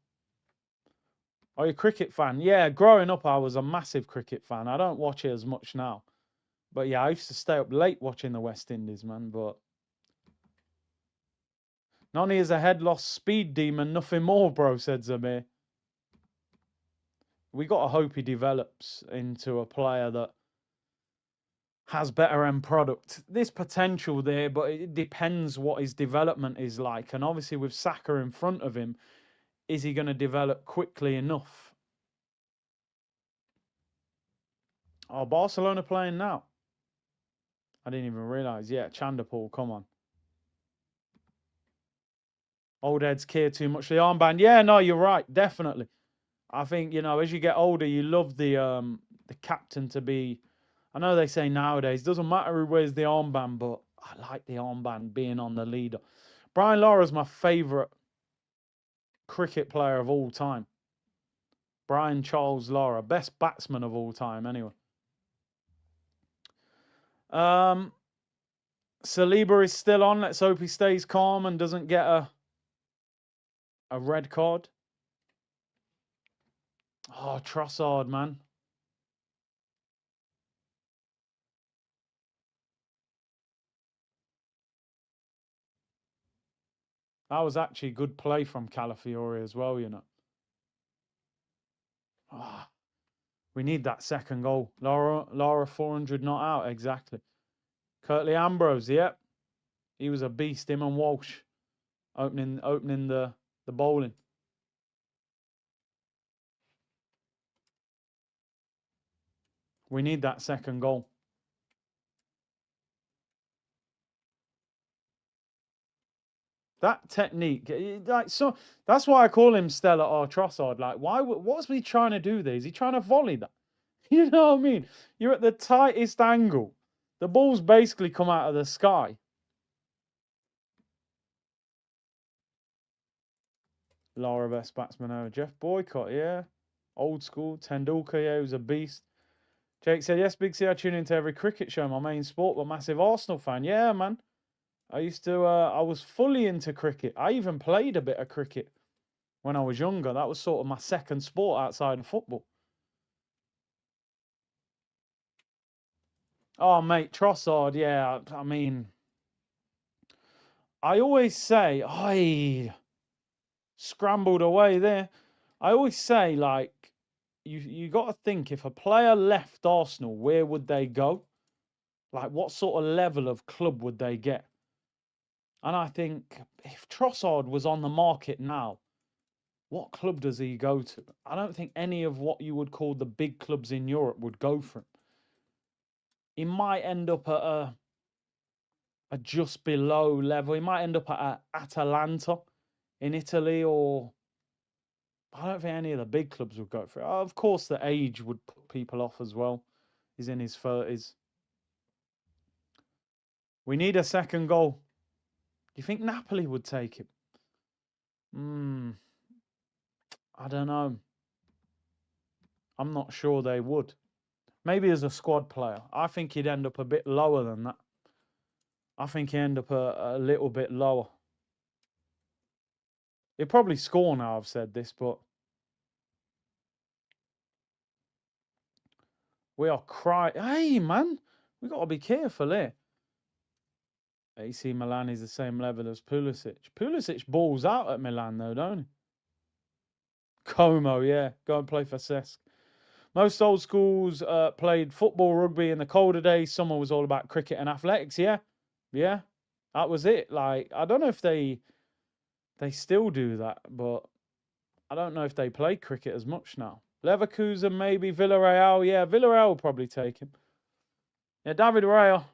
Are you a cricket fan? Yeah, growing up, I was a massive cricket fan. I don't watch it as much now. But yeah, I used to stay up late watching the West Indies, man. But Nani is a head loss speed demon, nothing more, bro, said Zamir. We got to hope he develops into a player that has better end product. There's potential there, but it depends what his development is like. And obviously, with Saka in front of him, is he going to develop quickly enough? Oh, Barcelona playing now. I didn't even realise. Yeah, Chanderpaul, come on. Old heads care too much. The armband. Yeah, no, you're right. Definitely. I think, as you get older, you love the captain to be. I know they say nowadays, doesn't matter who wears the armband, but I like the armband being on the leader. Brian Lara's my favourite cricket player of all time. Brian Charles Lara, best batsman of all time, anyway. Saliba is still on. Let's hope he stays calm and doesn't get a red card. Oh, Trossard, man. That was actually good play from Calafiori as well, Oh, we need that second goal. Lara 400 not out, exactly. Curtly Ambrose, yep. He was a beast, him and Walsh opening the bowling. We need that second goal. That technique, so that's why I call him Stella or Trossard. Like, what's he trying to do there? Is he trying to volley that? You know what I mean? You're at the tightest angle. The ball's basically come out of the sky. Lara best batsman ever. Jeff Boycott, yeah. Old school. Tendulkar, yeah, he was a beast. Jake said, yes, Big C, I tune into every cricket show, my main sport, but massive Arsenal fan. Yeah, man. I was fully into cricket. I even played a bit of cricket when I was younger. That was sort of my second sport outside of football. Oh, mate, Trossard, yeah. I mean, I always say, I scrambled away there. I always say, like, you got to think, if a player left Arsenal, where would they go? Like, what sort of level of club would they get? And I think if Trossard was on the market now, what club does he go to? I don't think any of what you would call the big clubs in Europe would go for him. He might end up at a just below level. He might end up at Atalanta in Italy, or I don't think any of the big clubs would go for it. Of course, the age would put people off as well. He's in his 30s. We need a second goal. Do you think Napoli would take him? I don't know. I'm not sure they would. Maybe as a squad player. I think he'd end up a bit lower than that. I think he'd end up a little bit lower. He'll probably score now, I've said this, but we are crying. Hey, man, we got to be careful here. AC Milan is the same level as Pulisic. Pulisic balls out at Milan, though, don't he? Como, yeah. Go and play for Cesc. Most old schools played football, rugby in the colder days. Summer was all about cricket and athletics. Yeah, yeah, that was it. Like, I don't know if they still do that, but I don't know if they play cricket as much now. Leverkusen, maybe Villarreal. Yeah, Villarreal will probably take him. Yeah, David Raya.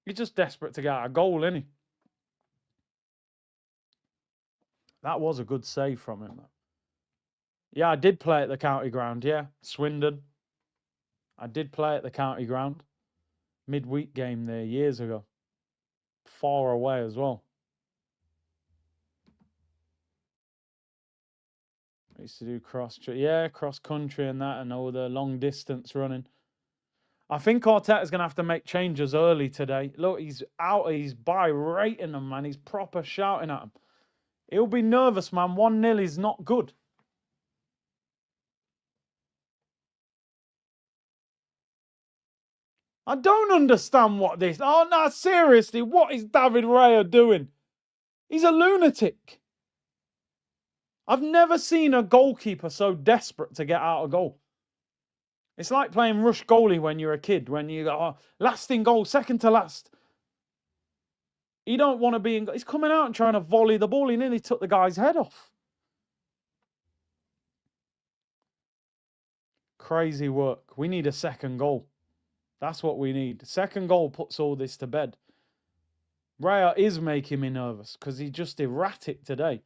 He's just desperate to get a goal, isn't he? That was a good save from him. Yeah, I did play at the county ground. Yeah, Swindon. I did play at the county ground. Midweek game there years ago. Far away as well. I used to do cross country and that, and all the long distance running. I think Arteta's going to have to make changes early today. Look, he's out. He's berating them, man. He's proper shouting at them. He'll be nervous, man. 1-0 is not good. I don't understand what this... Oh, no, seriously, what is David Raya doing? He's a lunatic. I've never seen a goalkeeper so desperate to get out of goal. It's like playing rush goalie when you're a kid, when you go, oh, last in goal, second to last. You don't want to be in... He's coming out and trying to volley the ball. He nearly took the guy's head off. Crazy work. We need a second goal. That's what we need. Second goal puts all this to bed. Raya is making me nervous because he's just erratic today.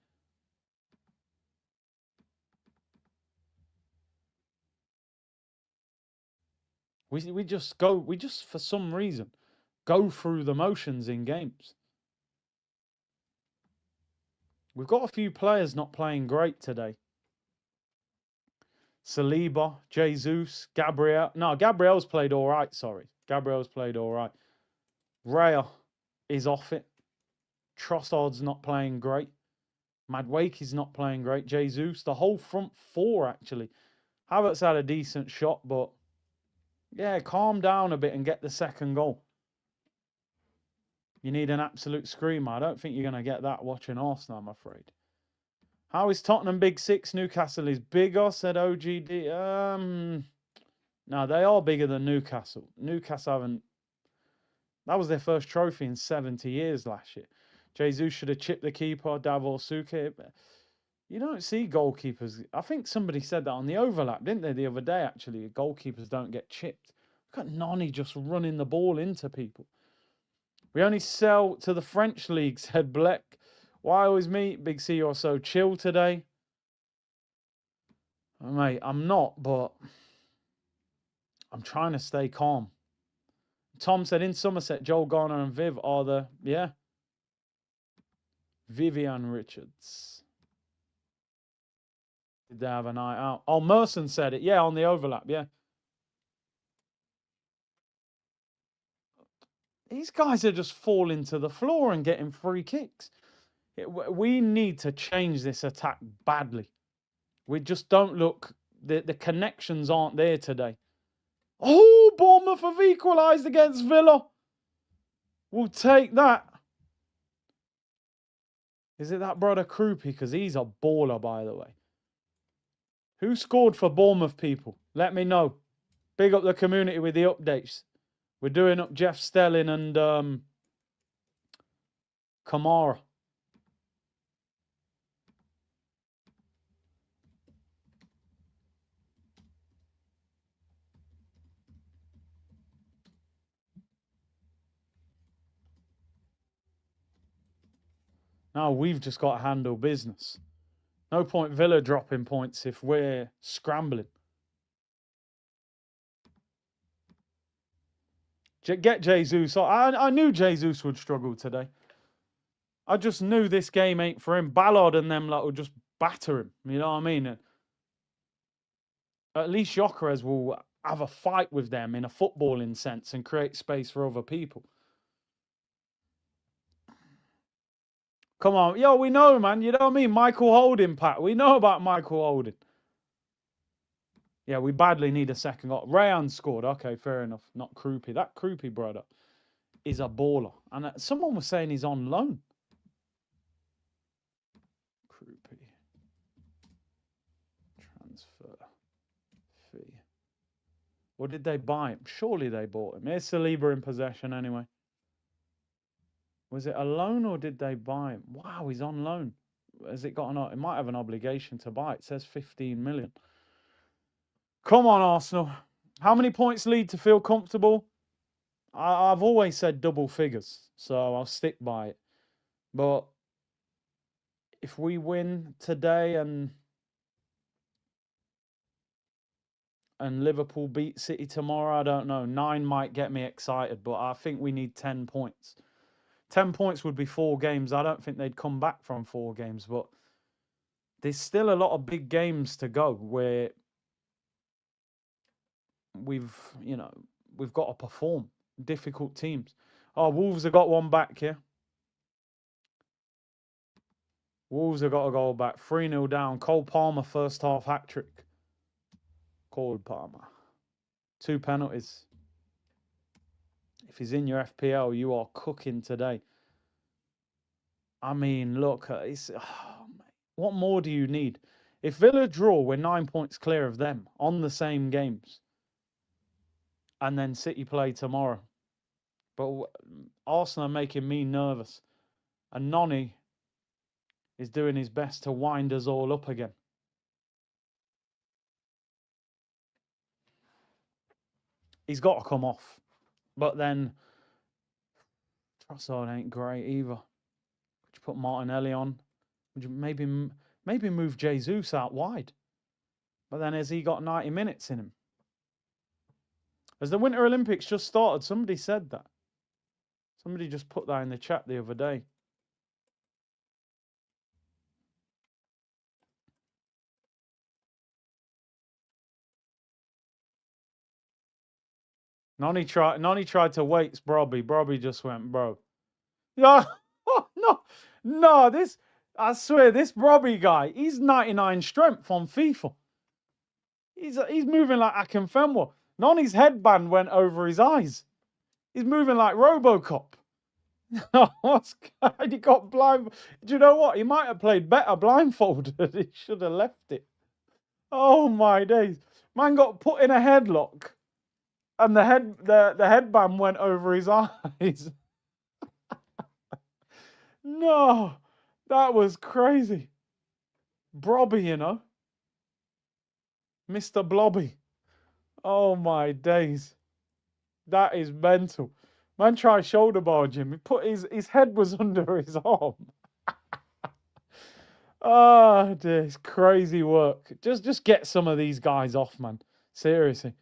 We just for some reason go through the motions in games. We've got a few players not playing great today. Saliba, Jesus, Gabriel. No, Gabriel's played all right, sorry. Gabriel's played all right. Raya is off it. Trossard's not playing great. Madueke's not playing great. Jesus, the whole front four, actually. Havertz had a decent shot, but yeah, calm down a bit and get the second goal. You need an absolute screamer. I don't think you're going to get that watching Arsenal, I'm afraid. How is Tottenham Big Six? Newcastle is bigger, said OGD. No, they are bigger than Newcastle. Newcastle haven't... That was their first trophy in 70 years last year. Jesus should have chipped the keeper, Davor Suke. You don't see goalkeepers. I think somebody said that on the overlap, didn't they, the other day, actually? Goalkeepers don't get chipped. Look at Nani just running the ball into people. We only sell to the French league, said Bleck. Why always me? Big C, you're so chill today. Mate, I'm not, but I'm trying to stay calm. Tom said, in Somerset, Joel Garner and Viv are the... Yeah. Vivian Richards. Did they have a night out? Oh, Merson said it. Yeah, on the overlap, yeah. These guys are just falling to the floor and getting free kicks. We need to change this attack badly. We just don't look... The connections aren't there today. Oh, Bournemouth have equalised against Villa. We'll take that. Is it that brother Krupi? Because he's a baller, by the way. Who scored for Bournemouth, people? Let me know. Big up the community with the updates. We're doing up Jeff Stelling and Kamara. Now we've just got to handle business. No point Villa dropping points if we're scrambling. Get Jesus. I knew Jesus would struggle today. I just knew this game ain't for him. Ballard and them lot will just batter him. You know what I mean? At least Gyökeres will have a fight with them in a footballing sense and create space for other people. Come on. Yo, we know, man. You know what I mean? Michael Holding, Pat. We know about Michael Holding. Yeah, we badly need a second goal. Rayan scored. Okay, fair enough. Not Krupi. That Krupi brother is a baller. And someone was saying he's on loan. Krupi. Transfer fee. Or did they buy him? Surely they bought him. Here's Saliba in possession anyway. Was it a loan or did they buy him? Wow, he's on loan. Has it got an... It might have an obligation to buy. It says 15 million. Come on, Arsenal. How many points lead to feel comfortable? I've always said double figures, so I'll stick by it. But if we win today and Liverpool beat City tomorrow, I don't know. 9 might get me excited, but I think we need 10 points. 10 points would be 4 games. I don't think they'd come back from 4 games, but there's still a lot of big games to go where we've got to perform. Difficult teams. Oh, Wolves have got one back here. Wolves have got a goal back. 3-0 down. Cole Palmer, first half hat-trick. Cole Palmer. 2 penalties. If he's in your FPL, you are cooking today. I mean, look, what more do you need? If Villa draw, we're 9 points clear of them on the same games. And then City play tomorrow. But Arsenal are making me nervous. And Noni is doing his best to wind us all up again. He's got to come off. But then Trossard ain't great either. Would you put Martinelli on? Would you maybe move Jesus out wide? But then has he got 90 minutes in him? As the Winter Olympics just started, somebody said that. Somebody just put that in the chat the other day. Noni tried to wait Brobby. Brobby just went, bro. Yeah, no, I swear, this Brobby guy, he's 99 strength on FIFA. He's moving like Akinfenwa. Noni's headband went over his eyes. He's moving like Robocop. He got blind. Do you know what? He might have played better blindfolded. He should have left it. Oh my days. Man got put in a headlock and the headband went over his eyes. No, that was crazy. Brobby, you know. Mr. Blobby. Oh my days. That is mental. Man tried shoulder barge him. He put his head was under his arm. Oh, dear, it's crazy work. Just get some of these guys off, man. Seriously.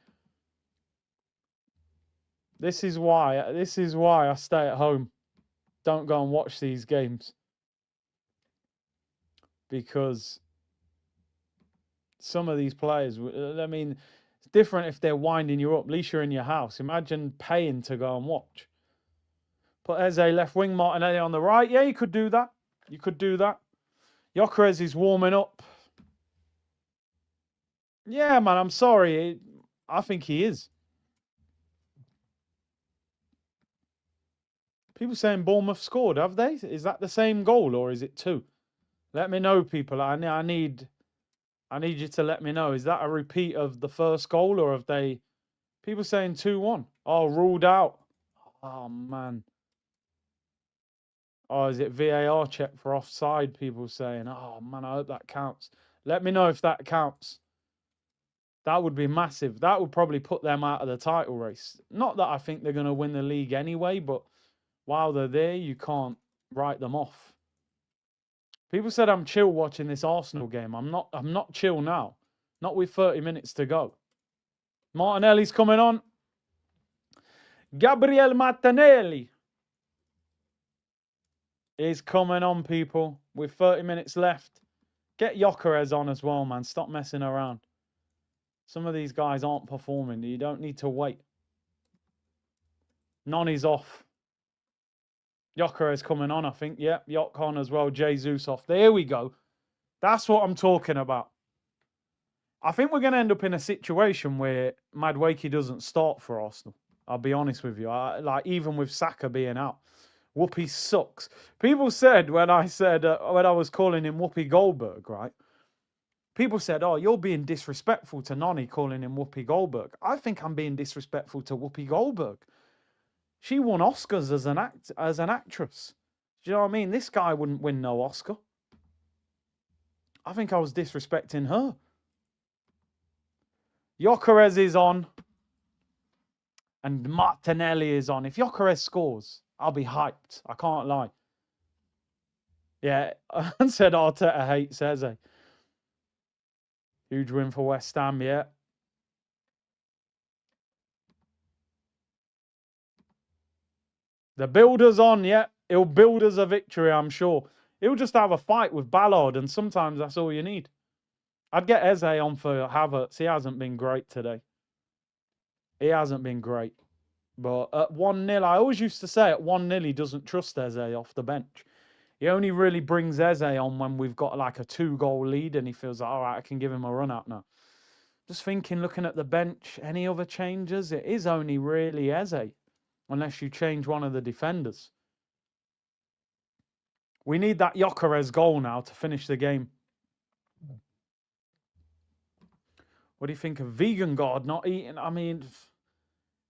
This is why I stay at home. Don't go and watch these games. Because some of these players, I mean, it's different if they're winding you up. At least you're in your house. Imagine paying to go and watch. Put Eze left wing, Martinelli on the right. Yeah, you could do that. You could do that. Gyökeres is warming up. Yeah, man, I'm sorry. I think he is. People saying Bournemouth scored, have they? Is that the same goal or is it 2? Let me know, people. I need you to let me know. Is that a repeat of the first goal or have they... People saying 2-1. Oh, ruled out. Oh, man. Oh, is it VAR check for offside? People saying, oh, man, I hope that counts. Let me know if that counts. That would be massive. That would probably put them out of the title race. Not that I think they're going to win the league anyway, but while they're there, you can't write them off. People said I'm chill watching this Arsenal game. I'm not chill now. Not with 30 minutes to go. Martinelli's coming on. Gabriel Martinelli is coming on, people, with 30 minutes left. Get Gyökeres on as well, man. Stop messing around. Some of these guys aren't performing. You don't need to wait. Noni's off. Gyökeres coming on, I think. Yep, Gyök on as well. Jesus off. There we go. That's what I'm talking about. I think we're going to end up in a situation where Madueke doesn't start for Arsenal. I'll be honest with you. Like, even with Saka being out. Whoopi sucks. People said when I was calling him Whoopi Goldberg, right? People said, oh, you're being disrespectful to Noni calling him Whoopi Goldberg. I think I'm being disrespectful to Whoopi Goldberg. She won Oscars as an actress. Do you know what I mean? This guy wouldn't win no Oscar. I think I was disrespecting her. Gyökeres is on. And Martinelli is on. If Gyökeres scores, I'll be hyped. I can't lie. Yeah, I said Arteta hates Eze. Huge win for West Ham, yeah. The builder's on, yeah. He'll build us a victory, I'm sure. He'll just have a fight with Ballard, and sometimes that's all you need. I'd get Eze on for Havertz. He hasn't been great today. He hasn't been great. But at 1-0, I always used to say at 1-0, he doesn't trust Eze off the bench. He only really brings Eze on when we've got like a 2-goal lead and he feels like, all right, I can give him a run out now. Just thinking, looking at the bench, any other changes? It is only really Eze. unless you change one of the defenders. We need that Gyökeres goal now to finish the game. What do you think of vegan God not eating? I mean,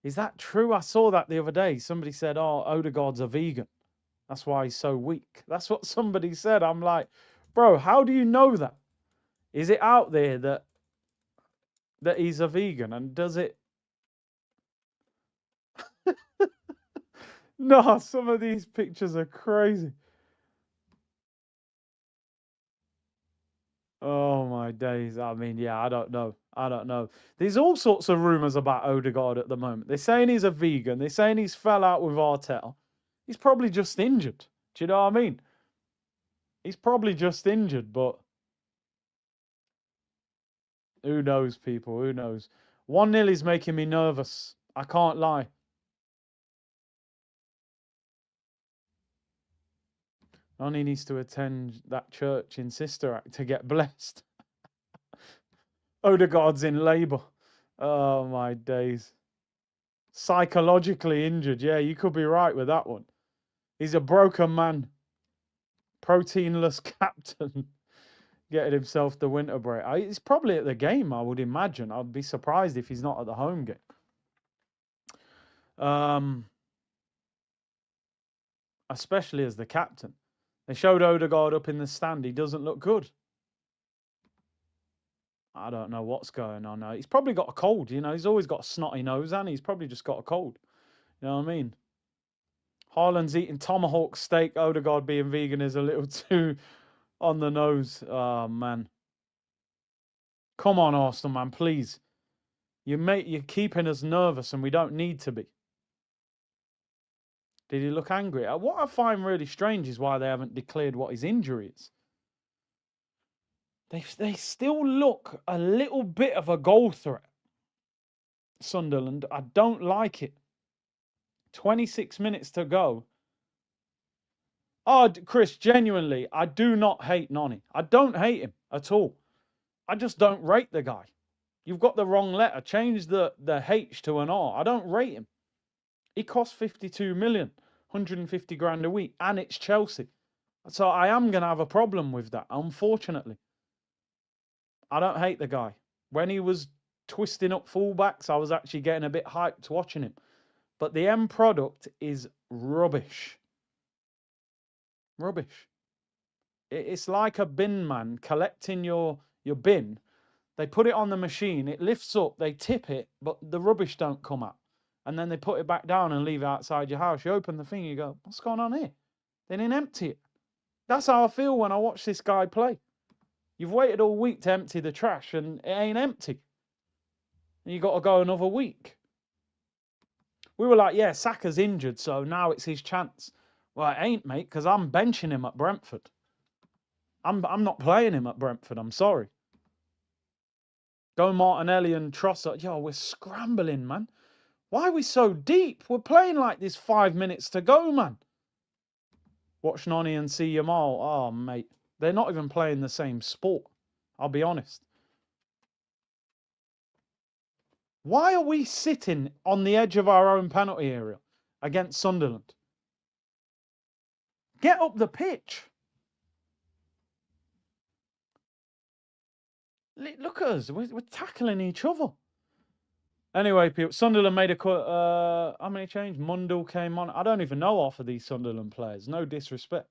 is that true? I saw that the other day. Somebody said, oh, Odegaard's a vegan. That's why he's so weak. That's what somebody said. I'm like, bro, how do you know that? Is it out there that he's a vegan? And does it... No, some of these pictures are crazy. Oh my days. I mean, yeah, I don't know. I don't know. There's all sorts of rumours about Odegaard at the moment. They're saying he's a vegan. They're saying he's fell out with Arteta. He's probably just injured. Do you know what I mean? He's probably just injured, but who knows, people? Who knows? 1-0 is making me nervous. I can't lie. Only needs to attend that church in Sister Act to get blessed. Odegaard's in labour. Oh my days. Psychologically injured. Yeah, you could be right with that one. He's a broken man. Proteinless captain. Getting himself the winter break. He's probably at the game, I would imagine. I'd be surprised if he's not at the home game. Especially as the captain. They showed Odegaard up in the stand. He doesn't look good. I don't know what's going on now. He's probably got a cold, you know. He's always got a snotty nose, and he's probably just got a cold. You know what I mean? Haaland's eating tomahawk steak. Odegaard being vegan is a little too on the nose. Oh, man. Come on, Arsenal, man, please. You're keeping us nervous, and we don't need to be. Did he look angry? What I find really strange is why they haven't declared what his injury is. They still look a little bit of a goal threat. Sunderland, I don't like it. 26 minutes to go. Oh, Chris, genuinely, I do not hate Noni. I don't hate him at all. I just don't rate the guy. You've got the wrong letter. Change the H to an R. I don't rate him. He costs 52 million, 150 grand a week, and it's Chelsea. So I am going to have a problem with that, unfortunately. I don't hate the guy. When he was twisting up fullbacks, I was actually getting a bit hyped watching him. But the end product is rubbish. Rubbish. It's like a bin man collecting your bin. They put it on the machine, it lifts up, they tip it, but the rubbish don't come out. And then they put it back down and leave it outside your house. You open the thing, you go, what's going on here? They didn't empty it. That's how I feel when I watch this guy play. You've waited all week to empty the trash and it ain't empty. And you got to go another week. We were like, yeah, Saka's injured, so now it's his chance. Well, it ain't, mate, because I'm benching him at Brentford. I'm not playing him at Brentford, I'm sorry. Go Martinelli and Trossard. Yo, we're scrambling, man. Why are we so deep? We're playing like this 5 minutes to go, man. Watch Noni and see Yamal. Oh, mate. They're not even playing the same sport. I'll be honest. Why are we sitting on the edge of our own penalty area against Sunderland? Get up the pitch. Look at us. We're tackling each other. Anyway, people, Sunderland made a how many changes? Mundell came on. I don't even know half of these Sunderland players. No disrespect.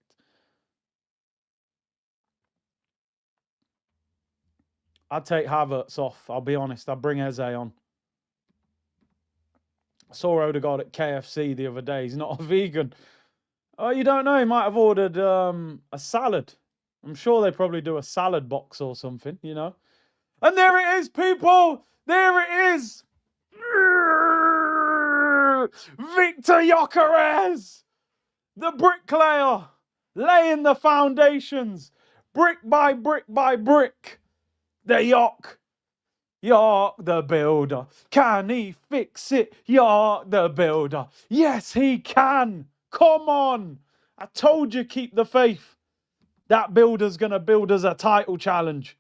I'd take Havertz off. I'll be honest. I'd bring Eze on. I saw Odegaard at KFC the other day. He's not a vegan. Oh, you don't know. He might have ordered a salad. I'm sure they probably do a salad box or something, you know. And there it is, people. There it is. Victor Gyökeres, the bricklayer, laying the foundations, brick by brick by brick. The York the builder. Can he fix it? York the builder. Yes, he can. Come on. I told you, keep the faith. That builder's going to build us a title challenge.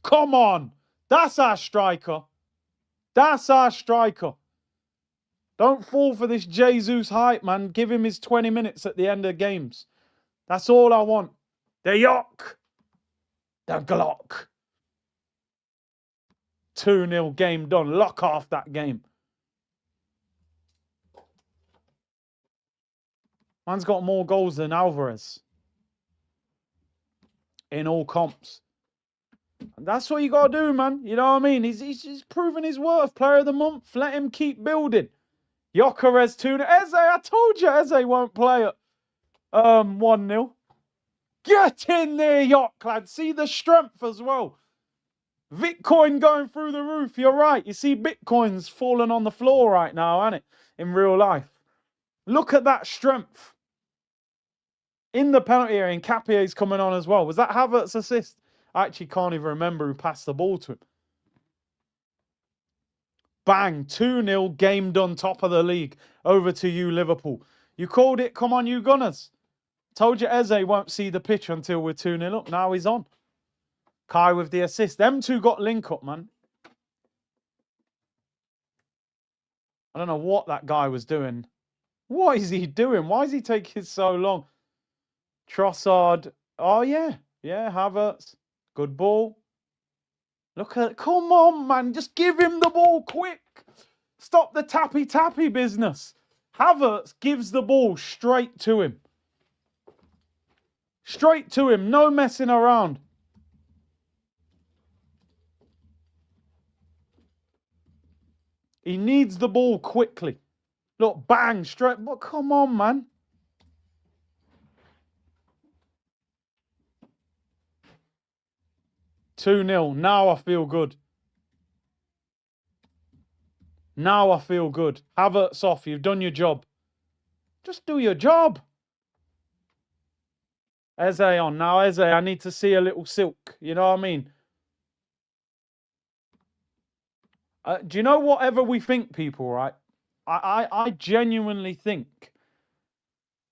Come on. That's our striker. That's our striker. Don't fall for this Jesus hype, man. Give him his 20 minutes at the end of games. That's all I want. The Yok. The Glock. 2-0 game done. Lock off that game. Man's got more goals than Alvarez in all comps. And that's what you got to do, man. You know what I mean? He's proven his worth. Player of the month. Let him keep building. Gyökeres 2-0. Eze, I told you Eze won't play at 1-0. Get in there, Yok, lad. See the strength as well. Bitcoin going through the roof. You're right. You see Bitcoin's falling on the floor right now, ain't it? In real life. Look at that strength. In the penalty area, and Capier's coming on as well. Was that Havertz's assist? I actually can't even remember who passed the ball to him. Bang, 2-0, game done, top of the league. Over to you, Liverpool. You called it, come on, you Gunners. Told you Eze won't see the pitch until we're 2-0 up. Now he's on. Kai with the assist. Them two got link up, man. I don't know what that guy was doing. What is he doing? Why is he taking so long? Trossard. Oh, yeah. Yeah, Havertz. Good ball. Look at it. Come on, man. Just give him the ball quick. Stop the tappy-tappy business. Havertz gives the ball straight to him. Straight to him. No messing around. He needs the ball quickly. Look, bang, straight. But come on, man. Two-0. Now I feel good. Now I feel good. Havertz off. You've done your job. Just do your job. Eze on. Now, Eze, I need to see a little silk. You know what I mean? Do you know whatever we think, people, right? I genuinely think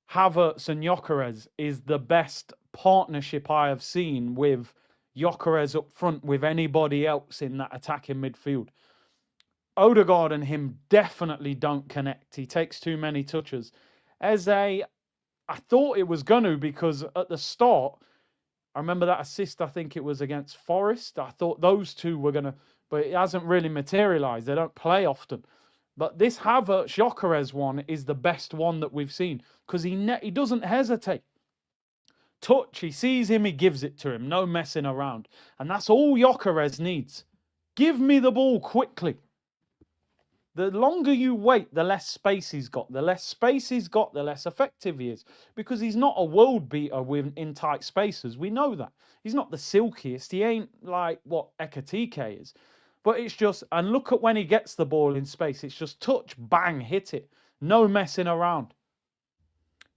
Havertz and Gyökeres is the best partnership I have seen with Gyökeres up front with anybody else in that attacking midfield. Odegaard and him definitely don't connect. He takes too many touches. Eze, I thought it was going to, because at the start, I remember that assist, I think it was against Forest. I thought those two were going to, but it hasn't really materialised. They don't play often. But this Havertz-Gyökeres one is the best one that we've seen, because he doesn't hesitate. Touch, he sees him, he gives it to him. No messing around. And that's all Gyökeres needs. Give me the ball quickly. The longer you wait, the less space he's got. The less space he's got, the less effective he is. Because he's not a world beater in tight spaces. We know that. He's not the silkiest. He ain't like what Ekatike is. But it's just, and look at when he gets the ball in space. It's just touch, bang, hit it. No messing around.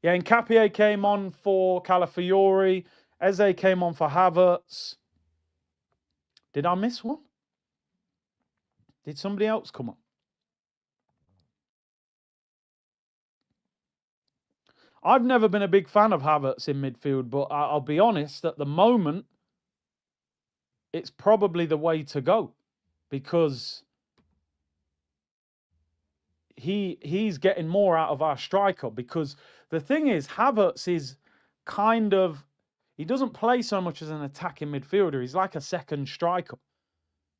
Yeah, Nkapie came on for Calafiori. Eze came on for Havertz. Did I miss one? Did somebody else come on? I've never been a big fan of Havertz in midfield, but I'll be honest, at the moment, it's probably the way to go, because he's getting more out of our striker. Because the thing is, Havertz is kind of, he doesn't play so much as an attacking midfielder. He's like a second striker.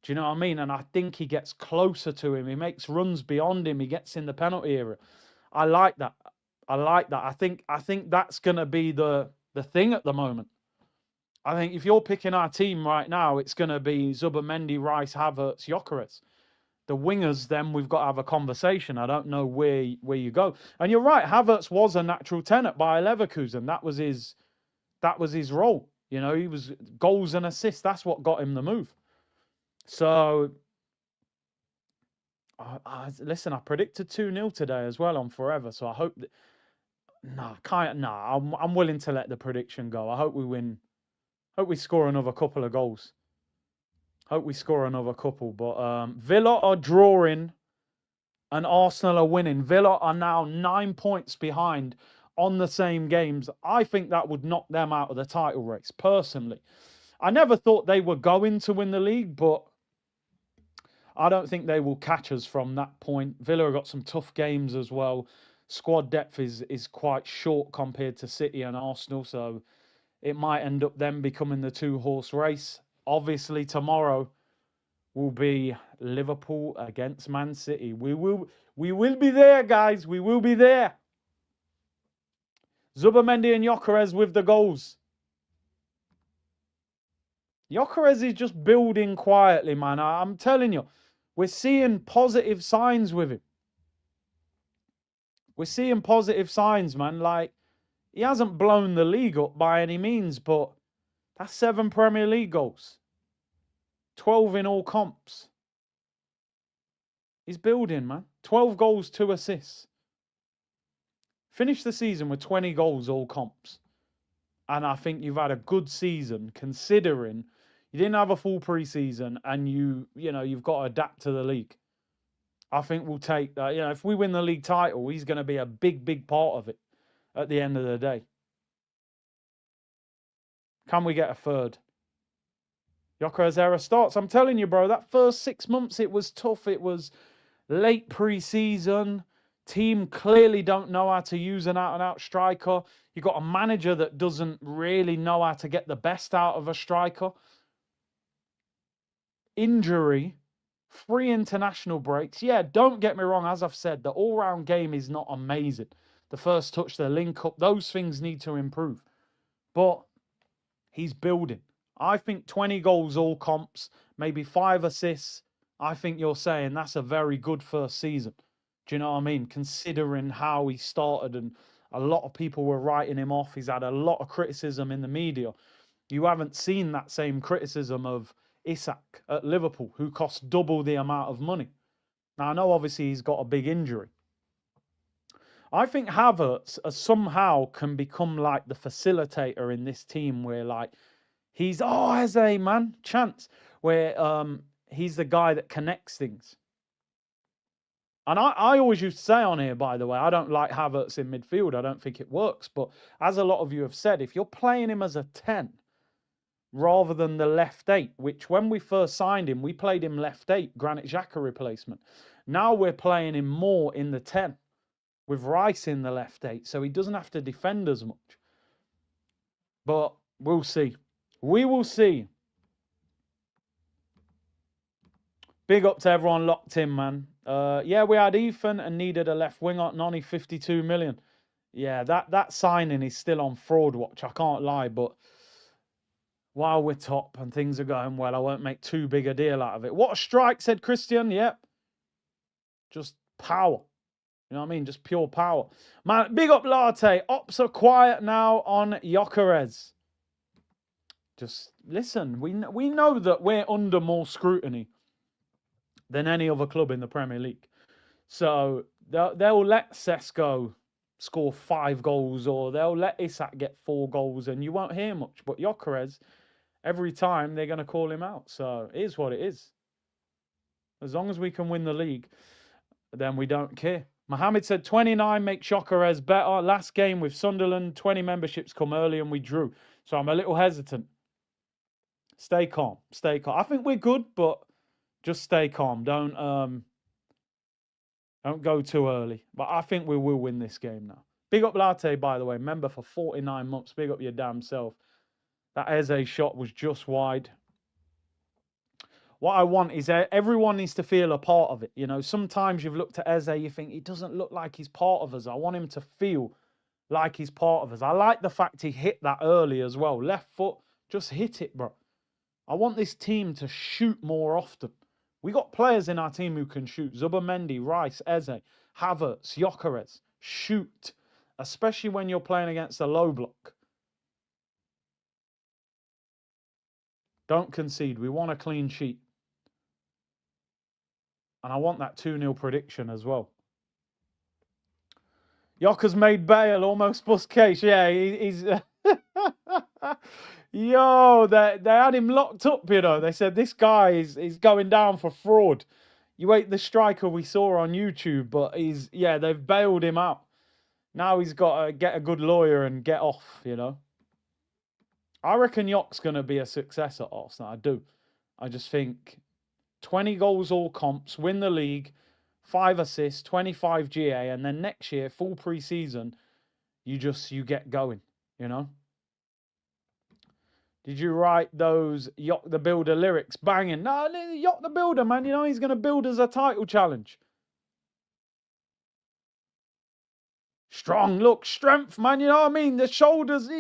Do you know what I mean? And I think he gets closer to him. He makes runs beyond him. He gets in the penalty area. I like that. I like that. I think that's going to be the thing at the moment. I think if you're picking our team right now, it's going to be Zubimendi, Rice, Havertz, Gyökeres. The wingers, then we've got to have a conversation. I don't know where you go. And you're right, Havertz was a natural 10 at Bayer Leverkusen. That was his role. You know, he was goals and assists. That's what got him the move. So, listen, I predicted 2-0 today as well on Forever. So I hope that. I'm willing to let the prediction go. I hope we win. Hope we score another couple of goals. Hope we score another couple. But Villa are drawing and Arsenal are winning. Villa are now 9 points behind on the same games. I think that would knock them out of the title race, personally. I never thought they were going to win the league, but I don't think they will catch us from that point. Villa have got some tough games as well. Squad depth is quite short compared to City and Arsenal, so it might end up them becoming the two-horse race. Obviously, tomorrow will be Liverpool against Man City. We will be there, guys. We will be there. Zubimendi and Gyökeres with the goals. Gyökeres is just building quietly, man. I'm telling you, we're seeing positive signs with him. We're seeing positive signs, man. Like, he hasn't blown the league up by any means, but that's 7 Premier League goals. 12 in all comps. He's building, man. 12 goals, 2 assists. Finished the season with 20 goals, all comps. And I think you've had a good season considering you didn't have a full pre-season and you've got to adapt to the league. I think we'll take that. If we win the league title, he's going to be a big, big part of it at the end of the day. Can we get a third? Gyökeres era starts. I'm telling you, bro, that first 6 months, it was tough. It was late pre-season. Team clearly don't know how to use an out-and-out striker. You got a manager that doesn't really know how to get the best out of a striker. Injury, 3 international breaks. Yeah, don't get me wrong. As I've said, the all-round game is not amazing. The first touch, the link-up, those things need to improve. But he's building. I think 20 goals, all comps, maybe 5 assists. I think you're saying that's a very good first season. Do you know what I mean? Considering how he started and a lot of people were writing him off. He's had a lot of criticism in the media. You haven't seen that same criticism of Isak at Liverpool, who cost double the amount of money. Now, I know obviously he's got a big injury. I think Havertz somehow can become like the facilitator in this team where like he's, Eze, man, chance, where he's the guy that connects things. And I always used to say on here, by the way, I don't like Havertz in midfield. I don't think it works. But as a lot of you have said, if you're playing him as a 10 rather than the left 8, which when we first signed him, we played him left 8, Granit Xhaka replacement. Now we're playing him more in the 10 with Rice in the left 8. So he doesn't have to defend as much. But we'll see. We will see. Big up to everyone locked in, man. Yeah, we had Ethan and needed a left winger, Noni, 52 million. Yeah, that signing is still on fraud watch. I can't lie, but while we're top and things are going well, I won't make too big a deal out of it. What a strike, said Christian. Yep. Just power. You know what I mean? Just pure power. Man, big up Latte. Ops are quiet now on Gyökeres. Just listen, we know that we're under more scrutiny than any other club in the Premier League. So they'll let Sesko score 5 goals or they'll let Isak get 4 goals and you won't hear much. But Gyökeres, every time they're going to call him out. So it is what it is. As long as we can win the league, then we don't care. Mohammed said 29 makes Gyökeres better. Last game with Sunderland, 20 memberships come early and we drew. So I'm a little hesitant. Stay calm. Stay calm. I think we're good, but just stay calm. Don't go too early. But I think we will win this game now. Big up Latte, by the way. Member for 49 months. Big up your damn self. That Eze shot was just wide. What I want is everyone needs to feel a part of it. You know, sometimes you've looked at Eze, you think he doesn't look like he's part of us. I want him to feel like he's part of us. I like the fact he hit that early as well. Left foot, just hit it, bro. I want this team to shoot more often. We got players in our team who can shoot. Zubimendi, Rice, Eze, Havertz, Gyökeres. Shoot. Especially when you're playing against a low block. Don't concede. We want a clean sheet. And I want that 2-0 prediction as well. Yoka's made bail, almost bust case. Yeah, he's... Yo, they had him locked up, you know. They said, this guy is going down for fraud. You ain't the striker we saw on YouTube, but they've bailed him out. Now he's got to get a good lawyer and get off, you know. I reckon Yock's going to be a success at Arsenal. I do. I just think 20 goals all comps, win the league, 5 assists, 25 GA, and then next year, full pre-season, you get going, you know? Did you write those Yacht the Builder lyrics? Banging. No, Yacht the Builder, man. You know, he's going to build us a title challenge. Strong, look, strength, man. You know what I mean? The shoulders.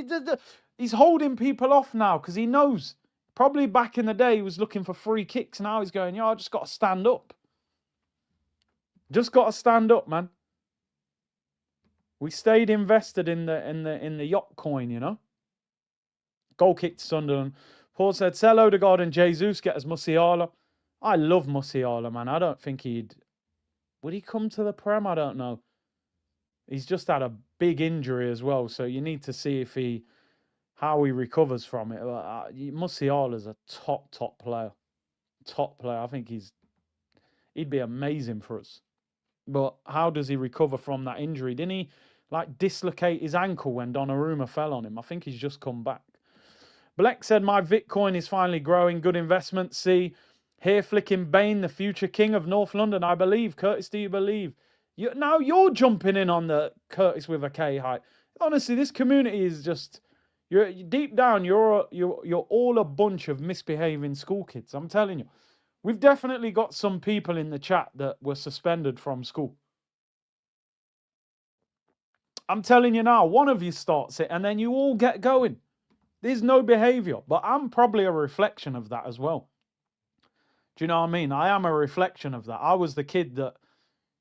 He's holding people off now because he knows. Probably back in the day, he was looking for free kicks. Now he's going, I just got to stand up. Just got to stand up, man. We stayed invested in the yacht coin, you know. Goal kick to Sunderland. Paul said, sell Odegaard and Jesus, get us Musiala. I love Musiala, man. I don't think would he come to the Prem? I don't know. He's just had a big injury as well, so you need to see how he recovers from it. Musiala's a top player. Top player. I think he'd be amazing for us. But how does he recover from that injury? Didn't he dislocate his ankle when Donnarumma fell on him? I think he's just come back. Bleck said, my Bitcoin is finally growing. Good investment. See, here flicking Bain, the future king of North London, I believe. Curtis, do you believe? Now you're jumping in on the Curtis with a K hype. Honestly, this community is just, you're deep down, you're all a bunch of misbehaving school kids. I'm telling you. We've definitely got some people in the chat that were suspended from school. I'm telling you now, one of you starts it and then you all get going. There's no behavior, but I'm probably a reflection of that as well. Do you know what I mean? I am a reflection of that. I was the kid that,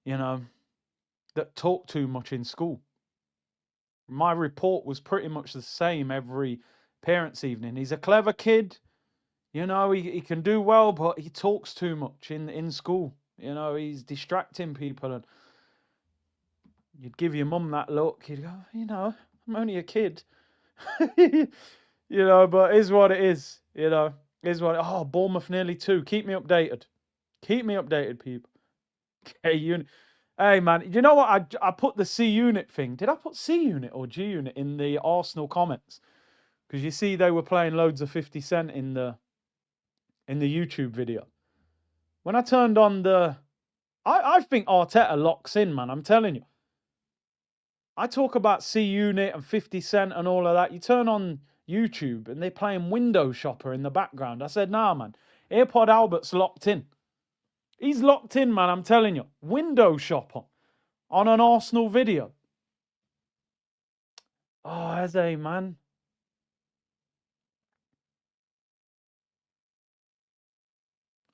that talked too much in school. My report was pretty much the same every parents' evening. He's a clever kid. He can do well, but he talks too much in school. He's distracting people. And you'd give your mum that look. You'd go, I'm only a kid. But is what it is. Bournemouth nearly 2. Keep me updated. Keep me updated, people. Okay, hey, man, you know what? I put the C Unit thing. Did I put C Unit or G Unit in the Arsenal comments? Because you see they were playing loads of 50 Cent in the YouTube video. When I turned on I think Arteta locks in, man. I'm telling you. I talk about C Unit and 50 Cent and all of that. You turn on YouTube and they're playing Window Shopper in the background. I said, nah, man. AirPod Albert's locked in. He's locked in, man. I'm telling you. Window Shopper on an Arsenal video. Oh, Eze, man.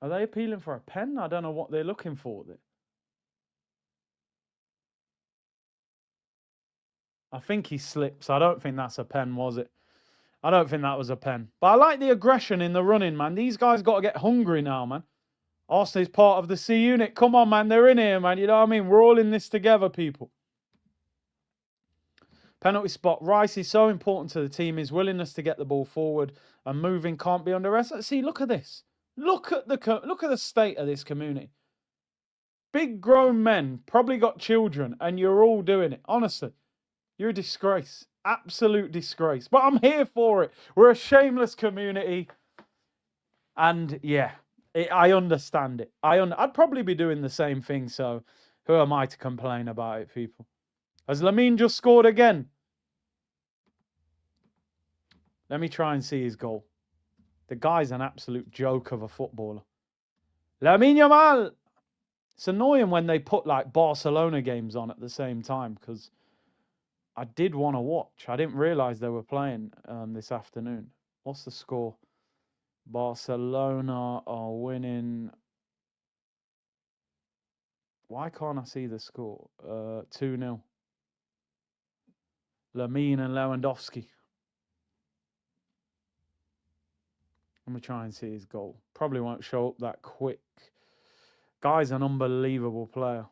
Are they appealing for a pen? I don't know what they're looking for. I think he slips. I don't think that's a pen, was it? I don't think that was a pen. But I like the aggression in the running, man. These guys got to get hungry now, man. Arsenal is part of the C Unit. Come on, man. They're in here, man. You know what I mean? We're all in this together, people. Penalty spot. Rice is so important to the team. His willingness to get the ball forward and moving can't be underestimated. See, look at this. Look at the state of this community. Big grown men, probably got children, and you're all doing it. Honestly, you're a disgrace. Absolute disgrace. But I'm here for it. We're a shameless community. And yeah, I understand it. I'd probably be doing the same thing. So who am I to complain about it, people? Has Lamine just scored again? Let me try and see his goal. The guy's an absolute joke of a footballer. Lamine Yamal! It's annoying when they put Barcelona games on at the same time because I did want to watch. I didn't realise they were playing this afternoon. What's the score? Barcelona are winning. Why can't I see the score? 2-0. Lamine and Lewandowski. Let me try and see his goal. Probably won't show up that quick. Guy's an unbelievable player.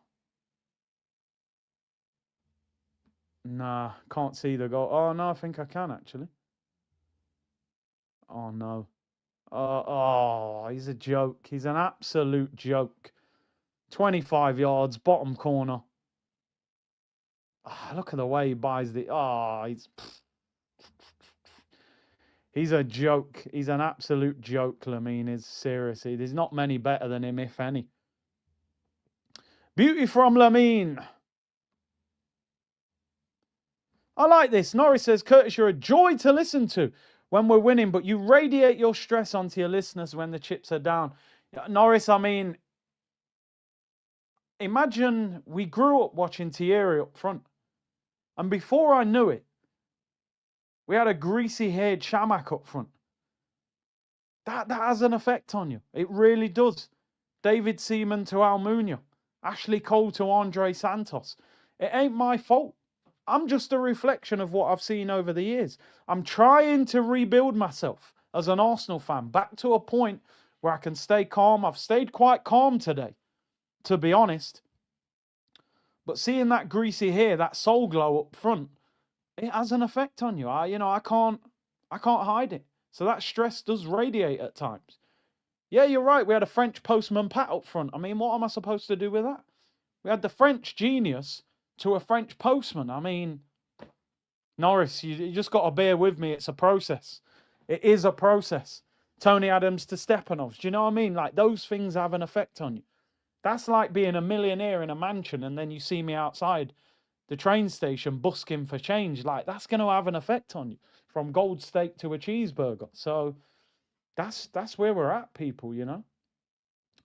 Nah, can't see the goal. Oh, no, I think I can, actually. Oh, no. Oh, he's a joke. He's an absolute joke. 25 yards, bottom corner. Oh, look at the way he buys the... Oh, He's a joke. He's an absolute joke, Lamine is. Seriously. There's not many better than him, if any. Beauty from Lamine. I like this. Norris says, Curtis, you're a joy to listen to when we're winning, but you radiate your stress onto your listeners when the chips are down. Norris, I mean, imagine we grew up watching Thierry up front. And before I knew it, we had a greasy-haired Shamak up front. That has an effect on you. It really does. David Seaman to Almunia. Ashley Cole to Andre Santos. It ain't my fault. I'm just a reflection of what I've seen over the years. I'm trying to rebuild myself as an Arsenal fan back to a point where I can stay calm. I've stayed quite calm today, to be honest. But seeing that greasy hair, that soul glow up front, it has an effect on you. I can't hide it. So that stress does radiate at times. Yeah, you're right. We had a French postman Pat up front. I mean, what am I supposed to do with that? We had the French genius to a French postman. I mean, Norris, you just got to bear with me. It's a process. It is a process. Tony Adams to Stepanovs. Do you know what I mean? Like, those things have an effect on you. That's like being a millionaire in a mansion and then you see me outside the train station busking for change. Like, that's going to have an effect on you, from gold steak to a cheeseburger. So that's where we're at, people, you know.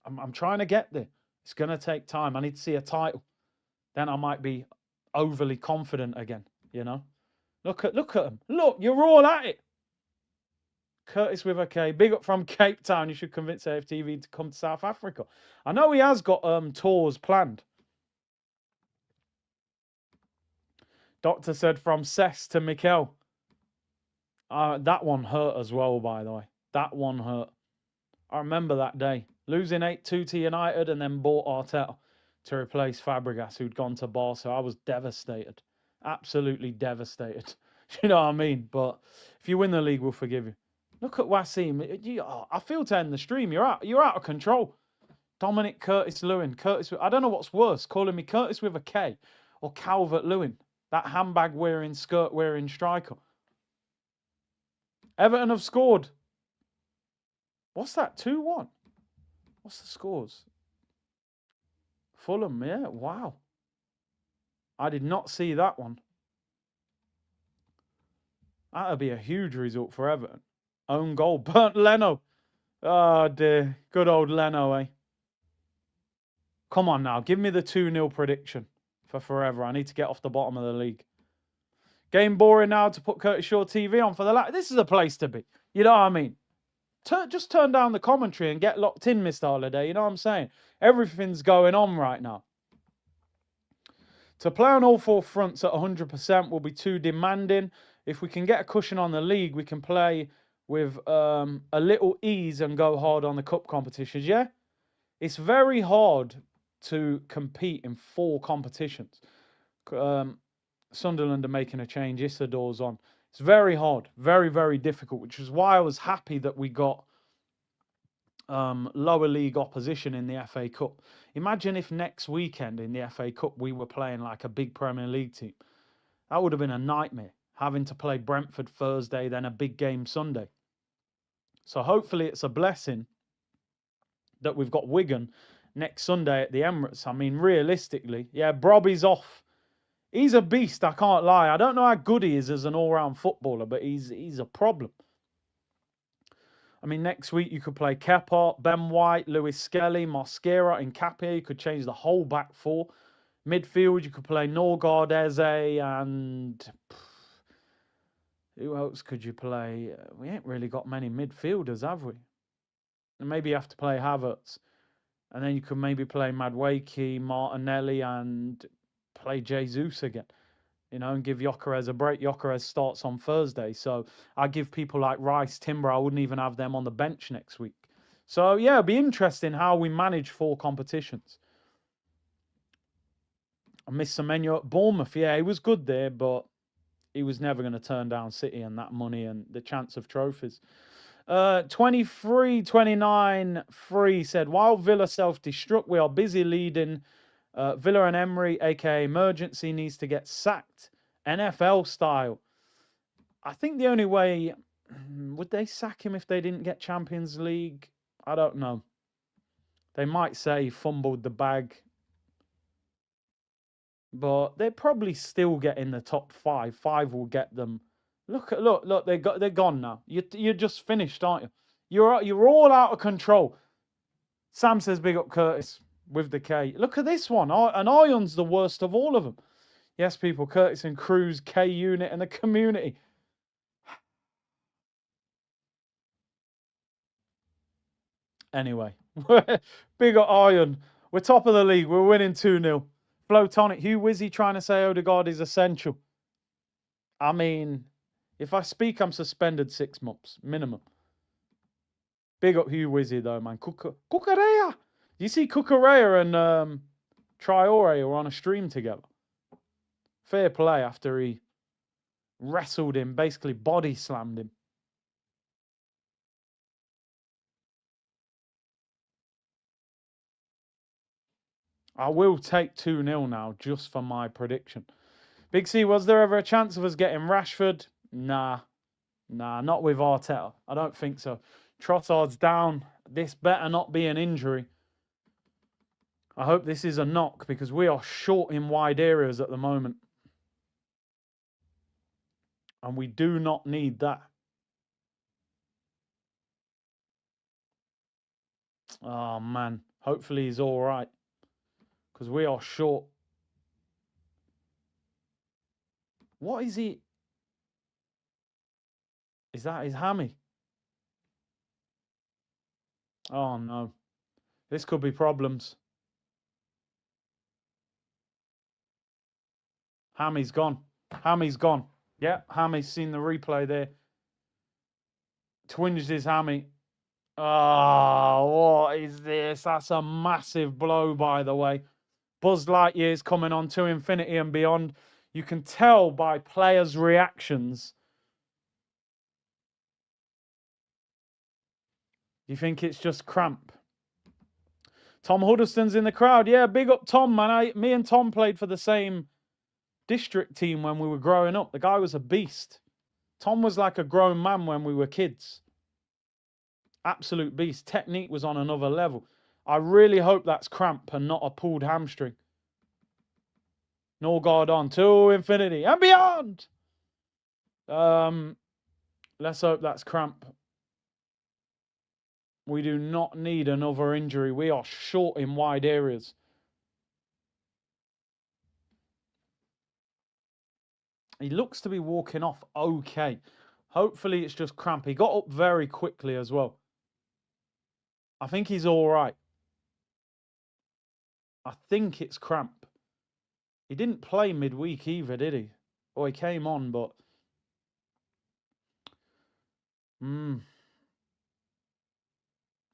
I'm trying to get there. It's going to take time. I need to see a title. Then I might be overly confident again, you know. Look at them. Look, you're all at it. Curtis with a K. Big up from Cape Town. You should convince AFTV to come to South Africa. I know he has got tours planned. Doctor said from Cess to Mikel. That one hurt as well, by the way. That one hurt. I remember that day. Losing 8-2 to United and then bought Arteta to replace Fabregas, who'd gone to Barca. I was devastated. Absolutely devastated. You know what I mean? But if you win the league, we'll forgive you. Look at Wasim. I feel to end the stream. You're out of control. Dominic Curtis-Lewin. I don't know what's worse, calling me Curtis with a K or Calvert-Lewin. That handbag-wearing, skirt-wearing striker. Everton have scored. What's that? 2-1. What's the scores? Fulham, yeah. Wow. I did not see that one. That would be a huge result for Everton. Own goal. Burnt Leno. Oh, dear. Good old Leno, eh? Come on now. Give me the 2-0 prediction for forever. I need to get off the bottom of the league. Game boring now to put Curtis Shaw TV on for the... This is a place to be. You know what I mean? Just turn down the commentary and get locked in, Mr. Holiday. You know what I'm saying? Everything's going on right now. To play on all four fronts at 100% will be too demanding. If we can get a cushion on the league, we can play with a little ease and go hard on the cup competitions. Yeah? It's very hard to compete in 4 competitions. Sunderland are making a change. Issador's on. It's very hard. Very, very difficult, which is why I was happy that we got lower league opposition in the FA Cup. Imagine if next weekend in the FA Cup we were playing like a big Premier League team. That would have been a nightmare, having to play Brentford Thursday, then a big game Sunday. So hopefully it's a blessing that we've got Wigan next Sunday at the Emirates. I mean, realistically, yeah, Brobby's off. He's a beast, I can't lie. I don't know how good he is as an all-round footballer, but he's a problem. I mean, next week you could play Kepa, Ben White, Lewis Skelly, Mosquera, and Capia. You could change the whole back 4. Midfield, you could play Norgard, Eze, and... who else could you play? We ain't really got many midfielders, have we? And maybe you have to play Havertz. And then you could maybe play Madueke, Martinelli, and play Jesus again. You know, and give Gyökeres a break. Gyökeres starts on Thursday. So I give people like Rice, Timber, I wouldn't even have them on the bench next week. So, yeah, it'll be interesting how we manage 4 competitions. I missed Semenyo at Bournemouth. Yeah, he was good there, but he was never going to turn down City and that money and the chance of trophies. 23-29-3 said, while Villa self-destruct, we are busy leading. Villa and Emery, a.k.a. Emergency, needs to get sacked. NFL style. I think the only way Would they sack him if they didn't get Champions League? I don't know. They might say he fumbled the bag, but they're probably still get in the top five. Five will get them. Look. They're gone now. You're just finished, aren't you? You're all out of control. Sam says, "Big up Curtis with the K." Look at this one. And Ion's the worst of all of them. Yes, people. Curtis and Cruz, K Unit, and the community. Anyway, big up Ion. We're top of the league. We're winning 2-0. Flowtonic. Hugh Wizzy trying to say Odegaard is essential. I mean, if I speak, I'm suspended 6 months minimum. Big up Hugh Wizzy though, man. Cucurella. You see, Cucurella and Traore were on a stream together. Fair play after he wrestled him, basically body slammed him. I will take 2-0 now just for my prediction. Big C, was there ever a chance of us getting Rashford? Nah, not with Arteta. I don't think so. Trossard's down. This better not be an injury. I hope this is a knock because we are short in wide areas at the moment. And we do not need that. Oh, man. Hopefully he's all right. Because we are short. What is he? Is that his hammy? Oh, no. This could be problems. Hammy's gone. Hammy's gone. Yeah, Hammy's seen the replay there. Twinged his hammy. Oh, what is this? That's a massive blow, by the way. Buzz Lightyear's coming on to infinity and beyond. You can tell by players' reactions. You think it's just cramp? Tom Huddleston's in the crowd. Yeah, big up Tom, man. Me and Tom played for the same district team when we were growing up. The guy was a beast. Tom was like a grown man when we were kids. Absolute beast. Technique was on another level. I really hope that's cramp and not a pulled hamstring. Norgard on to infinity and beyond. Let's hope that's cramp. We do not need another injury. We are short in wide areas. He looks to be walking off okay. Hopefully it's just cramp. He got up very quickly as well. I think he's all right. I think it's cramp. He didn't play midweek either, did he? Or he came on, but...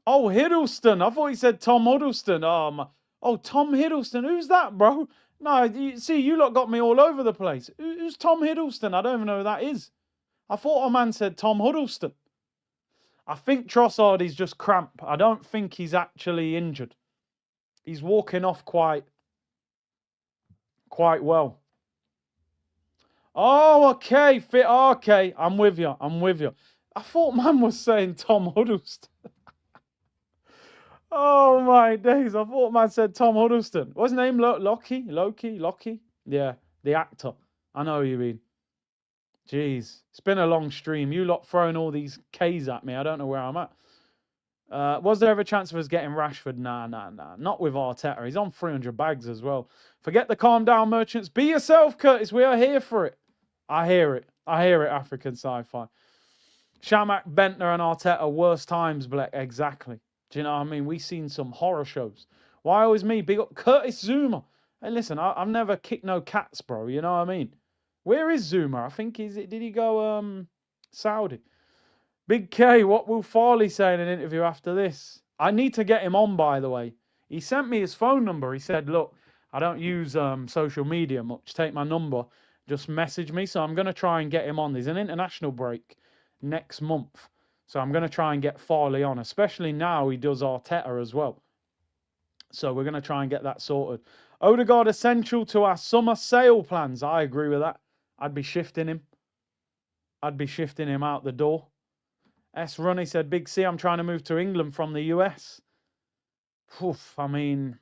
Oh, Hiddleston. I thought he said Tom Huddleston. Oh, Tom Hiddleston. Who's that, bro? No, you lot got me all over the place. Who's Tom Hiddleston? I don't even know who that is. I thought a man said Tom Huddleston. I think Trossard is just cramp. I don't think he's actually injured. He's walking off quite well. Oh, okay. Okay, I'm with you. I thought man was saying Tom Huddleston. Oh my days! I thought man said Tom Huddleston. What's his name? Loki. Yeah, the actor. I know who you mean. Jeez, it's been a long stream. You lot throwing all these K's at me. I don't know where I'm at. Was there ever a chance of us getting Rashford? Nah. Not with Arteta. He's on 300 bags as well. Forget the calm down merchants. Be yourself, Curtis. We are here for it. I hear it, African sci-fi. Shamak, Bentner, and Arteta, worst times, Black. Exactly. Do you know what I mean? We've seen some horror shows. Why always me? Big up Curtis Zuma. Hey, listen, I've never kicked no cats, bro. You know what I mean? Where is Zuma? I think did he go Saudi? Big K, what will Farley say in an interview after this? I need to get him on, by the way. He sent me his phone number. He said, look, I don't use social media much. Take my number. Just message me. So I'm going to try and get him on. There's an international break next month. So I'm going to try and get Farley on, especially now he does Arteta as well. So we're going to try and get that sorted. Odegaard essential to our summer sale plans. I agree with that. I'd be shifting him out the door. S. Runny said, Big C, I'm trying to move to England from the US. Oof, I mean,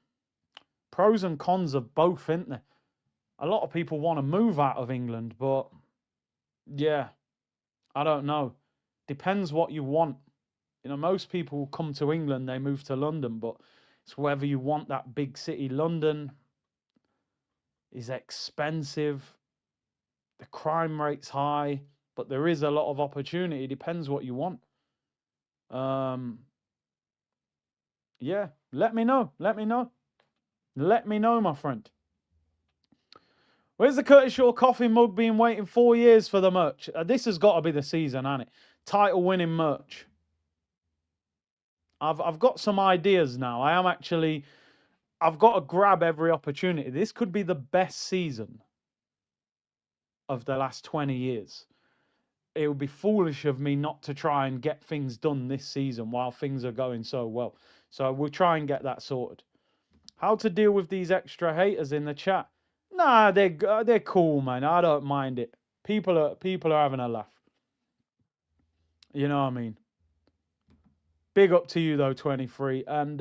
pros and cons of both, isn't there? A lot of people want to move out of England, but yeah, I don't know. Depends what you want. You know, most people come to England, they move to London, but it's whether you want that big city. London is expensive, the crime rate's high, but there is a lot of opportunity. It depends what you want. Yeah, let me know. Let me know. Let me know, my friend. Where's the Curtis Shaw coffee mug been waiting 4 years for the merch? This has got to be the season, hasn't it? Title winning merch. I've got some ideas now. I've got to grab every opportunity. This could be the best season of the last 20 years. It would be foolish of me not to try and get things done this season while things are going so well. So we'll try and get that sorted. How to deal with these extra haters in the chat? Nah, they're cool, man. I don't mind it. People are having a laugh. You know what I mean? Big up to you though, 23. And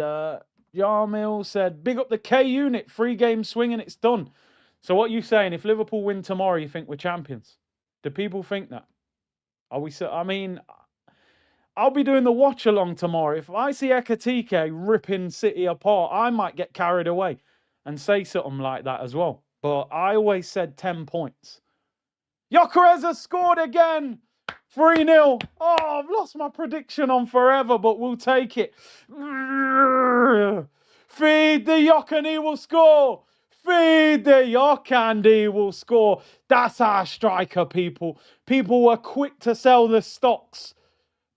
Jarmil said, big up the K unit, 3 game swing and it's done. So what are you saying? If Liverpool win tomorrow, you think we're champions? Do people think that? Are we? I mean, I'll be doing the watch along tomorrow. If I see Ekatike ripping City apart, I might get carried away and say something like that as well. But I always said 10 points. Gyökeres has scored again. 3-0. Oh, I've lost my prediction on forever, but we'll take it. Feed the Yok and he will score. Feed the Yok and he will score. That's our striker, people. People were quick to sell the stocks.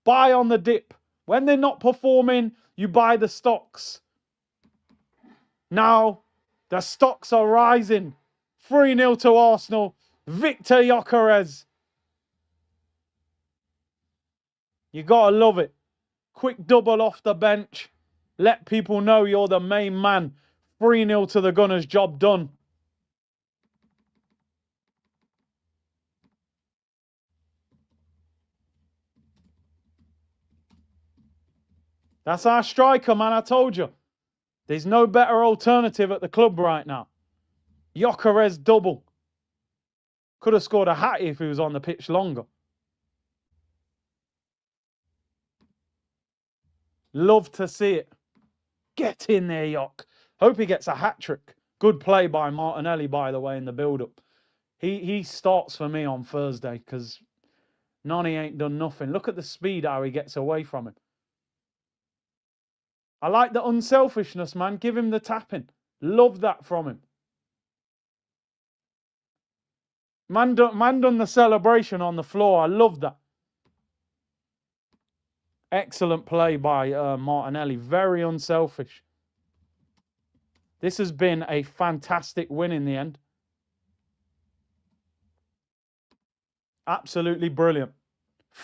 Buy on the dip. When they're not performing, you buy the stocks. Now, the stocks are rising. 3-0 to Arsenal. Victor Gyökeres. You gotta love it. Quick double off the bench. Let people know you're the main man. 3-0 to the Gunners. Job done. That's our striker, man. I told you. There's no better alternative at the club right now. Gyökeres double. Could have scored a hat if he was on the pitch longer. Love to see it. Get in there, Yok. Hope he gets a hat-trick. Good play by Martinelli, by the way, in the build-up. He starts for me on Thursday because Nani ain't done nothing. Look at the speed how he gets away from him. I like the unselfishness, man. Give him the tapping. Love that from him. Man done the celebration on the floor. I love that. Excellent play by Martinelli. Very unselfish. This has been a fantastic win in the end. Absolutely brilliant.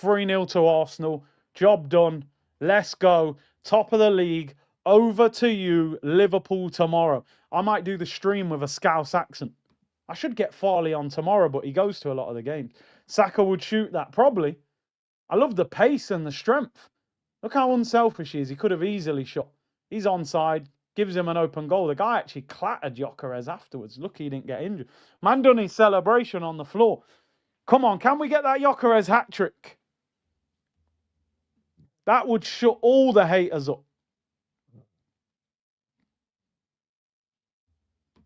3-0 to Arsenal. Job done. Let's go. Top of the league. Over to you, Liverpool tomorrow. I might do the stream with a Scouse accent. I should get Farley on tomorrow, but he goes to a lot of the games. Saka would shoot that, probably. I love the pace and the strength. Look how unselfish he is. He could have easily shot. He's onside. Gives him an open goal. The guy actually clattered Gyökeres afterwards. Lucky he didn't get injured. Man done his celebration on the floor. Come on, can we get that Gyökeres hat-trick? That would shut all the haters up.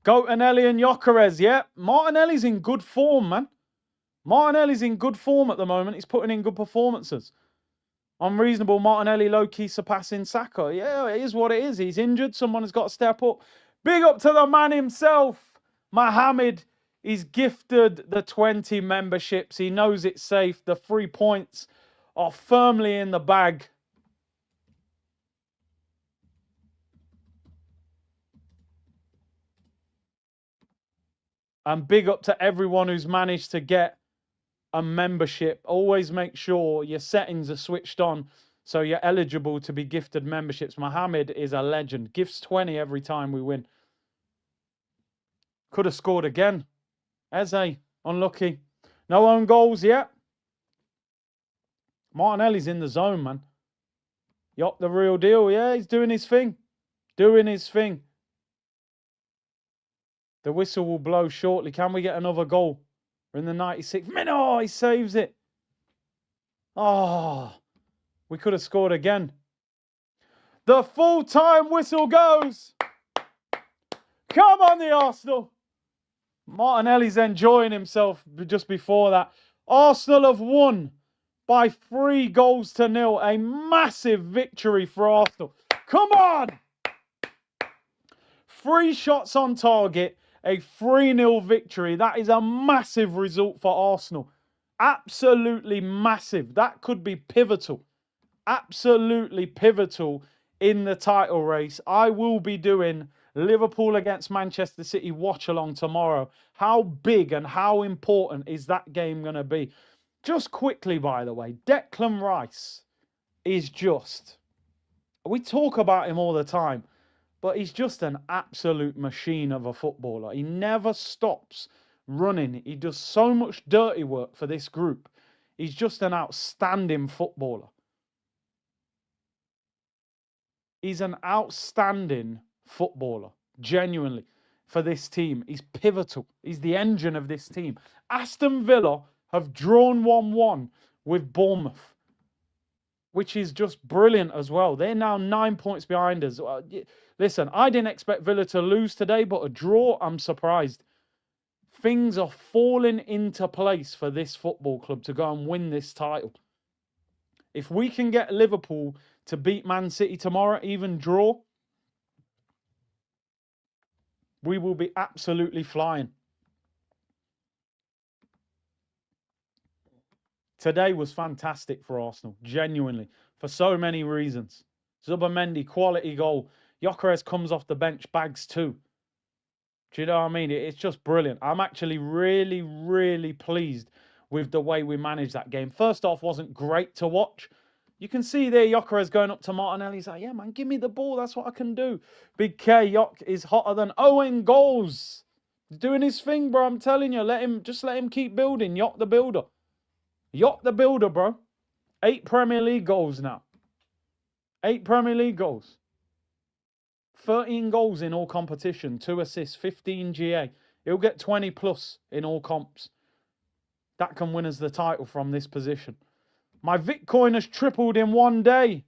Martinelli and Gyökeres, yeah. Martinelli's in good form, man. Martinelli's in good form at the moment. He's putting in good performances. Unreasonable Martinelli low-key surpassing Saka. Yeah, it is what it is. He's injured. Someone has got to step up. Big up to the man himself. Mohammed is gifted the 20 memberships. He knows it's safe. The 3 points are firmly in the bag. And big up to everyone who's managed to get a membership. Always make sure your settings are switched on so you're eligible to be gifted memberships. Mohammed is a legend. Gifts 20 every time we win. Could have scored again. Eze, unlucky. No own goals yet. Martinelli's in the zone, man. Yup, the real deal. Yeah, he's doing his thing. Doing his thing. The whistle will blow shortly. Can we get another goal? We're in the 96th minute. Oh, he saves it. Oh, we could have scored again. The full-time whistle goes. Come on, the Arsenal. Martinelli's enjoying himself just before that. Arsenal have won by 3-0. A massive victory for Arsenal. Come on. 3 shots on target. A 3-0 victory. That is a massive result for Arsenal. Absolutely massive. That could be pivotal. Absolutely pivotal in the title race. I will be doing Liverpool against Manchester City watch-along tomorrow. How big and how important is that game going to be? Just quickly, by the way, Declan Rice is just... We talk about him all the time, but he's just an absolute machine of a footballer. He never stops running. He does so much dirty work for this group. He's just an outstanding footballer. He's an outstanding footballer, genuinely, for this team. He's pivotal. He's the engine of this team. Aston Villa have drawn 1-1 with Bournemouth, which is just brilliant as well. They're now 9 points behind us. Listen, I didn't expect Villa to lose today, but a draw, I'm surprised. Things are falling into place for this football club to go and win this title. If we can get Liverpool to beat Man City tomorrow, even draw, we will be absolutely flying. Today was fantastic for Arsenal, genuinely, for so many reasons. Zubimendi, quality goal. Gyökeres comes off the bench, bags 2. Do you know what I mean? It's just brilliant. I'm actually really, really pleased with the way we managed that game. First off, wasn't great to watch. You can see there Gyökeres going up to Martinelli. He's like, yeah, man, give me the ball. That's what I can do. Big K, Yok is hotter than Owen goals. He's doing his thing, bro. I'm telling you, let him keep building. Yok the builder. Yok the builder, bro. 8 Premier League goals now. 8 Premier League goals. 13 goals in all competition, 2 assists, 15 GA. He'll get 20 plus in all comps. That can win us the title from this position. My Bitcoin has tripled in 1 day.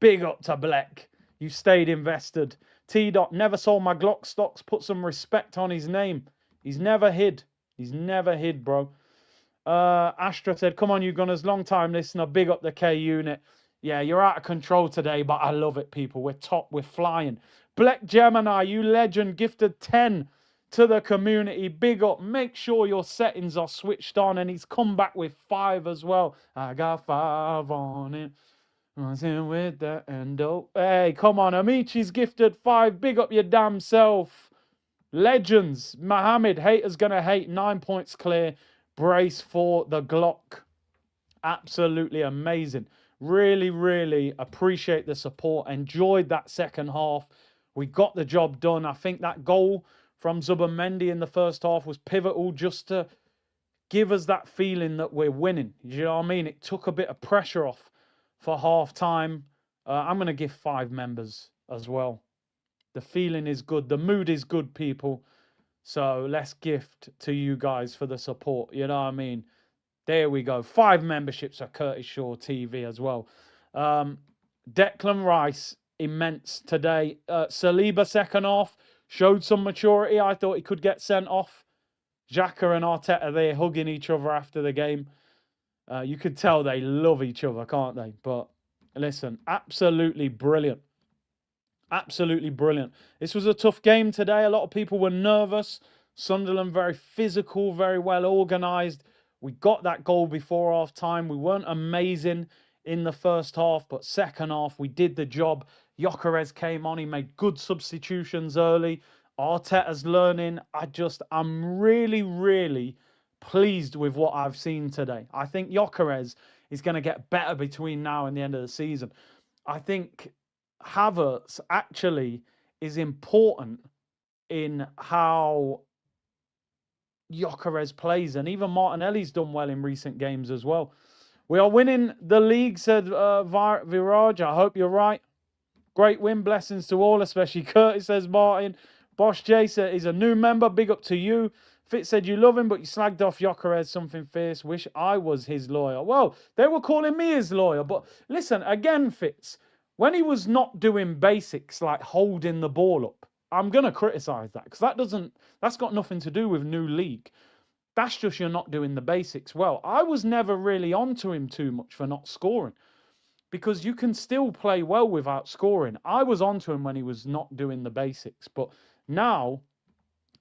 Big up to Black. You stayed invested. T-Dot never sold my Glock stocks. Put some respect on his name. He's never hid. He's never hid, bro. Astra said, come on, you Gunners. Long time listener. Big up the K unit. Yeah, you're out of control today, but I love it, people. We're top. We're flying. Black Gemini, you legend, gifted 10 to the community. Big up. Make sure your settings are switched on. And he's come back with 5 as well. I got 5 on it. I was in with the endo. Hey, come on. Amichi's gifted 5. Big up your damn self. Legends. Mohammed, haters gonna hate. 9 points clear. Brace for the Glock. Absolutely amazing. Really, really appreciate the support. Enjoyed that second half. We got the job done. I think that goal from Zubimendi in the first half was pivotal just to give us that feeling that we're winning. You know what I mean? It took a bit of pressure off for half time. I'm going to give 5 members as well. The feeling is good. The mood is good, people. So let's gift to you guys for the support. You know what I mean? There we go. 5 memberships at Curtis Shaw TV as well. Declan Rice, immense today. Saliba second half, showed some maturity. I thought he could get sent off. Xhaka and Arteta there hugging each other after the game. You could tell they love each other, can't they? But listen, absolutely brilliant. Absolutely brilliant. This was a tough game today. A lot of people were nervous. Sunderland very physical, very well organised. We got that goal before half time. We weren't amazing in the first half, but second half we did the job. Gyökeres came on. He made good substitutions early. Arteta's learning. I'm really, really pleased with what I've seen today. I think Gyökeres is going to get better between now and the end of the season. I think Havertz actually is important in how Gyökeres plays, and even Martinelli's done well in recent games as well. We are winning the league, said Viraj. I hope you're right. Great win. Blessings to all, especially Curtis, says Martin. Bosch J said he's a new member. Big up to you. Fitz said you love him, but you slagged off Jokeres something fierce. Wish I was his lawyer. Well, they were calling me his lawyer. But listen, again, Fitz, when he was not doing basics like holding the ball up, I'm going to criticise that because that's got nothing to do with new league. That's just you're not doing the basics well. I was never really onto him too much for not scoring because you can still play well without scoring. I was onto him when he was not doing the basics, but now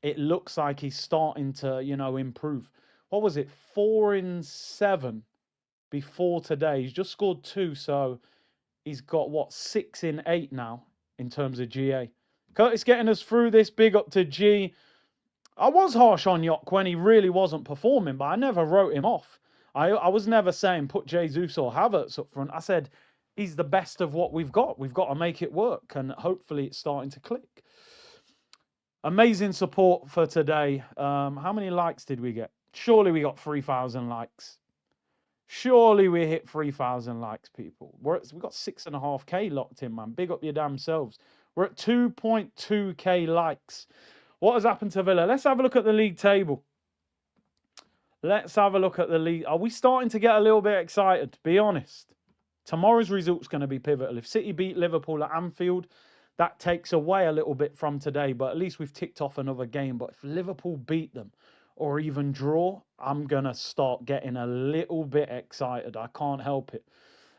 it looks like he's starting to, improve. What was it? 4 in 7 before today. He's just scored 2, so he's got 6 in 8 now in terms of GA. Curtis getting us through this. Big up to G. I was harsh on Yok when he really wasn't performing, but I never wrote him off. I was never saying put Jesus or Havertz up front. I said he's the best of what we've got. We've got to make it work, and hopefully it's starting to click. Amazing support for today. How many likes did we get? Surely we got 3,000 likes. Surely we hit 3,000 likes, people. We've got 6.5K locked in, man. Big up your damn selves. We're at 2.2K likes. What has happened to Villa? Let's have a look at the league table. Let's have a look at the league. Are we starting to get a little bit excited? Be honest. Tomorrow's result's going to be pivotal. If City beat Liverpool at Anfield, that takes away a little bit from today, but at least we've ticked off another game. But if Liverpool beat them or even draw, I'm going to start getting a little bit excited. I can't help it.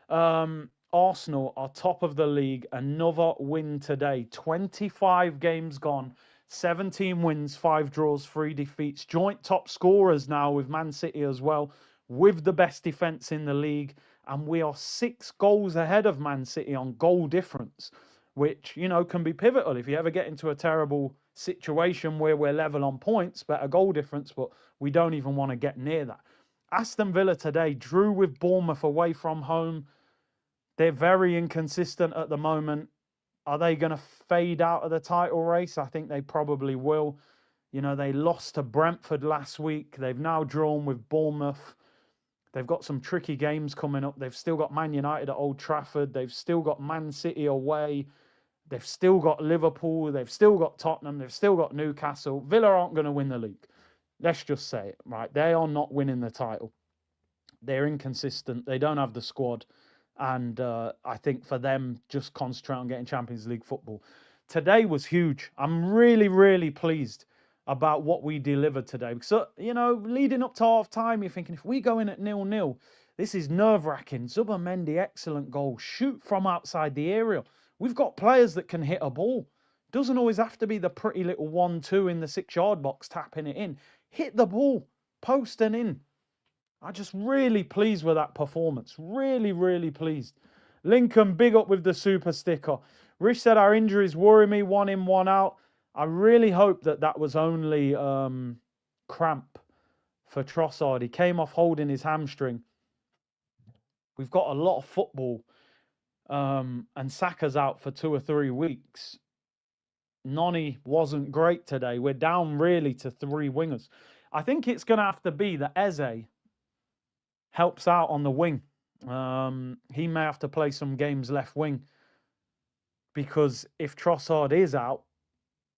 Arsenal are top of the league. Another win today. 25 games gone. 17 wins, 5 draws, 3 defeats. Joint top scorers now with Man City as well, with the best defence in the league. And we are 6 goals ahead of Man City on goal difference, which, can be pivotal if you ever get into a terrible situation where we're level on points, better goal difference, but we don't even want to get near that. Aston Villa today drew with Bournemouth away from home. They're very inconsistent at the moment. Are they going to fade out of the title race? I think they probably will. They lost to Brentford last week. They've now drawn with Bournemouth. They've got some tricky games coming up. They've still got Man United at Old Trafford. They've still got Man City away. They've still got Liverpool. They've still got Tottenham. They've still got Newcastle. Villa aren't going to win the league. Let's just say it, right? They are not winning the title. They're inconsistent. They don't have the squad. And I think for them, just concentrate on getting Champions League football. Today was huge. I'm really, really pleased about what we delivered today. Because, leading up to half-time, you're thinking, if we go in at 0-0, this is nerve-wracking. Zubimendi, excellent goal. Shoot from outside the area. We've got players that can hit a ball. Doesn't always have to be the pretty little 1-2 in the 6-yard box tapping it in. Hit the ball, post and in. I'm just really pleased with that performance. Really, really pleased. Lincoln, big up with the super sticker. Rich said our injuries worry me, 1 in, 1 out. I really hope that was only cramp for Trossard. He came off holding his hamstring. We've got a lot of football. And Saka's out for 2 or 3 weeks. Noni wasn't great today. We're down really to 3 wingers. I think it's going to have to be that Eze helps out on the wing. He may have to play some games left wing because if Trossard is out,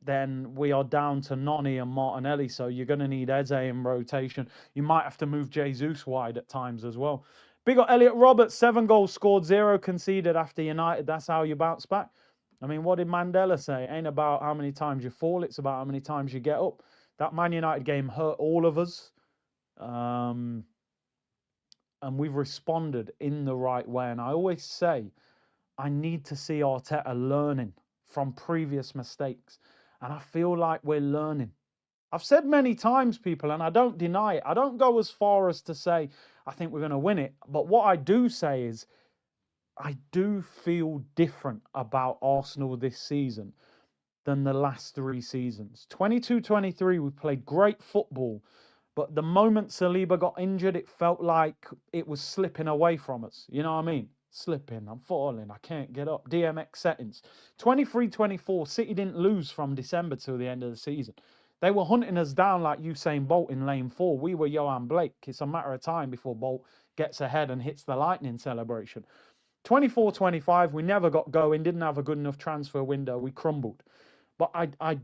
then we are down to Noni and Martinelli. So you're going to need Eze in rotation. You might have to move Jesus wide at times as well. Big up Elliot Roberts, 7 goals scored, 0 conceded after United. That's how you bounce back. I mean, what did Mandela say? It ain't about how many times you fall. It's about how many times you get up. That Man United game hurt all of us. And we've responded in the right way. And I always say, I need to see Arteta learning from previous mistakes. And I feel like we're learning. I've said many times, people, and I don't deny it. I don't go as far as to say, I think we're going to win it. But what I do say is, I do feel different about Arsenal this season than the last 3 seasons. 22-23, we played great football. But the moment Saliba got injured, it felt like it was slipping away from us. You know what I mean? Slipping, I'm falling, I can't get up. DMX settings. 23-24, City didn't lose from December till the end of the season. They were hunting us down like Usain Bolt in lane 4. We were Johan Blake. It's a matter of time before Bolt gets ahead and hits the lightning celebration. 24-25, we never got going, didn't have a good enough transfer window, we crumbled. But I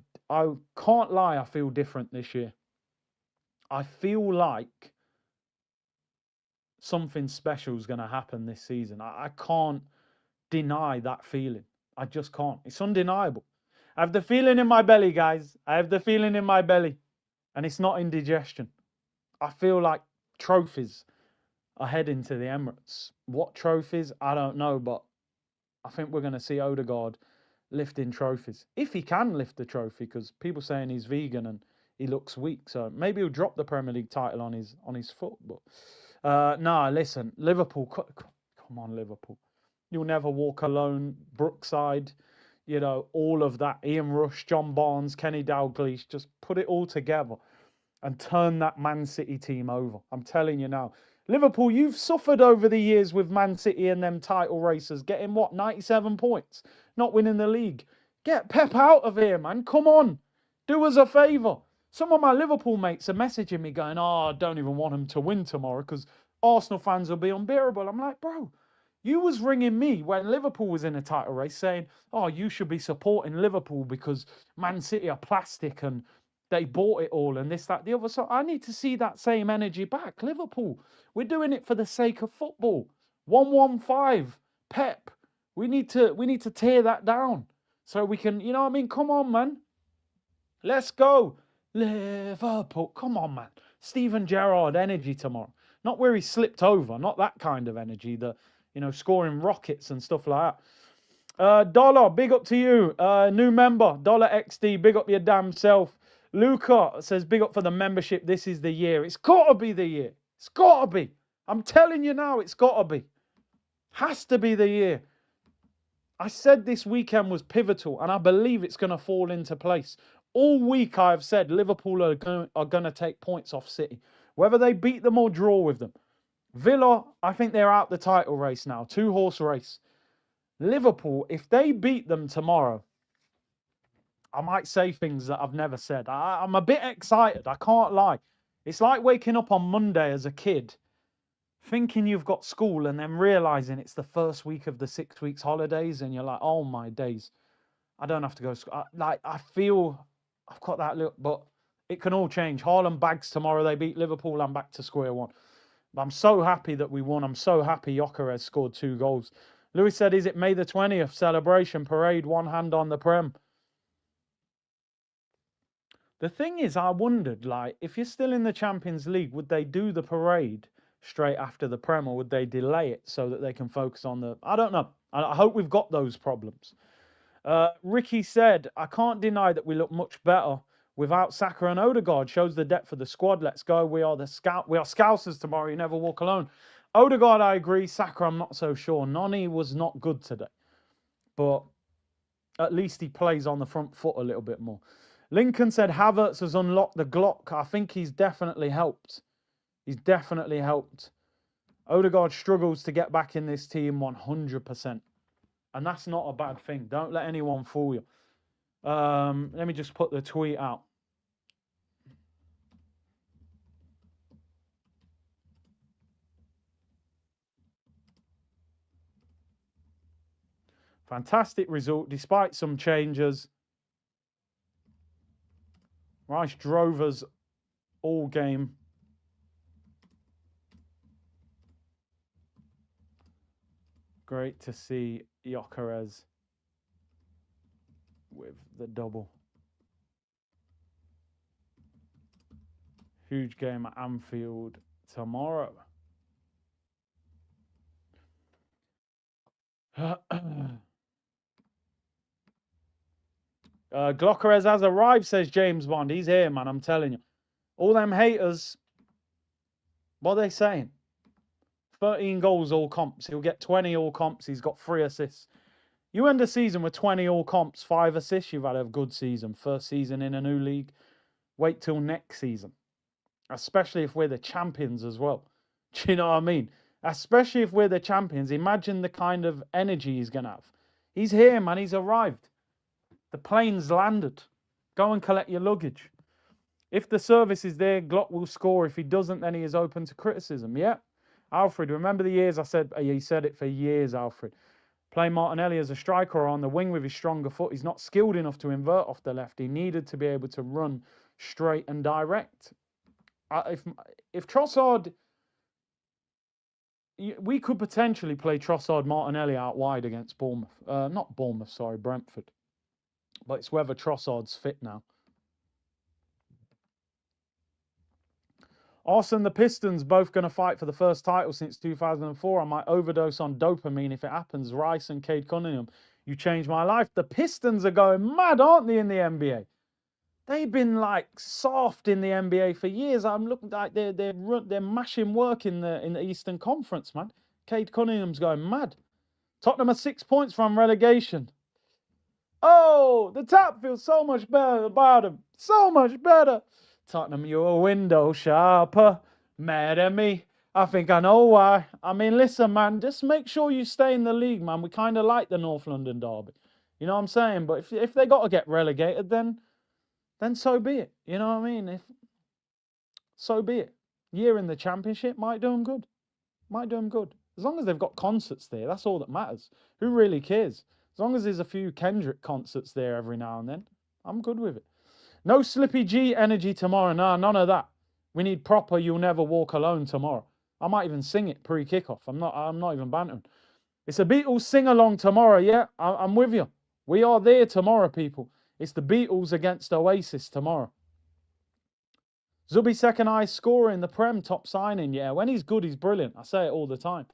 can't lie, I feel different this year. I feel like something special is going to happen this season. I can't deny that feeling. I just can't. It's undeniable. I have the feeling in my belly, guys. I have the feeling in my belly. And it's not indigestion. I feel like trophies are heading to the Emirates. What trophies? I don't know, but I think we're going to see Odegaard lifting trophies. If he can lift the trophy, because people saying he's vegan and he looks weak. So maybe he'll drop the Premier League title on his foot. But no, listen, Liverpool, come on, Liverpool. You'll never walk alone. Brookside, you know, all of that. Ian Rush, John Barnes, Kenny Dalglish, just put it all together and turn that Man City team over. I'm telling you now. Liverpool, you've suffered over the years with Man City and them title races, getting what, 97 points, not winning the league. Get Pep out of here, man. Come on. Do us a favour. Some of my Liverpool mates are messaging me going, oh, I don't even want them to win tomorrow because Arsenal fans will be unbearable. I'm like, bro, you was ringing me when Liverpool was in a title race saying, oh, you should be supporting Liverpool because Man City are plastic and they bought it all and this, that, the other. So I need to see that same energy back. Liverpool, we're doing it for the sake of football. 115, Pep. We need to tear that down so we can, you know what I mean? Come on, man. Let's go. Liverpool. Come on, man. Steven Gerrard energy tomorrow. Not where he slipped over. Not that kind of energy. The, you know, scoring rockets and stuff like that. Dollar, big up to you. New member, Dollar XD, big up your damn self. Luca says, big up for the membership. This is the year. It's got to be the year. It's got to be. I'm telling you now, it's got to be. Has to be the year. I said this weekend was pivotal, and I believe it's going to fall into place. All week I have said Liverpool are going to take points off City, whether they beat them or draw with them. Villa, I think they're out the title race now, 2-horse race. Liverpool, if they beat them tomorrow, I might say things that I've never said. I'm a bit excited, I can't lie. It's like waking up on Monday as a kid, thinking you've got school and then realising it's the first week of the 6 weeks holidays and you're like, oh my days, I don't have to go to school. I feel I've got that look, but it can all change. Haaland bags tomorrow, they beat Liverpool, I'm back to square one. But I'm so happy that we won. I'm so happy Gyökeres scored 2 goals. Louis said, is it May the 20th celebration parade, one hand on the Prem? The thing is, I wondered, like, if you're still in the Champions League, would they do the parade straight after the Prem, or would they delay it so that they can focus on the... I don't know. I hope we've got those problems. Ricky said, I can't deny that we look much better without Saka and Odegaard. Shows the depth of the squad. Let's go. We are Scousers tomorrow. You never walk alone. Odegaard, I agree. Saka, I'm not so sure. Noni was not good today. But at least he plays on the front foot a little bit more. Lincoln said Havertz has unlocked the Glock. I think he's definitely helped. He's definitely helped. Odegaard struggles to get back in this team 100%. And that's not a bad thing. Don't let anyone fool you. Let me just put the tweet out. Fantastic result despite some changes. Rice drove us all game. Great to see Gyökeres with the double. Huge game at Anfield tomorrow. Gyökeres has arrived, says James Bond. He's here, man, I'm telling you. All them haters, what are they saying? 13 goals all comps. He'll get 20 all comps. He's got 3 assists. You end the season with 20 all comps, 5 assists. You've had a good season. First season in a new league. Wait till next season. Especially if we're the champions as well. Do you know what I mean? Especially if we're the champions. Imagine the kind of energy he's going to have. He's here, man. He's arrived. The plane's landed. Go and collect your luggage. If the service is there, Glock will score. If he doesn't, then he is open to criticism. Yeah. Alfred, remember the years I said, he said it for years, Alfred. Play Martinelli as a striker or on the wing with his stronger foot. He's not skilled enough to invert off the left. He needed to be able to run straight and direct. If Trossard, we could potentially play Trossard Martinelli out wide against Bournemouth. Not Bournemouth, sorry, Brentford. But it's whether Trossard's fit now. Arsenal and the Pistons both going to fight for the first title since 2004. I might overdose on dopamine if it happens. Rice and Cade Cunningham, you changed my life. The Pistons are going mad, aren't they, in the NBA? They've been like soft in the NBA for years. I'm looking like they're mashing work in the Eastern Conference, man. Cade Cunningham's going mad. Tottenham are 6 points from relegation. Oh, the top feels so much better than the bottom. So much better. Tottenham, you're a window shopper. Mad at me. I think I know why. I mean, listen, man, just make sure you stay in the league, man. We kind of like the North London derby. You know what I'm saying? But if they got to get relegated, then so be it. You know what I mean? So be it. Year in the Championship might do them good. Might do them good. As long as they've got concerts there, that's all that matters. Who really cares? As long as there's a few Kendrick concerts there every now and then, I'm good with it. No Slippy G energy tomorrow. Nah, none of that. We need proper You'll Never Walk Alone tomorrow. I might even sing it pre-kickoff. I'm not even bantering. It's a Beatles sing-along tomorrow, yeah? I'm with you. We are there tomorrow, people. It's the Beatles against Oasis tomorrow. Zubi second highest scorer in the Prem, top signing. Yeah, when he's good, he's brilliant. I say it all the time.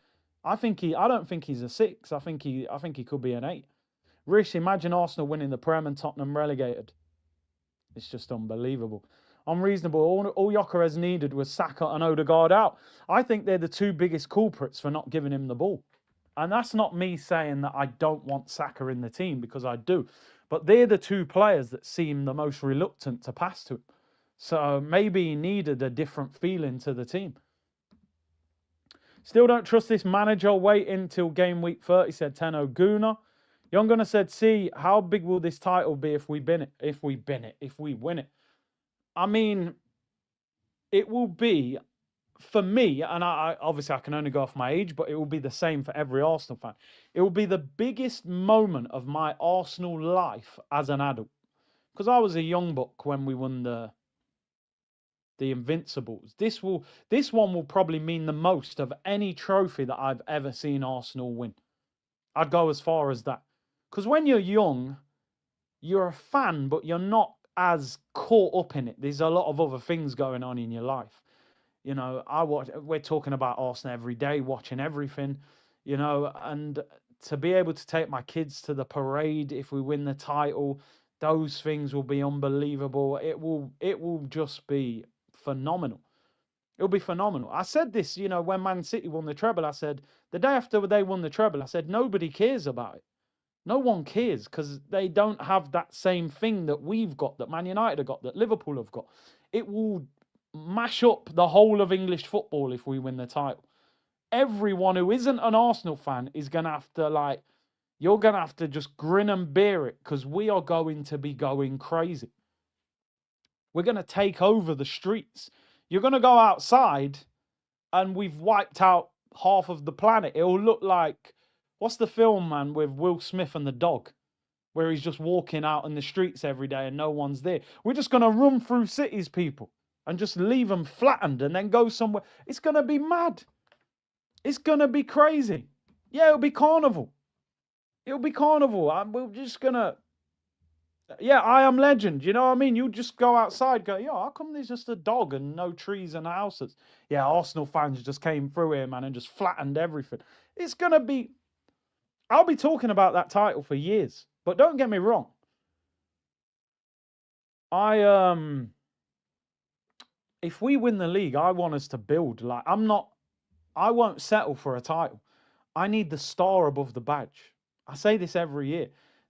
I don't think he's a 6. I think he could be an 8. Rish, imagine Arsenal winning the Prem and Tottenham relegated. It's just unbelievable. Unreasonable. All Gyökeres needed was Saka and Odegaard out. I think they're the two biggest culprits for not giving him the ball. And that's not me saying that I don't want Saka in the team, because I do. But they're the two players that seem the most reluctant to pass to him. So maybe he needed a different feeling to the team. Still don't trust this manager. Wait until game week 30, said Tenno Guna. Younguna said, see, how big will this title be if we win it? If we win it. I mean, it will be, for me, and I obviously I can only go off my age, but it will be the same for every Arsenal fan. It will be the biggest moment of my Arsenal life as an adult. Because I was a young buck when we won the Invincibles. This one will probably mean the most of any trophy that I've ever seen Arsenal win. I'd go as far as that. Because when you're young, you're a fan, but you're not as caught up in it. There's a lot of other things going on in your life. You know, we're talking about Arsenal every day, watching everything, you know, and to be able to take my kids to the parade if we win the title, those things will be unbelievable. It will just be phenomenal. It'll be phenomenal. I said this, you know, when Man City won the treble, I said, the day after they won the treble, I said, nobody cares about it. No one cares, because they don't have that same thing that we've got, that Man United have got, that Liverpool have got. It will mash up the whole of English football if we win the title. Everyone who isn't an Arsenal fan is going to have to, you're going to have to just grin and bear it, because we are going to be going crazy. We're going to take over the streets. You're going to go outside and we've wiped out half of the planet. It'll look like, what's the film, man, with Will Smith and the dog, where he's just walking out in the streets every day and no one's there. We're just going to run through cities, people, and just leave them flattened and then go somewhere. It's going to be mad. It's going to be crazy. Yeah, it'll be carnival. It'll be carnival. We're just going to... Yeah, I Am Legend. You know what I mean? You just go outside, go, how come there's just a dog and no trees and houses? Yeah, Arsenal fans just came through here, man, and just flattened everything. It's going to be... I'll be talking about that title for years. But don't get me wrong. If we win the league, I want us to build. I won't settle for a title. I need the star above the badge. I say this every year.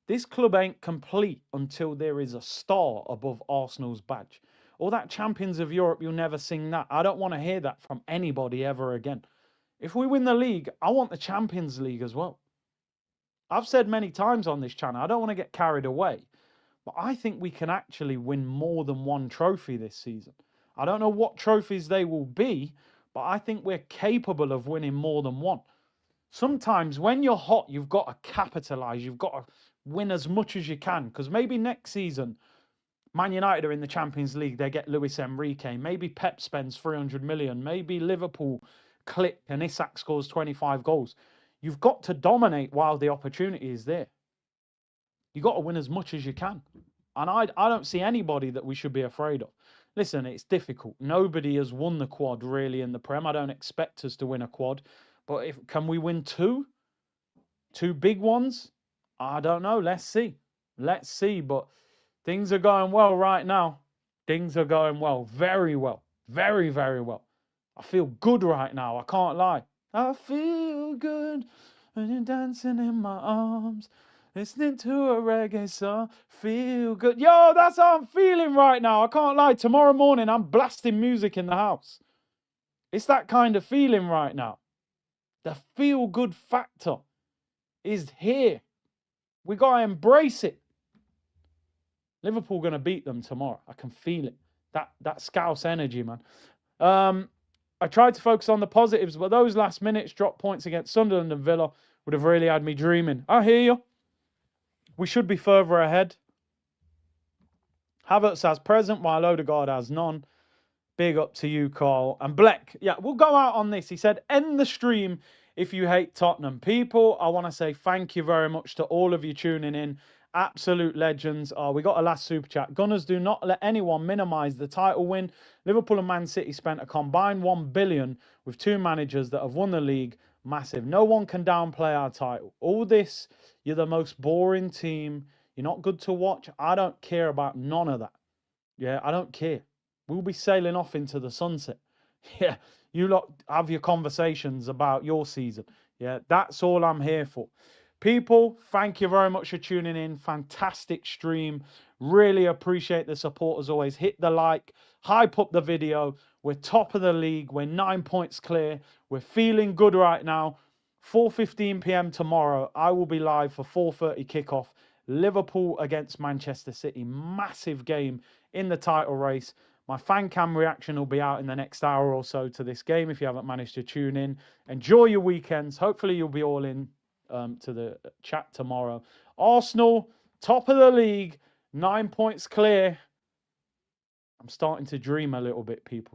This club ain't complete until there is a star above Arsenal's badge. All that Champions of Europe, you'll never sing that. I don't want to hear that from anybody ever again. If we win the league, I want the Champions League as well. I've said many times on this channel, I don't want to get carried away, but I think we can actually win more than one trophy this season. I don't know what trophies they will be, but I think we're capable of winning more than one. Sometimes when you're hot, you've got to capitalize. You've got to win as much as you can, because maybe next season, Man United are in the Champions League. They get Luis Enrique. Maybe Pep spends 300 million. Maybe Liverpool click and Isak scores 25 goals. You've got to dominate while the opportunity is there. You've got to win as much as you can. And I don't see anybody that we should be afraid of. Listen, it's difficult. Nobody has won the quad really in the Prem. I don't expect us to win a quad. But can we win two? Two big ones? I don't know. Let's see. Let's see. But things are going well right now. Things are going well. Very well. Very, very well. I feel good right now. I can't lie. I feel good when you're dancing in my arms, listening to a reggae song. Feel good. Yo, that's how I'm feeling right now. I can't lie. Tomorrow morning, I'm blasting music in the house. It's that kind of feeling right now. The feel good factor is here. We got to embrace it. Liverpool going to beat them tomorrow. I can feel it. That Scouse energy, man. I tried to focus on the positives, but those last minutes drop points against Sunderland and Villa would have really had me dreaming. I hear you. We should be further ahead. Havertz has present, while Odegaard has none. Big up to you, Carl. And Bleck, yeah, we'll go out on this. He said, end the stream if you hate Tottenham. People, I want to say thank you very much to all of you tuning in. Absolute legends. We got a last super chat. Gunners, do not let anyone minimise the title win. Liverpool and Man City spent a combined 1 billion with two managers that have won the league. Massive. No one can downplay our title. All this, you're the most boring team. You're not good to watch. I don't care about none of that. Yeah, I don't care. We'll be sailing off into the sunset. Yeah, you lot have your conversations about your season. Yeah, that's all I'm here for. People, thank you very much for tuning in. Fantastic stream. Really appreciate the support as always. Hit the like, hype up the video. We're top of the league. We're 9 points clear. We're feeling good right now. 4:15 p.m. tomorrow, I will be live for 4:30 kickoff. Liverpool against Manchester City. Massive game in the title race. My fan cam reaction will be out in the next hour or so to this game if you haven't managed to tune in. Enjoy your weekends. Hopefully you'll be all in to the chat tomorrow. Arsenal, top of the league, 9 points clear. I'm starting to dream a little bit, people.